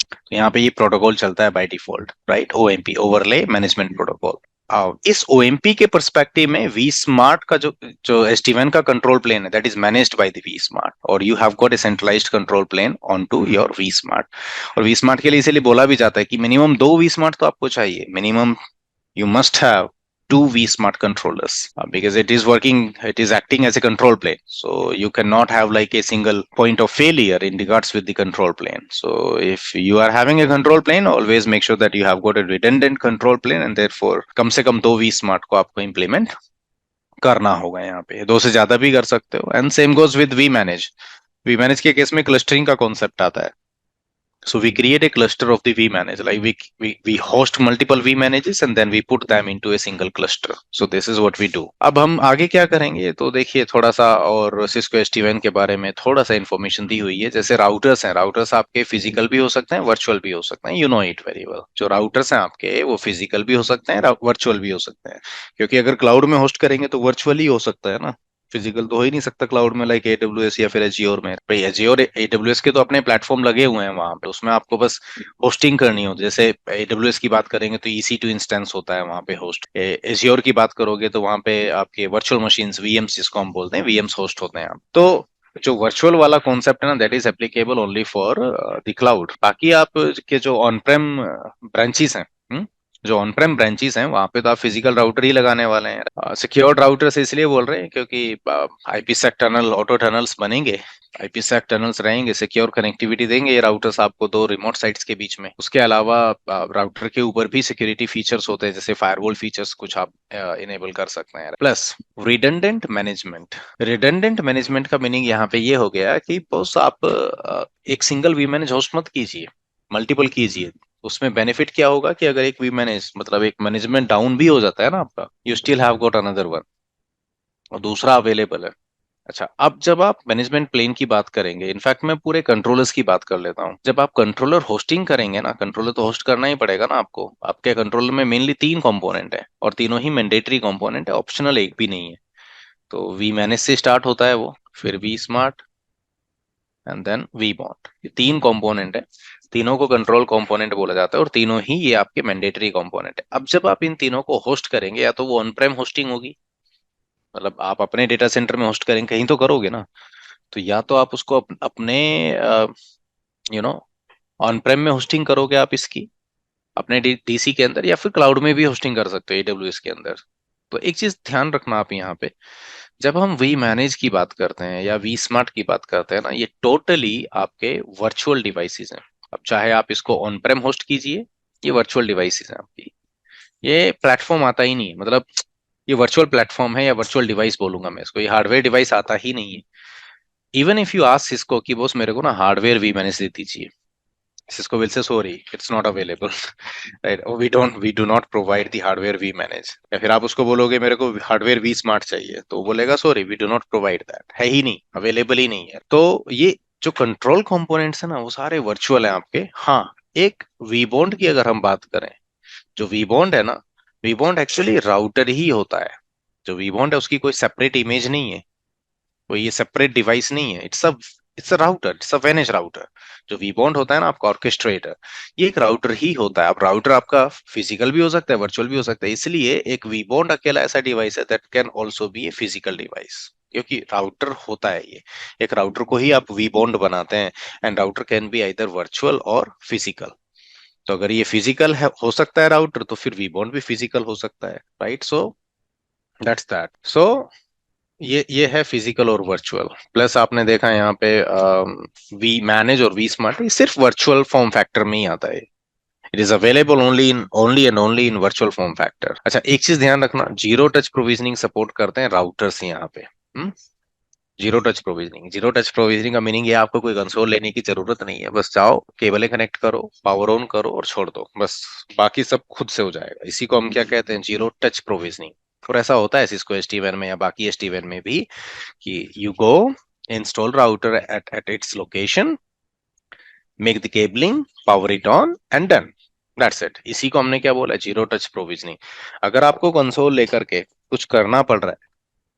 तो यहाँ पे ये प्रोटोकॉल चलता है by default, right, OMP, overlay management protocol. इस OMP के पर्सपेक्टिव में वी स्मार्ट का जो जो SD-WAN का कंट्रोल प्लेन है, that is managed by the vSmart, और you have got a centralised control plane on to your vSmart. और वी स्मार्ट के लिए इसीलिए बोला भी जाता है कि मिनिमम 2 वी स्मार्ट तो आपको चाहिए, minimum you must have 2 vSmart controllers, because it is acting as a control plane. So you cannot have like a single point of failure in regards with the control plane. So if you are having a control plane, always make sure that you have got a redundant control plane, and therefore कम से कम 2 vSmart को आपको implement करना होगा। यहाँ पे 2 से ज्यादा भी कर सकते हो। And same goes with vManage। vManage के केस में क्लस्टरिंग का कॉन्सेप्ट आता है। So we create a cluster of the vManage, like we host multiple vManages and then we put them into a single cluster. So this is what we do. अब हम आगे क्या करेंगे, तो देखिए थोड़ा सा और Cisco SD-WAN के बारे में थोड़ा सा इन्फॉर्मेशन दी हुई है। जैसे राउटर्स हैं, राउटर्स आपके फिजिकल भी हो सकते हैं, वर्चुअल भी हो सकते हैं, you know it very well. जो राउटर्स हैं आपके वो फिजिकल भी हो सकते हैं, वर्चुअल भी हो सकते हैं, क्योंकि अगर क्लाउड में होस्ट करेंगे तो वर्चुअल ही हो सकता है ना, फिजिकल तो हो ही नहीं सकता क्लाउड में, लाइक AWS या फिर एजियोर में। भाई एजियोर AWS के तो अपने प्लेटफॉर्म लगे हुए हैं वहां पे, उसमें आपको बस होस्टिंग करनी हो। जैसे AWS की बात करेंगे तो EC2 इंस्टेंस होता है वहां पे होस्ट। एजियोर की बात करोगे तो वहां पे आपके वर्चुअल मशीन्स, VMs जिसको हम बोलते हैं, VMs होस्ट होते हैं। तो जो वर्चुअल वाला कॉन्सेप्ट है ना, that is applicable only for the cloud. बाकी आप के जो ऑन प्रेम ब्रांचेस हैं, जो ऑन प्रेम ब्रांचेस हैं, वहां पे तो आप फिजिकल राउटर ही लगाने वाले हैं। सिक्योर्ड राउटर से इसलिए बोल रहे हैं क्योंकि IPsec टनल, ऑटो टनल्स बनेंगे, IPsec टनल्स रहेंगे, सिक्योर कनेक्टिविटी देंगे ये राउटर्स आपको 2 रिमोट साइट्स के बीच में। उसके अलावा राउटर के ऊपर भी सिक्योरिटी फीचर्स होते हैं, जैसे फायरवॉल फीचर्स कुछ आप इनेबल कर सकते हैं। Plus redundant management. Redundant management का मीनिंग यहाँ पे ये हो गया कि बस आप एक सिंगल vManage होस्ट मत कीजिए, मल्टीपल कीजिए। उसमें बेनिफिट क्या होगा कि अगर एक vManage, मतलब एक मैनेजमेंट डाउन भी हो जाता है ना आपका, you still have got another one, और दूसरा अवेलेबल है। अच्छा, अब जब आप मैनेजमेंट प्लेन की बात करेंगे, इनफैक्ट मैं पूरे कंट्रोलर्स की बात कर लेता हूँ। जब आप कंट्रोलर होस्टिंग करेंगे ना, कंट्रोलर तो होस्ट करना ही पड़ेगा ना आपको। आपके कंट्रोलर में मेनली 3 कंपोनेंट है, और तीनों ही मैंडेटरी कंपोनेंट है, ऑप्शनल एक भी नहीं है। तो vManage से स्टार्ट होता है वो, फिर vSmart एंड देन vBond। ये 3 कंपोनेंट है, तीनों को कंट्रोल कंपोनेंट बोला जाता है, और तीनों ही ये आपके मैंडेटरी कंपोनेंट है। अब जब आप इन तीनों को होस्ट करेंगे, या तो वो ऑन प्रेम होस्टिंग होगी, मतलब आप अपने डेटा सेंटर में होस्ट करेंगे, कहीं तो करोगे ना, तो या तो आप उसको अपने यू नो ऑन प्रेम में होस्टिंग करोगे आप इसकी, अपने DC के अंदर, या फिर क्लाउड में भी होस्टिंग कर सकते हो AWS के अंदर। तो एक चीज ध्यान रखना आप यहाँ पे, जब हम vManage की बात करते हैं या vSmart की बात करते हैं ना, ये टोटली आपके वर्चुअल डिवाइसेस हैं। अब चाहे आप इसको ऑन प्रेम होस्ट कीजिए, ये वर्चुअल डिवाइसेस हैं आपकी, ये प्लेटफॉर्म आता ही नहीं है, मतलब ये वर्चुअल प्लेटफॉर्म है या वर्चुअल डिवाइस बोलूंगा मैं इसको, ये हार्डवेयर डिवाइस आता ही नहीं है। Even if you ask Cisco कि बॉस मेरे को ना हार्डवेयर vManage दे दीजिए, Cisco will say sorry, it's not available, right? We do not provide the hardware vManage। या फिर आप उसको बोलोगे मेरे को हार्डवेयर vSmart चाहिए, तो बोलेगा sorry, we do not provide that, है ही नहीं, अवेलेबल ही नहीं है। तो ये जो कंट्रोल कंपोनेंट्स है ना, वो सारे वर्चुअल हैं आपके। हाँ, एक vBond की अगर हम बात करें, जो vBond है ना, vBond एक्चुअली राउटर ही होता है। जो vBond है उसकी कोई सेपरेट इमेज नहीं है, कोई ये सेपरेट डिवाइस नहीं है, it's a router, it's a वैनेज राउटर। जो vBond होता है ना आपका ऑर्केस्ट्रेटर, ये एक राउटर ही होता है। अब राउटर आपका फिजिकल भी हो सकता है, वर्चुअल भी हो सकता है, इसलिए एक vBond अकेला ऐसा डिवाइस है that can also be a physical device, क्योंकि राउटर होता है ये। एक राउटर को ही आप vBond बनाते हैं, and router can be either virtual और फिजिकल। तो अगर ये फिजिकल है, हो सकता है राउटर, तो फिर vBond भी फिजिकल हो सकता है, right? So that's that. So ये है फिजिकल और वर्चुअल। प्लस आपने देखा यहाँ पे vManage और vSmart, ये सिर्फ वर्चुअल फॉर्म फैक्टर में ही आता है। It is available only and only in virtual form factor. अच्छा, एक चीज ध्यान रखना, जीरो टच प्रोविजनिंग सपोर्ट करते हैं राउटर्स यहाँ पे। जीरो टच प्रोविजनिंग का मीनिंग ये, आपको कोई कंसोल लेने की जरूरत नहीं है, बस जाओ केबलें कनेक्ट करो, पावर ऑन करो और छोड़ दो, बस बाकी सब खुद से हो जाएगा। इसी को हम क्या कहते हैं, जीरो टच प्रोविजनिंग। और ऐसा होता है Cisco SD-WAN में या बाकी SD-WAN में भी, कि you go install router at its location, make the cabling, power it on and done. That's it. इसी को हमने क्या बोला, जीरो टच प्रोविजनिंग. अगर आपको कंसोल लेकर के कुछ करना पड़ रहा है,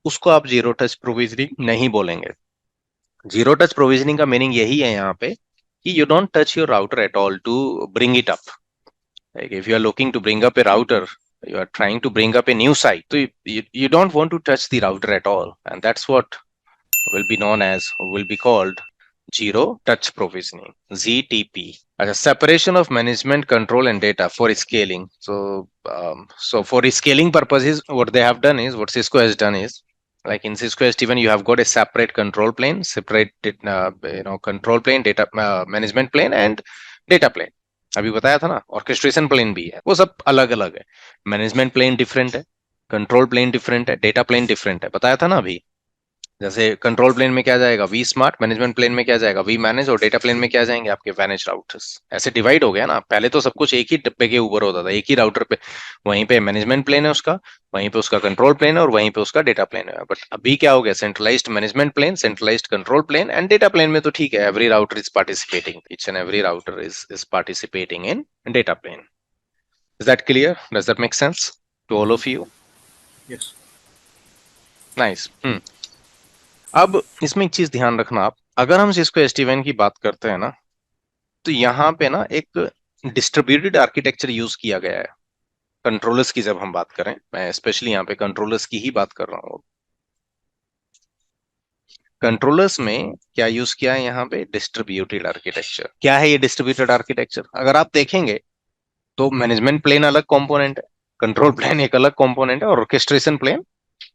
उसको आप जीरो टच प्रोविजनिंग नहीं बोलेंगे. जीरो टच प्रोविजनिंग का मीनिंग यही है यहाँ पे कि you don't touch your router at all to bring it up. Like if you are looking to bring up a router, you are trying to bring up a new site, so you don't want to touch the router at all, and that's what will be called zero touch provisioning, ZTP. As a separation of management, control and data for scaling. So for scaling purposes, what Cisco has done is, like in Cisco SD-WAN, you have got a separate control plane, separate control plane, data management plane and data plane. अभी बताया था ना, ऑर्केस्ट्रेशन प्लेन भी है, वो सब अलग अलग है. मैनेजमेंट प्लेन डिफरेंट है, कंट्रोल प्लेन डिफरेंट है, डेटा प्लेन डिफरेंट है. बताया था ना अभी, जैसे कंट्रोल प्लेन में क्या जाएगा, वी स्मार्ट, मैनेजमेंट प्लेन में क्या जाएगा, वी मैनेज, और डेटा प्लेन में क्या जाएंगे, आपके मैनेज राउटर्स. ऐसे डिवाइड हो गया ना. पहले तो सब कुछ एक ही डब्बे के ऊपर होता था, एक ही राउटर पे, वहीं पे मैनेजमेंट प्लेन है उसका, वहीं पे उसका कंट्रोल प्लेन है और वहीं पे उसका डेटा प्लेन है. बट अभी क्या हो गया, centralized management plane, centralized control plane and data plane में तो ठीक है, every router is participating, each and every router is participating in data plane. Is that clear? Does that make sense to all of you? Yes. Nice. अब इसमें एक चीज ध्यान रखना आप, अगर हम Cisco SD-WAN की बात करते हैं ना, तो यहाँ पे ना एक डिस्ट्रीब्यूटेड आर्किटेक्चर यूज किया गया है. कंट्रोलर्स की जब हम बात करें, मैं स्पेशली यहाँ पे कंट्रोलर्स की ही बात कर रहा हूँ. कंट्रोलर्स में क्या यूज किया है यहाँ पे, डिस्ट्रीब्यूटेड आर्किटेक्चर. क्या है ये डिस्ट्रीब्यूटेड आर्किटेक्चर? अगर आप देखेंगे तो मैनेजमेंट प्लेन अलग कंपोनेंट है, कंट्रोल प्लेन एक अलग कंपोनेंट है और ऑर्केस्ट्रेशन प्लेन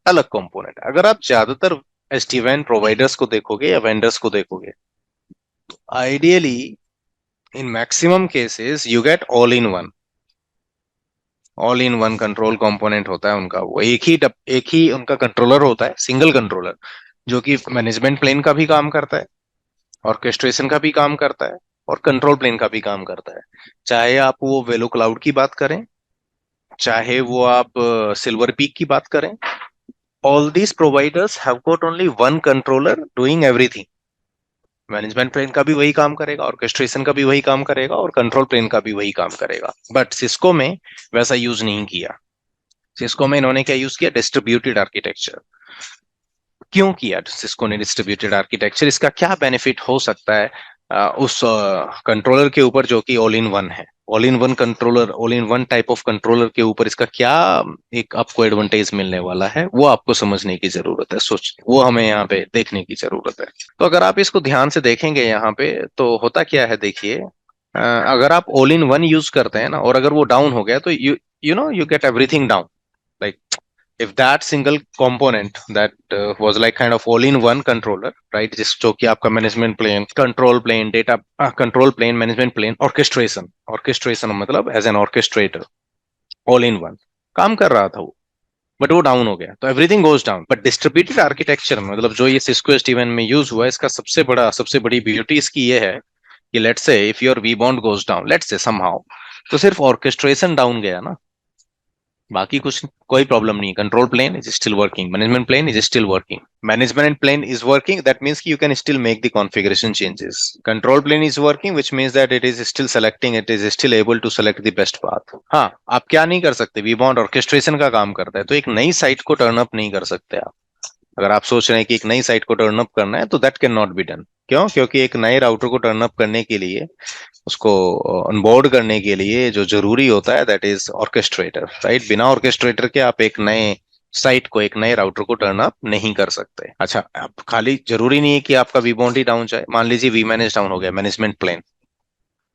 अलग कंपोनेंट है. अगर आप ज्यादातर SD-WAN प्रोवाइडर्स को देखोगे या वेंडर्स को देखोगे, ideally in maximum cases you get all in one control component होता है उनका. वो एक ही उनका कंट्रोलर होता है, सिंगल कंट्रोलर, जो कि मैनेजमेंट प्लेन का भी काम करता है, ऑर्केस्ट्रेशन का भी काम करता है और कंट्रोल प्लेन का भी काम करता है. चाहे आप वो वेलो क्लाउड की बात करें, चाहे वो आप सिल्वर पीक की बात करें, all these providers have got only one controller doing everything. Management plane का भी वही काम करेगा, ऑर्केस्ट्रेशन का भी वही काम करेगा और कंट्रोल प्लेन का भी वही काम करेगा. बट सिस्को में वैसा यूज नहीं किया. सिस्को में इन्होंने क्या यूज किया, डिस्ट्रीब्यूटेड आर्किटेक्चर. क्यों किया सिस्को ने डिस्ट्रीब्यूटेड आर्किटेक्चर? इसका क्या बेनिफिट हो सकता है उस कंट्रोलर के ऊपर जो कि ऑल इन वन है, all in one controller, all in one type of controller के ऊपर इसका क्या एक आपको एडवांटेज मिलने वाला है, वो आपको समझने की जरूरत है, वो हमें यहाँ पे देखने की जरूरत है. तो अगर आप इसको ध्यान से देखेंगे यहाँ पे, तो होता क्या है, देखिए, अगर आप ऑल इन वन यूज करते हैं ना, और अगर वो डाउन हो गया तो you get everything down. Like if that single component that was like kind of all in one controller, right, जो कि आपका management plane, control plane, data control plane, management plane, orchestration मतलब as an orchestrator, all in one काम कर रहा था वो, बट वो डाउन हो गया तो everything goes down. But distributed architecture में, मतलब जो ये सिस्को SD-WAN में यूज हुआ है, इसका सबसे बड़ी ब्यूटी इसकी ये है कि let's say if your vBond goes down, let's say somehow, तो सिर्फ ऑर्केस्ट्रेशन डाउन गया ना, बाकी कोई प्रॉब्लम नहीं. Control plane is still working, management plane is still working, management plane is working, that means कि you can still make the configuration changes. Control plane is working, which means that it is still selecting, it is still able to select the best path. हाँ, आप क्या नहीं कर सकते, वी बॉन्ड ऑर्केस्ट्रेशन का काम करता है, तो एक नई साइट को टर्न अप नहीं कर सकते आप. अगर आप सोच रहे हैं कि एक नई साइट को टर्न अप करना है, तो that can not be done. क्यों? क्योंकि एक नए राउटर को टर्न अप करने के लिए, उसको ऑनबोर्ड करने के लिए जो जरूरी होता है, दैट इज ऑर्केस्ट्रेटर, राइट. बिना ऑर्केस्ट्रेटर के आप एक नए साइट को, एक नए राउटर को टर्न अप नहीं कर सकते. अच्छा, अब खाली जरूरी नहीं है कि आपका वी बॉन्ड ही डाउन जाए. मान लीजिए वी मैनेज डाउन हो गया, management plane,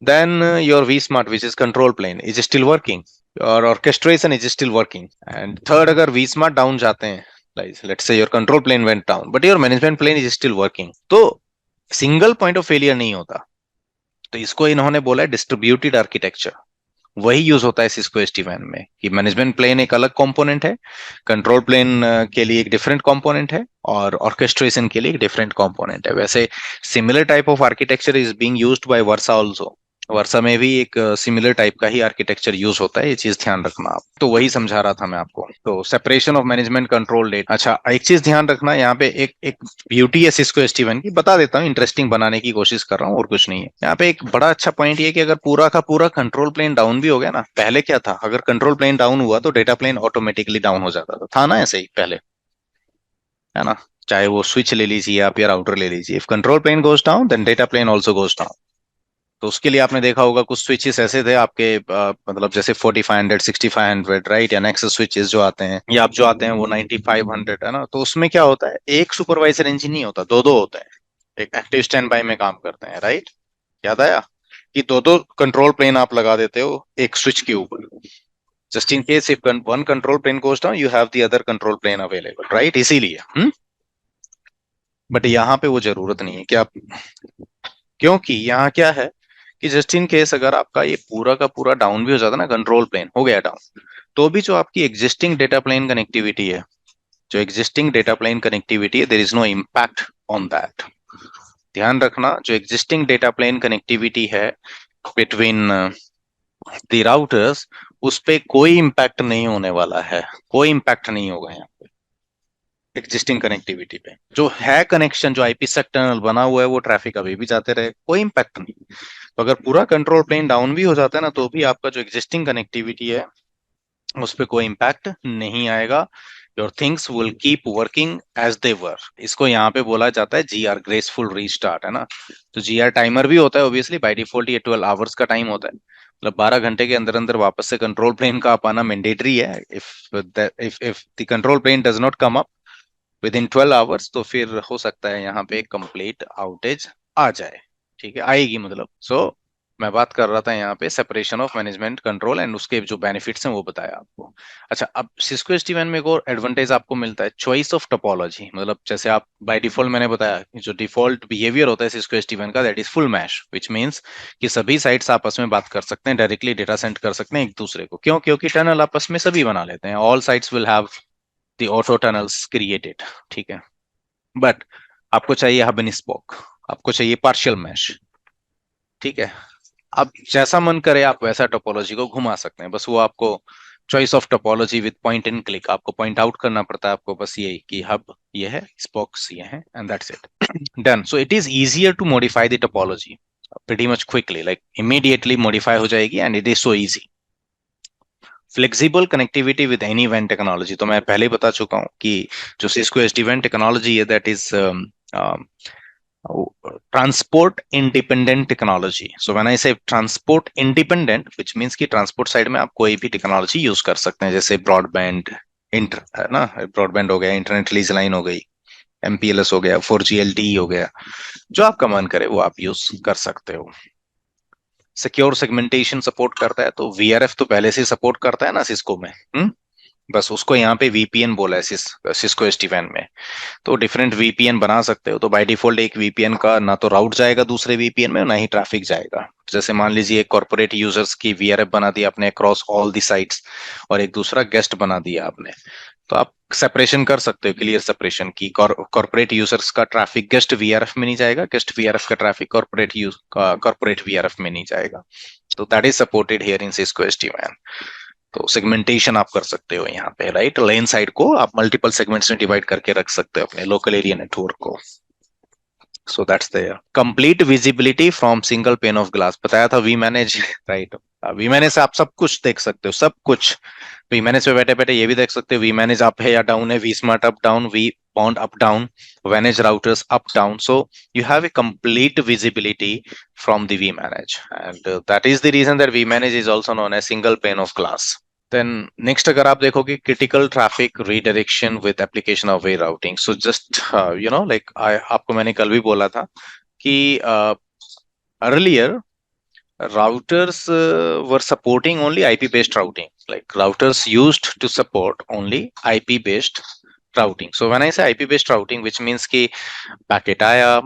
then your vSmart which is control plane is still working, और orchestration is still working. And third, अगर वी स्मार्ट डाउन जाते हैं, let's say your control plane went down but your management plane is still working, तो सिंगल पॉइंट ऑफ फेलियर नहीं होता. तो इसको इन्होंने बोला है डिस्ट्रीब्यूटेड आर्किटेक्चर. वही यूज होता है सिस्को SD-WAN में कि मैनेजमेंट प्लेन एक अलग कंपोनेंट है, कंट्रोल प्लेन के लिए एक डिफरेंट कंपोनेंट है और ऑर्केस्ट्रेशन के लिए एक डिफरेंट कंपोनेंट है. वैसे similar type of architecture is being used by Versa also. Versa में भी एक सिमिलर टाइप का ही आर्किटेक्चर यूज होता है, ये चीज ध्यान रखना आप। तो वही समझा रहा था मैं आपको। तो separation of management control data. अच्छा, एक चीज ध्यान रखना यहाँ पे, एक ब्यूटी है सिस्को एसटी1 की, बता देता हूँ, इंटरेस्टिंग बनाने की कोशिश कर रहा हूँ और कुछ नहीं है। यहाँ पे एक बड़ा अच्छा पॉइंट ये कि अगर पूरा का पूरा कंट्रोल प्लेन डाउन भी हो गया ना, पहले क्या था, अगर कंट्रोल प्लेन डाउन हुआ तो डेटा प्लेन ऑटोमेटिकली डाउन हो जाता था ना, ऐसे ही पहले, है ना। चाहे वो स्विच ले लीजिए आप या राउटर ले लीजिए, if control plane goes down then data plane also goes down. तो उसके लिए आपने देखा होगा कुछ स्विचेस ऐसे थे आपके, मतलब जैसे 4500 6500, राइट, या नेक्सस स्विचेस जो आते हैं, या आप जो आते हैं वो 9500, है ना। तो उसमें क्या होता है, एक सुपरवाइजर इंजन नहीं होता, दो दो होते हैं, एक एक्टिव स्टैंड बाय में काम करते हैं, राइट। याद आया कि दो दो कंट्रोल प्लेन आप लगा देते हो एक स्विच के ऊपर, just in case if one control plane goes down you have the other control plane available, right, इसीलिए। बट यहाँ पे वो जरूरत नहीं है कि आप, क्योंकि यहाँ क्या है कि जस्ट इन केस अगर आपका ये पूरा का पूरा डाउन भी हो जाता ना, कंट्रोल प्लेन हो गया डाउन, तो भी जो आपकी एग्जिस्टिंग डेटा प्लेन कनेक्टिविटी है, जो एग्जिस्टिंग डेटा प्लेन कनेक्टिविटी है, there is no impact on that. ध्यान रखना, जो एग्जिस्टिंग डेटा प्लेन कनेक्टिविटी है बिटवीन द राउटर्स, उस पे कोई इम्पैक्ट नहीं होने वाला है, कोई इम्पैक्ट नहीं होगा यहाँ पे एग्जिस्टिंग कनेक्टिविटी पे। जो है कनेक्शन, जो आईपीसेक टनल बना हुआ है, वो ट्रैफिक अभी भी जाते रहे, कोई इम्पैक्ट नहीं। तो अगर पूरा कंट्रोल प्लेन डाउन भी हो जाता है ना, तो भी आपका जो एग्जिस्टिंग कनेक्टिविटी है उस पर कोई इम्पैक्ट नहीं आएगा। Your things will keep working as they were. इसको यहाँ पे बोला जाता है जीआर, ग्रेसफुल रीस्टार्ट, है ना। तो जीआर टाइमर भी होता है ऑब्वियसली, बाय डिफॉल्ट ये 12 आवर्स का टाइम होता है, मतलब 12 घंटे के अंदर अंदर वापस से कंट्रोल प्लेन का आना मैंडेटरी है। If the control plane does not come up within 12 hours, तो फिर हो सकता है यहाँ पे कंप्लीट आउटेज आ जाए, ठीक है, आएगी मतलब। मैं बात कर रहा था यहाँ पे separation of management control and उसके जो बेनिफिट्स हैं वो बताया आपको। अच्छा, अब सिस्को एसडी-WAN में एक और एडवांटेज आपको मिलता है, चॉइस ऑफ टोपोलॉजी। मतलब जैसे आप बाय डिफॉल्ट, मैंने बताया जो डिफॉल्ट बिहेवियर होता है सिस्को एसडी-WAN का, that is full mesh, which means कि सभी साइट्स आपस में बात कर सकते हैं, डायरेक्टली डेटा सेंड कर सकते हैं एक दूसरे को। क्यों? क्योंकि टनल आपस में सभी बना लेते हैं, all sites will have the auto tunnels created, ठीक है। बट आपको चाहिए हब एंड स्पोक, आपको चाहिए पार्शियल मैश, ठीक है। अब जैसा मन करे आप वैसा टोपोलॉजी को घुमा सकते हैं, बस वो आपको choice of topology with point and click, आपको पॉइंट आउट करना पड़ता है आपको, बस ये कि हब ये है, स्पोक्स ये है, and that's it, done. So it is easier to modify the topology pretty much quickly, like immediately modify हो जाएगी, and it is so easy. Flexible connectivity with any WAN technology, तो मैं पहले ही बता चुका हूँ कि जो सिस्को SD-WAN टेक्नोलॉजी है, that is transport independent technology. So when I से ट्रांसपोर्ट इंडिपेंडेंट, व्हिच मींस कि ट्रांसपोर्ट साइड में आप कोई भी टेक्नोलॉजी यूज कर सकते हैं, जैसे ब्रॉडबैंड, है ना, ब्रॉडबैंड हो गया, इंटरनेट लीज लाइन हो गई, MPLS हो गया, 4G LTE हो गया, जो आपका मन करे वो आप यूज कर सकते हो। सिक्योर सेगमेंटेशन सपोर्ट करता है, तो VRF तो पहले से सपोर्ट करता है ना सिस्को में, बस उसको यहाँ पे VPN बोला है सिस्को SD-WAN में। तो डिफरेंट VPN बना सकते हो, तो बाय डिफॉल्ट एक VPN का ना तो राउट जाएगा दूसरे VPN में, ना ही ट्रैफिक जाएगा। जैसे मान लीजिए कॉर्पोरेट यूजर्स की VRF बना दिया आपने अक्रॉस ऑल दी साइट्स, और एक दूसरा गेस्ट बना दिया आपने, तो आप सेपरेशन कर सकते हो, क्लियर सेपरेशन की। कॉर्पोरेट यूजर्स का ट्रैफिक गेस्ट VRF में नहीं जाएगा, गेस्ट VRF का ट्रैफिक कॉर्पोरेट VRF में नहीं जाएगा। तो that is supported here in Cisco SD-WAN। तो सेगमेंटेशन आप कर सकते हो यहाँ पे, राइट। लेन साइड को आप मल्टीपल सेगमेंट्स में डिवाइड करके रख सकते हो अपने लोकल एरिया नेटवर्क को। So that's there. Complete visibility from single pane of glass, बताया था vManage, राइट। vManage से आप सब कुछ देख सकते हो, सब कुछ। vManage पे बैठे बैठे ये भी देख सकते हो vManage अप है या डाउन है, vSmart up down, vBond up down, manage routers up down. So you have a complete visibility from the vManage, and that is the reason that vManage is also known as single pane of glass. Then next अगर आप देखोगे critical traffic redirection with application of way routing. So just like आपको मैंने कल भी बोला था कि earlier routers were supporting only IP based routing, like routers used to support only IP based routing. So when I say IP based routing, which means ki packet aaya,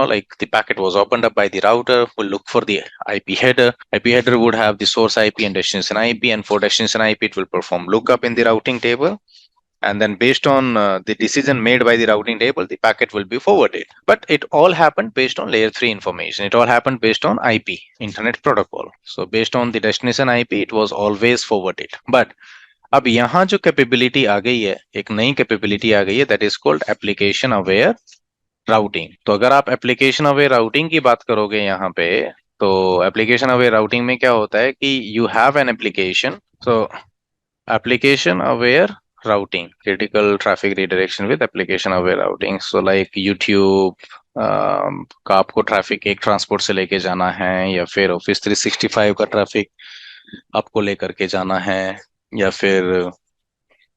like the packet was opened up by the router, will look for the IP header. IP header would have the source IP and destination IP, and for destination IP it will perform lookup in the routing table, and then based on the decision made by the routing table, the packet will be forwarded. But it all happened based on layer 3 information. It all happened based on IP, internet protocol. So based on the destination IP, it was always forwarded. But अब यहाँ जो कैपेबिलिटी आ गई है, एक नई कैपेबिलिटी आ गई है, that is called application aware routing. तो अगर आप एप्लीकेशन अवेयर राउटिंग की बात करोगे यहाँ पे, तो एप्लीकेशन अवेयर राउटिंग में क्या होता है कि you have an application. So application aware routing, critical traffic redirection with application aware routing. So like YouTube का आपको ट्रैफिक एक ट्रांसपोर्ट से लेके जाना है, या फिर ऑफिस 365 का ट्रैफिक आपको लेकर के जाना है, या फिर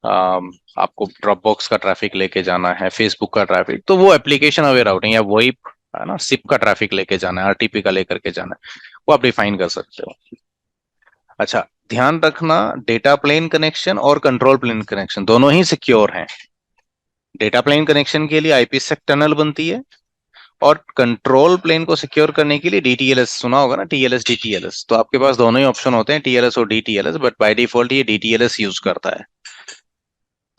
आपको ड्रॉपबॉक्स का ट्रैफिक लेके जाना है, फेसबुक का ट्रैफिक, तो वो एप्लीकेशन अवेयर राउटिंग, या वही है ना, सिप का ट्रैफिक लेके जाना है, आरटीपी का लेकर के जाना है, वो आप डिफाइन कर सकते हो. अच्छा, ध्यान रखना, डेटा प्लेन कनेक्शन और कंट्रोल प्लेन कनेक्शन दोनों ही सिक्योर हैं. डेटा प्लेन कनेक्शन के लिए आईपीसेक टनल बनती है, और कंट्रोल प्लेन को सिक्योर करने के लिए डीटीएलएस, सुना होगा ना, टीएलएस डीटीएलएस. तो आपके पास दोनों ही ऑप्शन होते हैं, टीएलएस और डीटीएलएस, बट बाय डिफॉल्ट ये डीटीएलएस यूज करता है.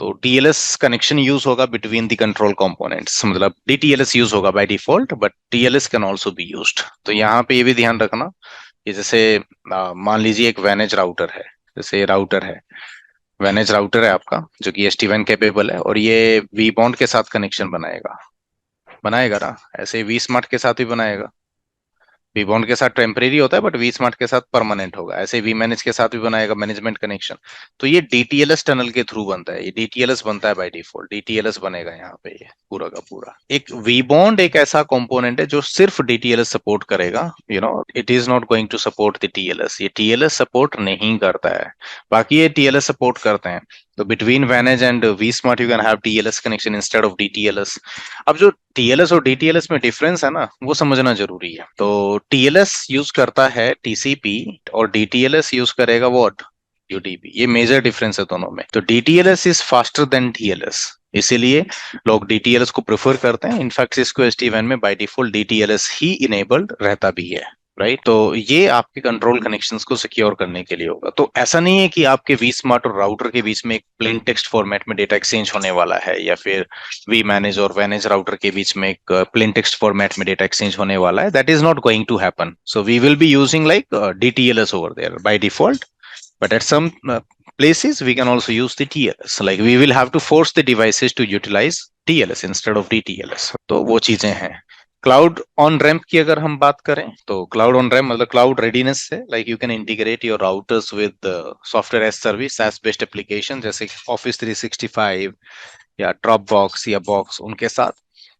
तो टीएलएस कनेक्शन यूज होगा बिटवीन द कंट्रोल कंपोनेंट्स, मतलब डीटीएलएस यूज होगा by default, but TLS can also be used. तो यहाँ पे ये भी ध्यान रखना कि जैसे मान लीजिए एक वेनेज राउटर है, जैसे राउटर है, वेनेज राउटर है आपका, जो कि SD-WAN कैपेबल है, और ये वी बॉन्ड के साथ कनेक्शन बनाएगा ना, ऐसे वी स्मार्ट के साथ भी बनाएगा. वी बॉन्ड के साथ टेम्परेरी होता है, बट वी स्मार्ट के साथ परमानेंट होगा. ऐसे वी मैनेज के साथ भी बनाएगा मैनेजमेंट कनेक्शन. तो ये डीटीएलएस टनल के थ्रू बनता है, ये डीटीएलएस बनता है बाय डिफॉल्ट, डीटीएलएस बनेगा यहाँ पे. ये पूरा का पूरा एक वी बॉन्ड एक ऐसा कंपोनेंट है जो सिर्फ डीटीएलएस सपोर्ट करेगा. It is not going to support the TLS. ये टीएलएस सपोर्ट नहीं करता है, बाकी ये टीएलएस सपोर्ट करते हैं. तो बिटवीन वेनेज and vSmart you can have TLS connection instead of DTLS. अब जो टीएलएस और डीटीएलएस में डिफरेंस है ना, वो समझना जरूरी है. तो टीएलएस यूज करता है टीसीपी, और डीटीएलएस यूज करेगा व्हाट, यूडीपी. ये मेजर डिफरेंस है दोनों में. तो DTLS is faster than TLS, इसीलिए लोग डीटीएलएस को प्रेफर करते हैं. इनफैक्ट सिस्को SD-WAN में by default DTLS he enabled रहता भी है, राइट. तो ये आपके कंट्रोल कनेक्शंस को सिक्योर करने के लिए होगा. तो ऐसा नहीं है कि आपके वी स्मार्ट और राउटर के बीच में एक प्लेन टेक्स्ट फॉर्मेट में डेटा एक्सचेंज होने वाला है, या फिर वी मैनेज और वेनेज राउटर के बीच में एक प्लेन टेक्स्ट फॉर्मेट में डेटा एक्सचेंज होने वाला है. That is not going to happen. So we will be using like DTLS over there by default, but at some places we can also use the TLS. Like we will have to force the devices to utilize TLS instead of DTLS. तो वो चीजें हैं. क्लाउड ऑन रैम्प की अगर हम बात करें, तो क्लाउड ऑन रैम्प मतलब क्लाउड रेडीनेस है. Like you can integrate your routers with software as service, edge based application, जैसे ऑफिस 365 या ड्रॉपबॉक्स या बॉक्स, उनके साथ.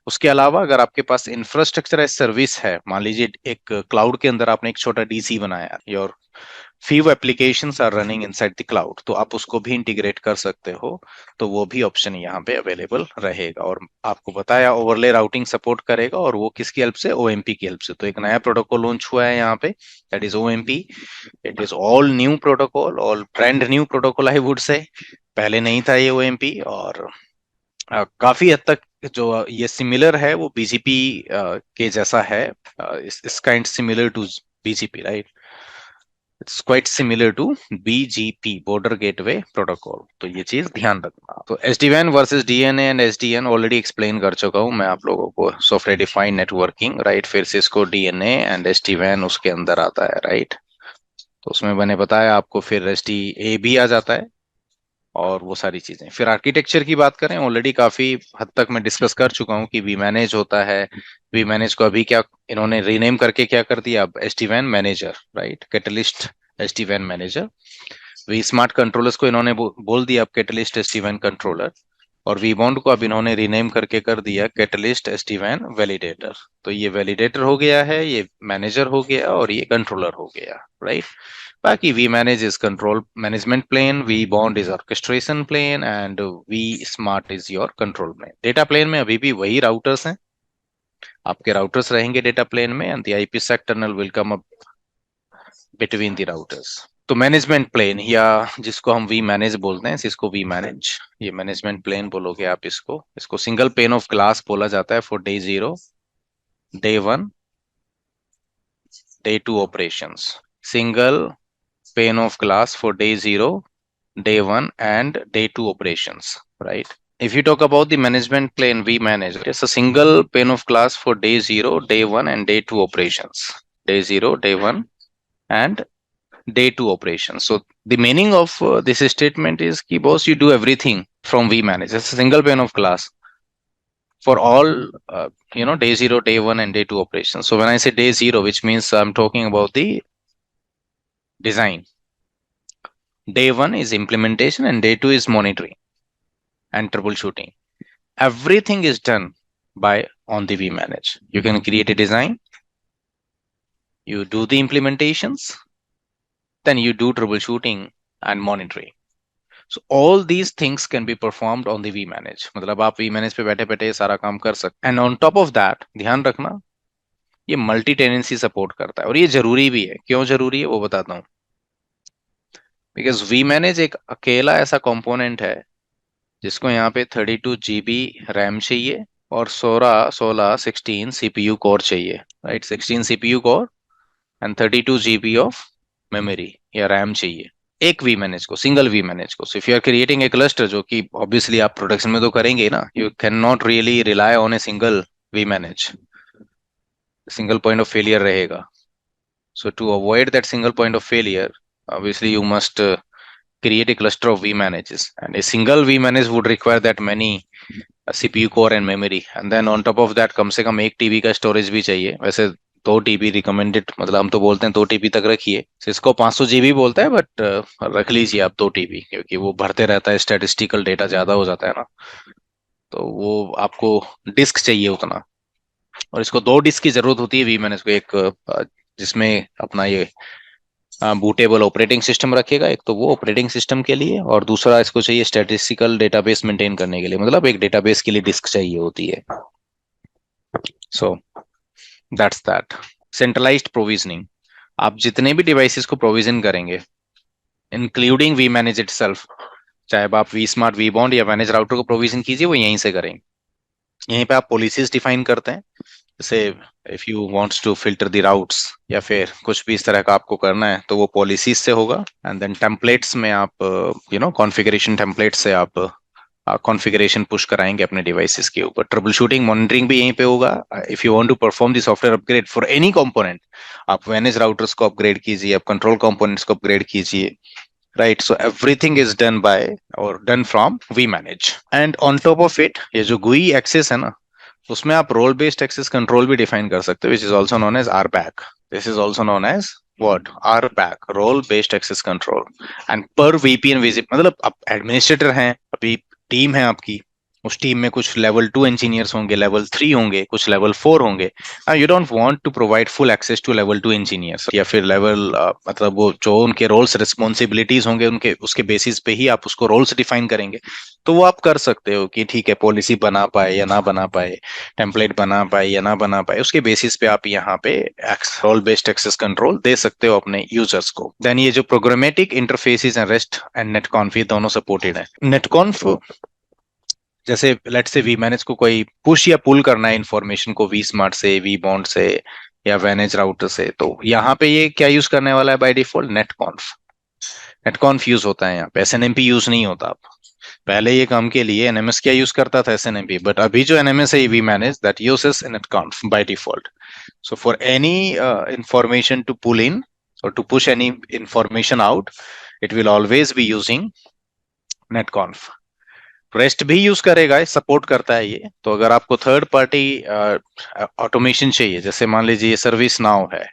उसके अलावा अगर आपके पास इंफ्रास्ट्रक्चर एज सर्विस है, मान लीजिए एक क्लाउड के अंदर आपने एक छोटा डीसी बनाया, your few applications are running inside the cloud, तो आप उसको भी इंटीग्रेट कर सकते हो. तो वो भी ऑप्शन यहाँ पे अवेलेबल रहेगा. और आपको बताया ओवरले राउटिंग सपोर्ट करेगा, और वो किसकी हेल्प से, OMP की हेल्प से. तो एक नया प्रोटोकॉल लॉन्च हुआ है यहाँ पे, that is OMP. It is all new protocol, all brand new protocol I would say. पहले नहीं था ये OMP, और काफी हद तक जो ये सिमिलर है वो BGP के जैसा है. इस kind similar to BGP, right. It's quite similar to BGP, Border Gateway Protocol. तो ये चीज ध्यान रखना. तो SD-WAN versus DNA and SDN already explain कर चुका हूँ मैं आप लोगों को. Software defined networking, right. फिर सिस्को DNA एंड SD-WAN उसके अंदर आता है, राइट. तो उसमें मैंने बताया आपको, फिर SDA भी आ जाता है, और वो सारी चीजें. फिर आर्किटेक्चर की बात करें, ऑलरेडी काफी हद तक मैं डिस्कस कर चुका हूँ कि वी मैनेज होता है. वी मैनेज को अभी क्या इन्होंने रीनेम करके क्या कर दिया, अब SD-WAN manager, right. Catalyst SD-WAN manager. VSmart controllers को इन्होंने बोल दिया अब कैटलिस्ट SD-WAN कंट्रोलर, और वी बॉन्ड को अब इन्होंने रीनेम करके कर दिया कैटलिस्ट SD-WAN वैलिडेटर. तो ये वैलिडेटर हो गया है, ये मैनेजर हो गया, और ये कंट्रोलर हो गया, राइट. बाकी vManage is control management plane, vBond is orchestration plane, and vSmart is your control plane. Data plane में अभी भी वही राउटर्स हैं, आपके राउटर्स रहेंगे डेटा प्लेन में, and the IPsec tunnel will come up between the routers. तो मैनेजमेंट प्लेन, या जिसको हम वी मैनेज बोलते हैं, इसको वी मैनेज, ये मैनेजमेंट प्लेन बोलोगे आप इसको सिंगल पेन ऑफ ग्लास बोला जाता है for day 0, day 1, day 2 operations. Single pane of glass for day 0, day 1 and day 2 operations, right? If you talk about the management plane, vManage, it's a single pane of glass for day 0, day 1 and day 2 operations. Day 0, day 1 and day 2 operations. So the meaning of this statement is ki boss, you do everything from vManage. It's a single pane of glass for all day 0, day 1 and day 2 operations. So when I say day 0, which means I'm talking about the design. Day 1 is implementation and day 2 is monitoring and troubleshooting. Everything is done by on the vManage. You can create a design, you do the implementations, then you do troubleshooting and monitoring. So all these things can be performed on the vManage. मतलब आप vManage पे बैठे बैठे सारा काम कर सकते हैं. And on top of that, ध्यान रखना, ये मल्टी टेनेंसी सपोर्ट करता है और ये जरूरी भी है. क्यों जरूरी है वो बताता हूँ. बिकॉज vManage एक अकेला ऐसा कंपोनेंट है जिसको यहाँ पे 32 GB रैम चाहिए और 16 CPU कोर चाहिए, right? 16 CPU core and 32 GB of memory या रैम चाहिए एक vManage को, सिंगल vManage को. So if you are creating a cluster, जो कि ऑब्वियसली आप प्रोडक्शन में तो करेंगे ना, you can not really rely on a single vManage. Single point of failure रहेगा. So to avoid that single point of failure, obviously you must create a cluster of vManages, and a single vManage would require that many CPU core and memory, and then on top of that कम से कम 1 TB का स्टोरेज भी चाहिए. वैसे 2 TB रिकमेंडेड, मतलब हम तो बोलते हैं 2 TB तक रखिए. इसको 500 GB बोलता है, बट रख लीजिए आप 2 TB, क्योंकि वो भरते रहता है, स्टैटिस्टिकल डेटा ज्यादा हो जाता है ना, तो वो आपको डिस्क चाहिए उतना. और इसको 2 डिस्क की जरूरत होती है vManage को. एक जिसमें अपना ये बूटेबल ऑपरेटिंग सिस्टम रखेगा, एक तो वो ऑपरेटिंग सिस्टम के लिए, और दूसरा इसको चाहिए स्टैटिस्टिकल डेटाबेस मेंटेन करने के लिए, मतलब एक डेटाबेस के लिए डिस्क चाहिए होती है. सो दैट्स दैट. सेंट्रलाइज्ड प्रोविजनिंग, आप जितने भी डिवाइसेस को प्रोविजन करेंगे इंक्लूडिंग vManage इटसेल्फ, चाहे आप vSmart, vBond या मैनेज राउटर को प्रोविजन कीजिए, वो यहीं से करेंगे. यहीं पे आप पॉलिसीज डिफाइन करते हैं. जैसे if you wants to filter the routes या फिर कुछ भी इस तरह का आपको करना है, तो वो पॉलिसीज से होगा. एंड देन टेम्पलेट्स में आप कॉन्फ़िगरेशन टेम्पलेट से आप कॉन्फ़िगरेशन पुश कराएंगे अपने डिवाइसेस के ऊपर. ट्रबल शूटिंग मॉनिटरिंग भी यहीं पे होगा. If you want to perform the software upgrade for any component, आप मैनेज राउटर्स को अपग्रेड कीजिए, आप कंट्रोल कंपोनेंट्स को अपग्रेड कीजिए, right? So everything is done by or done from vManage. And on top of it, ये जो GUI access है ना, उसमें आप role based access control भी define कर सकते हो, which is also known as RBAC. This is also known as what? RBAC, role based access control. And per VPN visit, मतलब आप administrator हैं, अभी टीम है आपकी, उस टीम में कुछ लेवल 2 इंजीनियर्स होंगे, लेवल 3 होंगे, कुछ लेवल 4 होंगे. You don't want to provide full access to level 2 engineers, या फिर लेवल मतलब वो जो उनके रोल्स रिस्पॉन्सिबिलिटीज होंगे उनके उसके बेसिस पे ही आप उसको रोल्स डिफाइन करेंगे. तो वो आप कर सकते हो कि ठीक है, पॉलिसी बना पाए या ना बना पाए, टेम्पलेट बना पाए या ना बना पाए, उसके बेसिस पे आप यहाँ पे रोल बेस्ड एक्सेस कंट्रोल दे सकते हो अपने यूजर्स को. देन ये जो programmatic interfaces and REST and NETCONF, ये दोनों सपोर्टेड है. नेटकॉन्फ जैसे लेट्स से vManage को कोई पुश या पुल करना है इंफॉर्मेशन को vSmart से, vBond से या मैनेज राउटर से, तो यहाँ पे ये क्या यूज करने वाला है बाय डिफॉल्ट? नेटकॉन्फ. नेटकॉन्फ यूज होता है यहाँ पे, SNMP यूज नहीं होता. आप पहले ये काम के लिए NMS क्या यूज करता था? SNMP. बट अभी जो NMS है vManage, that uses NETCONF by default. So for any information to pull in और to push any information out, it will always be using NETCONF. REST भी यूज करेगा, सपोर्ट करता है ये. तो अगर आपको थर्ड पार्टी ऑटोमेशन चाहिए, जैसे मान लीजिए सर्विस नाउ है,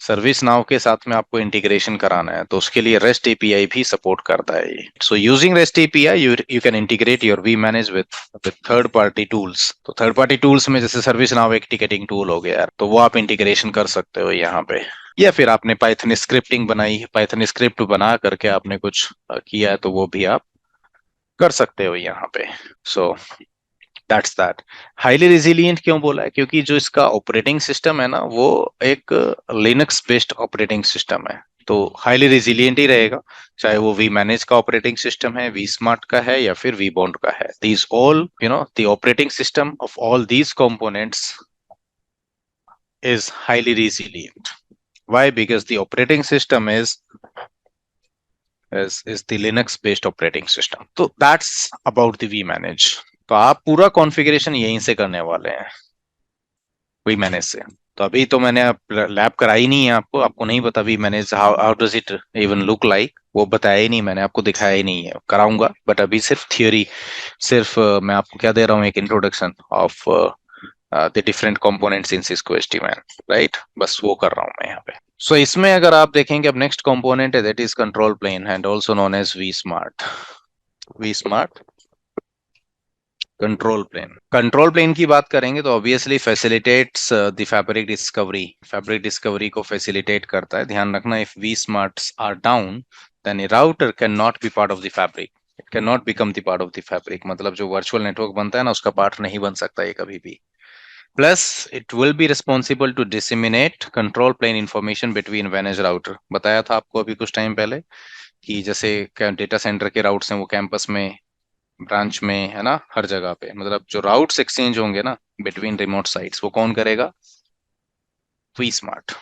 सर्विस नाउ के साथ में आपको इंटीग्रेशन कराना है, तो उसके लिए रेस्ट एपीआई भी सपोर्ट करता है ये. So using rest API you can integrate your vManage with third party tools. तो थर्ड पार्टी टूल्स में जैसे सर्विस नाउ एक टिकटिंग टूल हो गया, तो वो आप इंटीग्रेशन कर सकते हो यहाँ पे. या फिर आपने पाइथन स्क्रिप्टिंग बनाई, पाइथन स्क्रिप्ट बना करके आपने कुछ किया है, तो वो भी आप कर सकते हो यहाँ पे. सो दैट्स दैट. हाईली रेजिलिएंट क्यों बोला है? क्योंकि जो इसका ऑपरेटिंग सिस्टम है ना, वो एक लिनक्स बेस्ड ऑपरेटिंग सिस्टम है, तो हाईली रेजिलिएंट ही रहेगा, चाहे वो vManage का ऑपरेटिंग सिस्टम है, vSmart का है या फिर vBond का है. These all the operating system of all these components is highly resilient. Why? Because the operating system is is the Linux based operating system. तो that's about the vManage. तो आप पूरा कॉन्फ़िगरेशन यहीं से करने वाले हैं vManage से। तो अभी तो मैंने लैब कराई नहीं है आपको, आपको नहीं पता vManage how does it even look like, वो बताया ही नहीं मैंने आपको, दिखाया ही नहीं है, कराऊंगा। बट अभी सिर्फ थियोरी, सिर्फ मैं आपको क्या दे रहा हूँ, एक introduction of the different components in Cisco SD-WAN, right, बस वो कर रहा हूँ मैं यहाँ पे। सो इसमें अगर आप देखेंगे, अब नेक्स्ट कंपोनेंट है that is control plane and also known as vSmart। vSmart control plane की बात करेंगे तो obviously facilitates the fabric discovery को फैसिलिटेट करता है। ध्यान रखना, if vSmarts are down then a router can not be part of the fabric, it can not become the part of the fabric, मतलब जो वर्चुअल नेटवर्क बनता है ना उसका पार्ट नहीं बन सकता ये कभी भी। Plus it will be responsible to disseminate control plane information between manage router. बताया था आपको अभी कुछ टाइम पहले कि जैसे डेटा सेंटर के राउट्स हैं वो कैंपस में, ब्रांच में, है ना, हर जगह पे, मतलब जो राउट्स एक्सचेंज होंगे ना बिटवीन रिमोट साइट्स वो कौन करेगा, vSmart।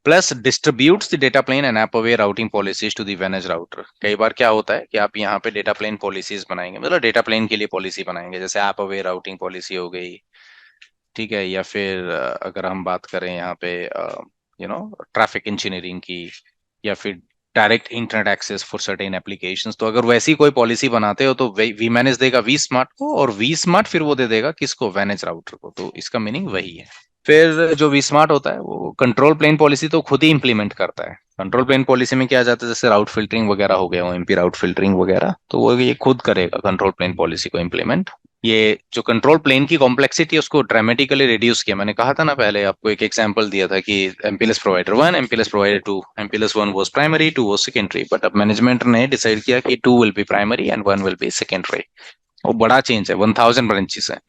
Plus distributes the data plane and app aware routing policies to the manage router. कई बार क्या होता है कि आप यहाँ पे डेटा प्लेन पॉलिसीज बनाएंगे, मतलब डेटा प्लेन के लिए पॉलिसी बनाएंगे, जैसे ऐप अवे राउटिंग पॉलिसी हो गई, ठीक है, या फिर अगर हम बात करें यहाँ पे ट्रैफिक इंजीनियरिंग की, या फिर direct internet access for certain applications, तो अगर वैसी कोई पॉलिसी बनाते हो तो vManage देगा vSmart को, और vSmart फिर वो दे देगा किसको, मैनेज राउटर को। तो इसका मीनिंग वही है। फिर जो vSmart होता है वो कंट्रोल प्लेन पॉलिसी तो खुद ही इंप्लीमेंट करता है। कंट्रोल प्लेन पॉलिसी में क्या जाता है, जैसे राउट फिल्टरिंग वगैरह हो गया, OMP राउट फिल्टरिंग वगैरह, तो वो ये खुद करेगा कंट्रोल प्लेन पॉलिसी को इंप्लीमेंट। ये जो कंट्रोल प्लेन की कॉम्प्लेक्सिटी है उसको ड्रामेटिकली रिड्यूस किया। मैंने कहा था ना पहले, आपको एक एग्जांपल दिया था कि MPLS provider 1, MPLS provider 2, MPLS 1 was primary, 2 was secondary, but अब मैनेजमेंट ने डिसाइड किया कि 2 will be primary and 1 will be secondary. वो बड़ा चेंज है, 1000 ब्रांचेस है।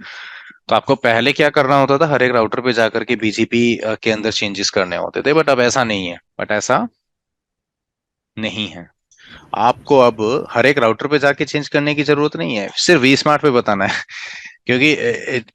तो आपको पहले क्या करना होता था, हर एक राउटर पे जाकर के BGP के अंदर चेंजेस करने होते थे, बट अब ऐसा नहीं है। आपको अब हर एक राउटर पे जाके चेंज करने की जरूरत नहीं है, सिर्फ vSmart पे बताना है, क्योंकि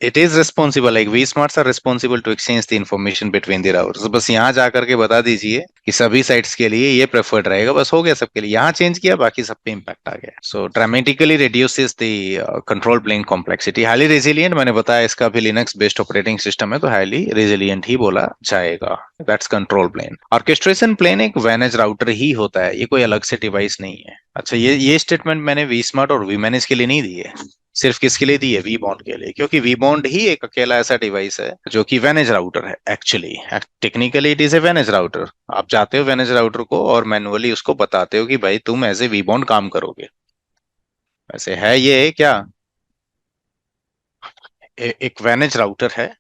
it is responsible, like vSmarts are responsible to exchange the information between the routers. बस यहाँ जाकर के बता दीजिए कि सभी साइट्स के लिए ये प्रेफर्ड रहेगा, बस हो गया सबके लिए, यहाँ चेंज किया, बाकी सब पे इम्पैक्ट आ गया। So dramatically reduces the control plane complexity. Highly resilient, मैंने बताया इसका भी लिनक्स बेस्ड ऑपरेटिंग सिस्टम है, तो हाईली रेजिलियंट ही बोला जाएगा। That's control plane. Orchestration plane एक मैनेज राउटर ही होता है, ये कोई अलग से डिवाइस नहीं है। अच्छा, ये स्टेटमेंट मैंने vSmart और vManage के लिए नहीं दी है, सिर्फ किसके लिए दी है, vBond के लिए, क्योंकि vBond ही एक अकेला ऐसा डिवाइस है जो कि मैनेज राउटर है। Actually technically it is a manage router. आप जाते हो मैनेज राउटर को और मैनुअली उसको बताते हो कि भाई तुम एज ए vBond काम करोगे। वैसे है ये क्या, एक मैनेज राउटर है,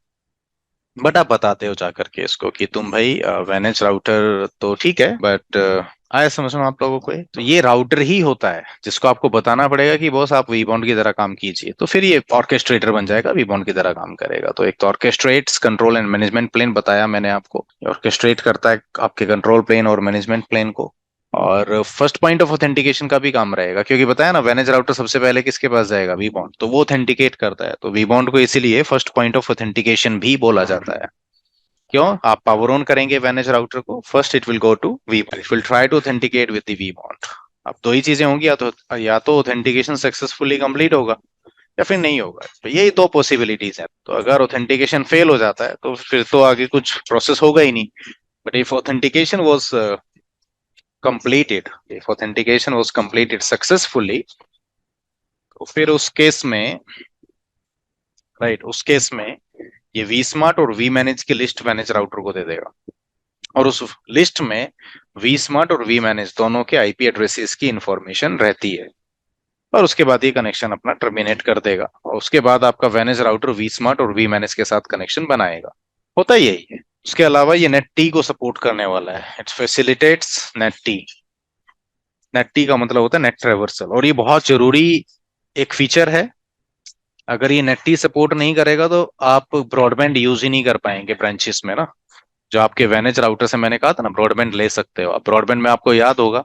बट आप बताते हो जाकर के इसको कि तुम भाई मैनेज राउटर तो ठीक है, बट आया समझ में आप लोगों को? तो ये राउटर ही होता है जिसको आपको बताना पड़ेगा कि बॉस आप vBond की तरह काम कीजिए, तो फिर ये ऑर्केस्ट्रेटर बन जाएगा, vBond की तरह काम करेगा। तो एक तो ऑर्केस्ट्रेट्स कंट्रोल एंड मैनेजमेंट प्लेन बताया मैंने आपको, ऑर्केस्ट्रेट करता है आपके कंट्रोल प्लेन और मैनेजमेंट प्लेन को। और फर्स्ट पॉइंट ऑफ ऑथेंटिकेशन का भी काम रहेगा, क्योंकि बताया ना मैनेज राउटर सबसे पहले किसके पास जाएगा, vBond, तो वो ऑथेंटिकेट करता है। तो vBond को इसीलिए फर्स्ट पॉइंट ऑफ ऑथेंटिकेशन भी बोला जाता है। क्यों? आप पावर ऑन करेंगे मैनेज राउटर को, first it will go to vBond, it will try to authenticate with the vBond। अब दो ही चीजें होंगी, या तो ऑथेंटिकेशन सक्सेसफुली कंप्लीट होगा या फिर नहीं होगा। तो यही दो पॉसिबिलिटीज है। तो अगर ऑथेंटिकेशन फेल हो जाता है तो फिर तो आगे कुछ प्रोसेस होगा ही नहीं। But if authentication was completed successfully, तो फिर उस केस में ये vSmart और vManage की लिस्ट मैनेज राउटर को दे देगा, और उस लिस्ट में vSmart और vManage दोनों के IP एड्रेसेस की इंफॉर्मेशन रहती है, और उसके बाद ये कनेक्शन अपना टर्मिनेट कर देगा, और उसके बाद आपका मैनेज राउटर vSmart और vManage के साथ कनेक्शन बनाएगा। होता यही है। उसके अलावा ये NetT को सपोर्ट करने वाला है, इट फैसिलिटेट्स NetT। NetT का मतलब होता है नेट ट्रैवर्सल, और ये बहुत जरूरी एक फीचर है। अगर ये NetT सपोर्ट नहीं करेगा तो आप ब्रॉडबैंड यूज ही नहीं कर पाएंगे ब्रांचेस में ना। जो आपके मैनेज राउटर से मैंने कहा था ना ब्रॉडबैंड ले सकते हो आप, ब्रॉडबैंड में आपको याद होगा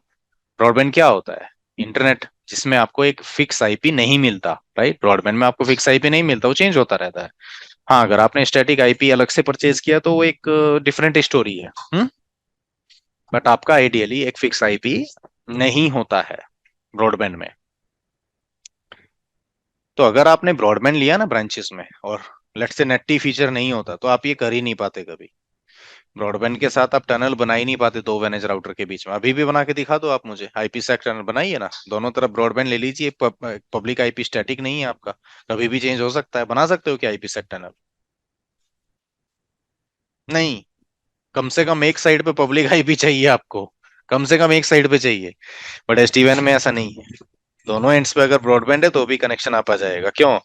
ब्रॉडबैंड क्या होता है, इंटरनेट जिसमें आपको एक फिक्स IP नहीं मिलता, राइट। ब्रॉडबैंड में आपको फिक्स IP नहीं मिलता, वो चेंज होता रहता है। हाँ, अगर आपने स्टैटिक IP अलग से परचेज किया तो वो एक डिफरेंट स्टोरी है। बट आपका आइडियली एक फिक्स आईपी नहीं होता है ब्रॉडबैंड में। तो अगर आपने ब्रॉडबैंड लिया ना ब्रांचेस में, और let's say net T feature नहीं होता, तो आप ये कर ही नहीं पाते कभी। ब्रॉडबैंड के साथ आप टनल बना ही नहीं पाते दो वैनेज राउटर के बीच में। अभी भी बना के दिखा दो आप मुझे, आईपी सेक टनल बनाइए ना, दोनों तरफ ब्रॉडबैंड ले लीजिए। पब्लिक आईपी स्टैटिक नहीं है आपका, कभी भी चेंज हो सकता है। बना सकते हो क्या आईपी सेक टनल? नहीं। कम से कम एक साइड पे पब्लिक आईपी चाहिए आपको, कम से कम एक साइड पे चाहिए। बट SD-WAN में ऐसा नहीं है, दोनों एंड्स पे अगर ब्रॉडबैंड है तो भी कनेक्शन आप आ जाएगा। क्यों?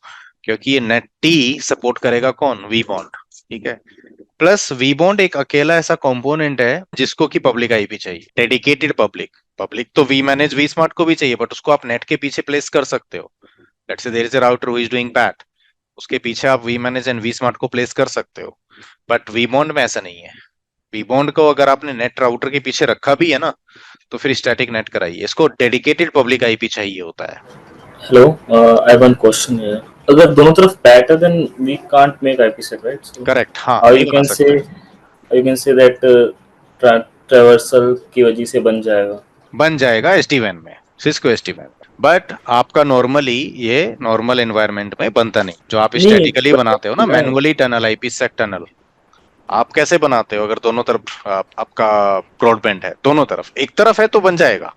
क्योंकि ये नेट टी सपोर्ट करेगा कौन? VBond. ठीक है। प्लस वी बॉन्ड एक अकेला ऐसा कंपोनेंट है जिसको कि पब्लिक आईपी चाहिए, डेडिकेटेड पब्लिक। पब्लिक तो वी मैनेज वी स्मार्ट को भी चाहिए, बट उसको आप नेट के पीछे प्लेस कर सकते हो। Let's say there is a router who is doing that, उसके पीछे आप vManage and vSmart को प्लेस कर सकते हो। बट वी बॉन्ड में ऐसा नहीं है। वी बॉन्ड को अगर आपने नेट राउटर के पीछे रखा भी है ना, तो फिर स्टैटिक नेट कराइए, इसको डेडिकेटेड पब्लिक आईपी चाहिए होता है। Hello, I have one question here. अगर दोनों तरफ पैट है, then we can't make IPsec, right? So correct, हाँ, how नहीं you बना can say, सकते। that traversal की वजह से बन जाएगा? बन जाएगा SD-WAN में, सिस्को SD-WAN में। बट आपका नॉर्मली ये नॉर्मल एनवायरनमेंट में बनता नहीं। जो आप नहीं, स्टैटिकली बनाते हो ना, मैं मैनुअली टनल, आईपी सेक टनल, आप कैसे बनाते हो? अगर दोनों तरफ आपका ब्रॉडबैंड है, दोनों तरफ, एक तरफ है तो बन जाएगा।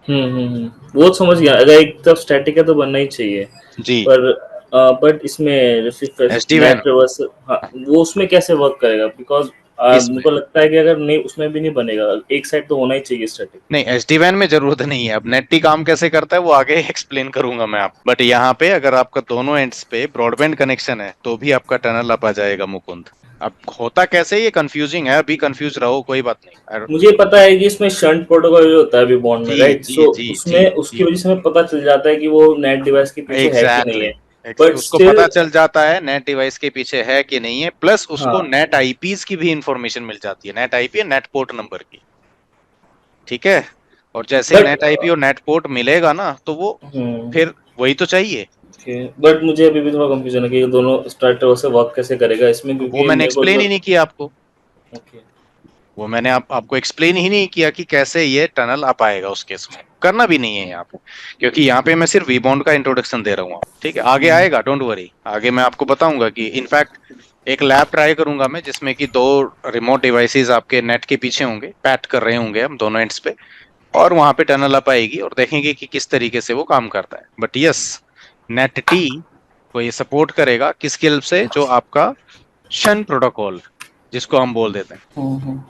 वो तो समझ गया। अगर एक तरफ स्टैटिक है तो बनना ही चाहिए। जी। पर बट इसमें SD-WAN नेट रिवर्सल, हाँ, वो उसमें कैसे वर्क करेगा? बिकॉज इसमें मुझको लगता है कि अगर नहीं, उसमें भी नहीं बनेगा। एक साइड तो होना ही चाहिए स्टैटिक। नहीं, SD-WAN में जरूरत नहीं है। अब नेट ही काम कैसे करता है वो आगे एक्सप्लेन करूंगा मैं आप। बट यहाँ पे अगर आपका दोनों एंड्स पे ब्रॉडबैंड कनेक्शन है तो भी आपका टनल अप आ जाएगा मुकुंद। अब होता कैसे, ये कंफ्यूजिंग है, अभी कंफ्यूज रहो, कोई बात नहीं। मुझे पता है कि इसमें शंट प्रोटोकॉल जो होता है अभी बॉन्ड में, जी राइट? जी सो जी जी उसमें उसकी जी, वजह से हमें पता चल जाता है कि वो नेट डिवाइस के पीछे है कि नहीं एग्जैक्टली है। बट उसको स्टिल, पता चल जाता है नेट डिवाइस के पीछे है कि नहीं है, प्लस उसको हाँ, नेट आईपीस की भी इंफॉर्मेशन मिल जाती है, net IP net port number की। ठीक है। और जैसे ही बट नेट आईपी और नेट पोर्ट मिलेगा ना, तो वो फिर वही तो चाहिए। बट मुझे अभी भी थोड़ा कंफ्यूजन है कि ये दोनों स्टार्टर से वर्क कैसे करेगा इसमें, वो क्योंकि मैंने मेरे को एक्सप्लेन ही नहीं किया आपको। ओके। वो मैंने आपको एक्सप्लेन ही नहीं किया कि कैसे ये टनल आ पाएगा उस केस में। करना भी नहीं है यहाँ पे, क्योंकि यहाँ पे मैं सिर्फ वीबॉन्ड का इंट्रोडक्शन दे रहा हूँ। ठीक है, आगे आएगा, डोंट वरी। आगे मैं आपको बताऊंगा कि इनफैक्ट एक लैब ट्राई करूंगा मैं, जिसमें कि दो रिमोट डिवाइसेस आपके नेट के पीछे होंगे, पैट कर रहे होंगे हम दोनों एंड्स पे, और वहां पे टनल अप आएगी, और देखेंगे कि किस तरीके से वो काम करता है। बट यस, नेट टी को ये सपोर्ट करेगा किसकी हेल्प से? जो आपका शन प्रोटोकॉल, जिसको हम बोल देते हैं,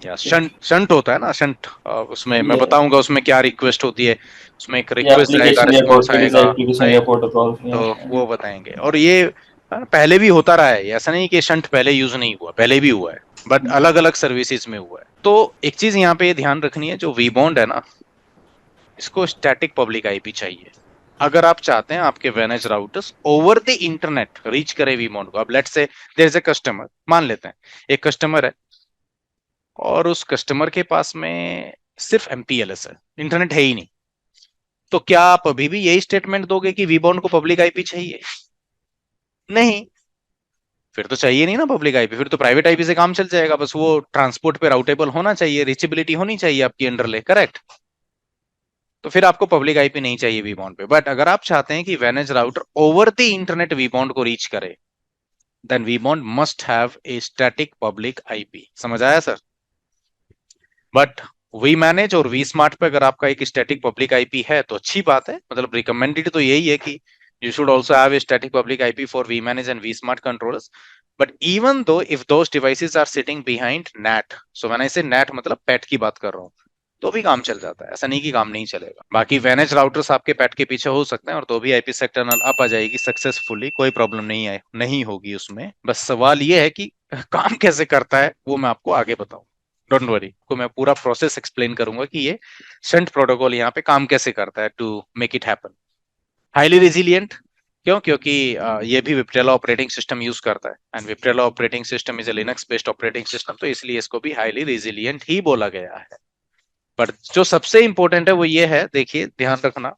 या शंट शंट होता है ना, शंट। उसमें मैं ये बताऊंगा उसमें क्या रिक्वेस्ट होती है। उसमें एक ये रिक्वेस्ट जाएगा, एप्लीकेशन या रिस्पॉन्स आएगा, एप्लीकेशन या राइट? प्रोटोकॉल या तो वो बताएंगे। और ये पहले भी होता रहा है, ऐसा नहीं कि शंट पहले यूज नहीं हुआ, पहले भी हुआ है, बट अलग अलग सर्विसेज में हुआ है। तो एक चीज यहाँ पे ध्यान रखनी है, जो वीबॉन्ड है ना, इसको स्टैटिक पब्लिक आईपी चाहिए। अगर आप चाहते हैं आपके vEdge routers over the internet reach करे वीबॉन्ड को। अब let's say there is a customer, मान लेते हैं एक कस्टमर है, और उस कस्टमर के पास में सिर्फ MPLS है, इंटरनेट है ही नहीं। तो क्या आप अभी भी यही स्टेटमेंट दोगे कि वीबॉन्ड को पब्लिक आईपी चाहिए? नहीं। फिर तो चाहिए नहीं ना पब्लिक आईपी, फिर तो प्राइवेट आईपी से काम चल जाएगा। बस वो ट्रांसपोर्ट पे राउटेबल होना चाहिए, रीचेबिलिटी होनी चाहिए आपकी अंडरले, करेक्ट? तो फिर आपको पब्लिक आईपी नहीं चाहिए वीबॉन्ड पे। बट अगर आप चाहते हैं कि वेनेज router over the internet vBond को रीच करे, then vBond must have a static public IP. समझ आया सर? बट वी मैनेज और वी स्मार्ट पे अगर आपका एक स्टैटिक पब्लिक आईपी है तो अच्छी बात है। मतलब रिकमेंडेड तो यही है कि you should also have a static public IP for vManage and vSmart controllers. But even though if those devices are sitting behind NAT, so when I say NAT मतलब पैट की बात कर रहा हूँ, तो भी काम चल जाता है। ऐसा नहीं कि काम नहीं चलेगा। बाकी वेनेज राउटर्स आपके पैट के पीछे हो सकते हैं, और तो भी आईपी सेक्टरनल अप आ जाएगी सक्सेसफुली, कोई प्रॉब्लम नहीं है, नहीं होगी उसमें। बस सवाल ये है कि काम कैसे करता है, वो मैं आपको आगे बताऊं। डोंट वरी, को मैं पूरा प्रोसेस एक्सप्लेन करूंगा कि ये शंट प्रोटोकॉल यहाँ पे काम कैसे करता है to make it happen. Highly resilient, क्यों? क्योंकि ये भी विप्टेला ऑपरेटिंग सिस्टम यूज करता है, and Viptela operating system is a Linux based operating system, तो इसलिए इसको भी हाईली रेजिलियंट ही बोला गया है। पर जो सबसे इंपॉर्टेंट है वो ये है, देखिए ध्यान रखना,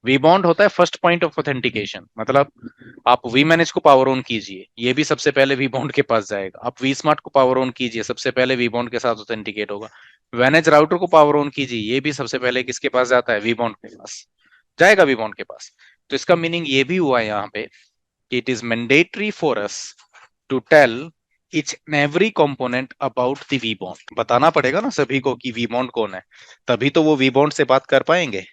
वी बॉन्ड होता है फर्स्ट पॉइंट ऑफ ऑथेंटिकेशन, मतलब आप वी मैनेज को पावर ऑन कीजिए, ये भी सबसे पहले वी बॉन्ड के पास जाएगा। आप वी स्मार्ट को पावर ऑन कीजिए, सबसे पहले वी बॉन्ड के साथ ऑथेंटिकेट होगा। मैनेज राउटर को पावर ऑन कीजिए, ये भी सबसे पहले किसके पास जाता है? वी बॉन्ड के पास जाएगा, वी बॉन्ड के पास। तो इसका मीनिंग ये भी हुआ यहाँ पे कि it is mandatory for us to tell each and every component about the V bond। बताना पड़ेगा ना सभी को कि V bond कौन है, तभी तो वो V bond से बात कर पाएंगे।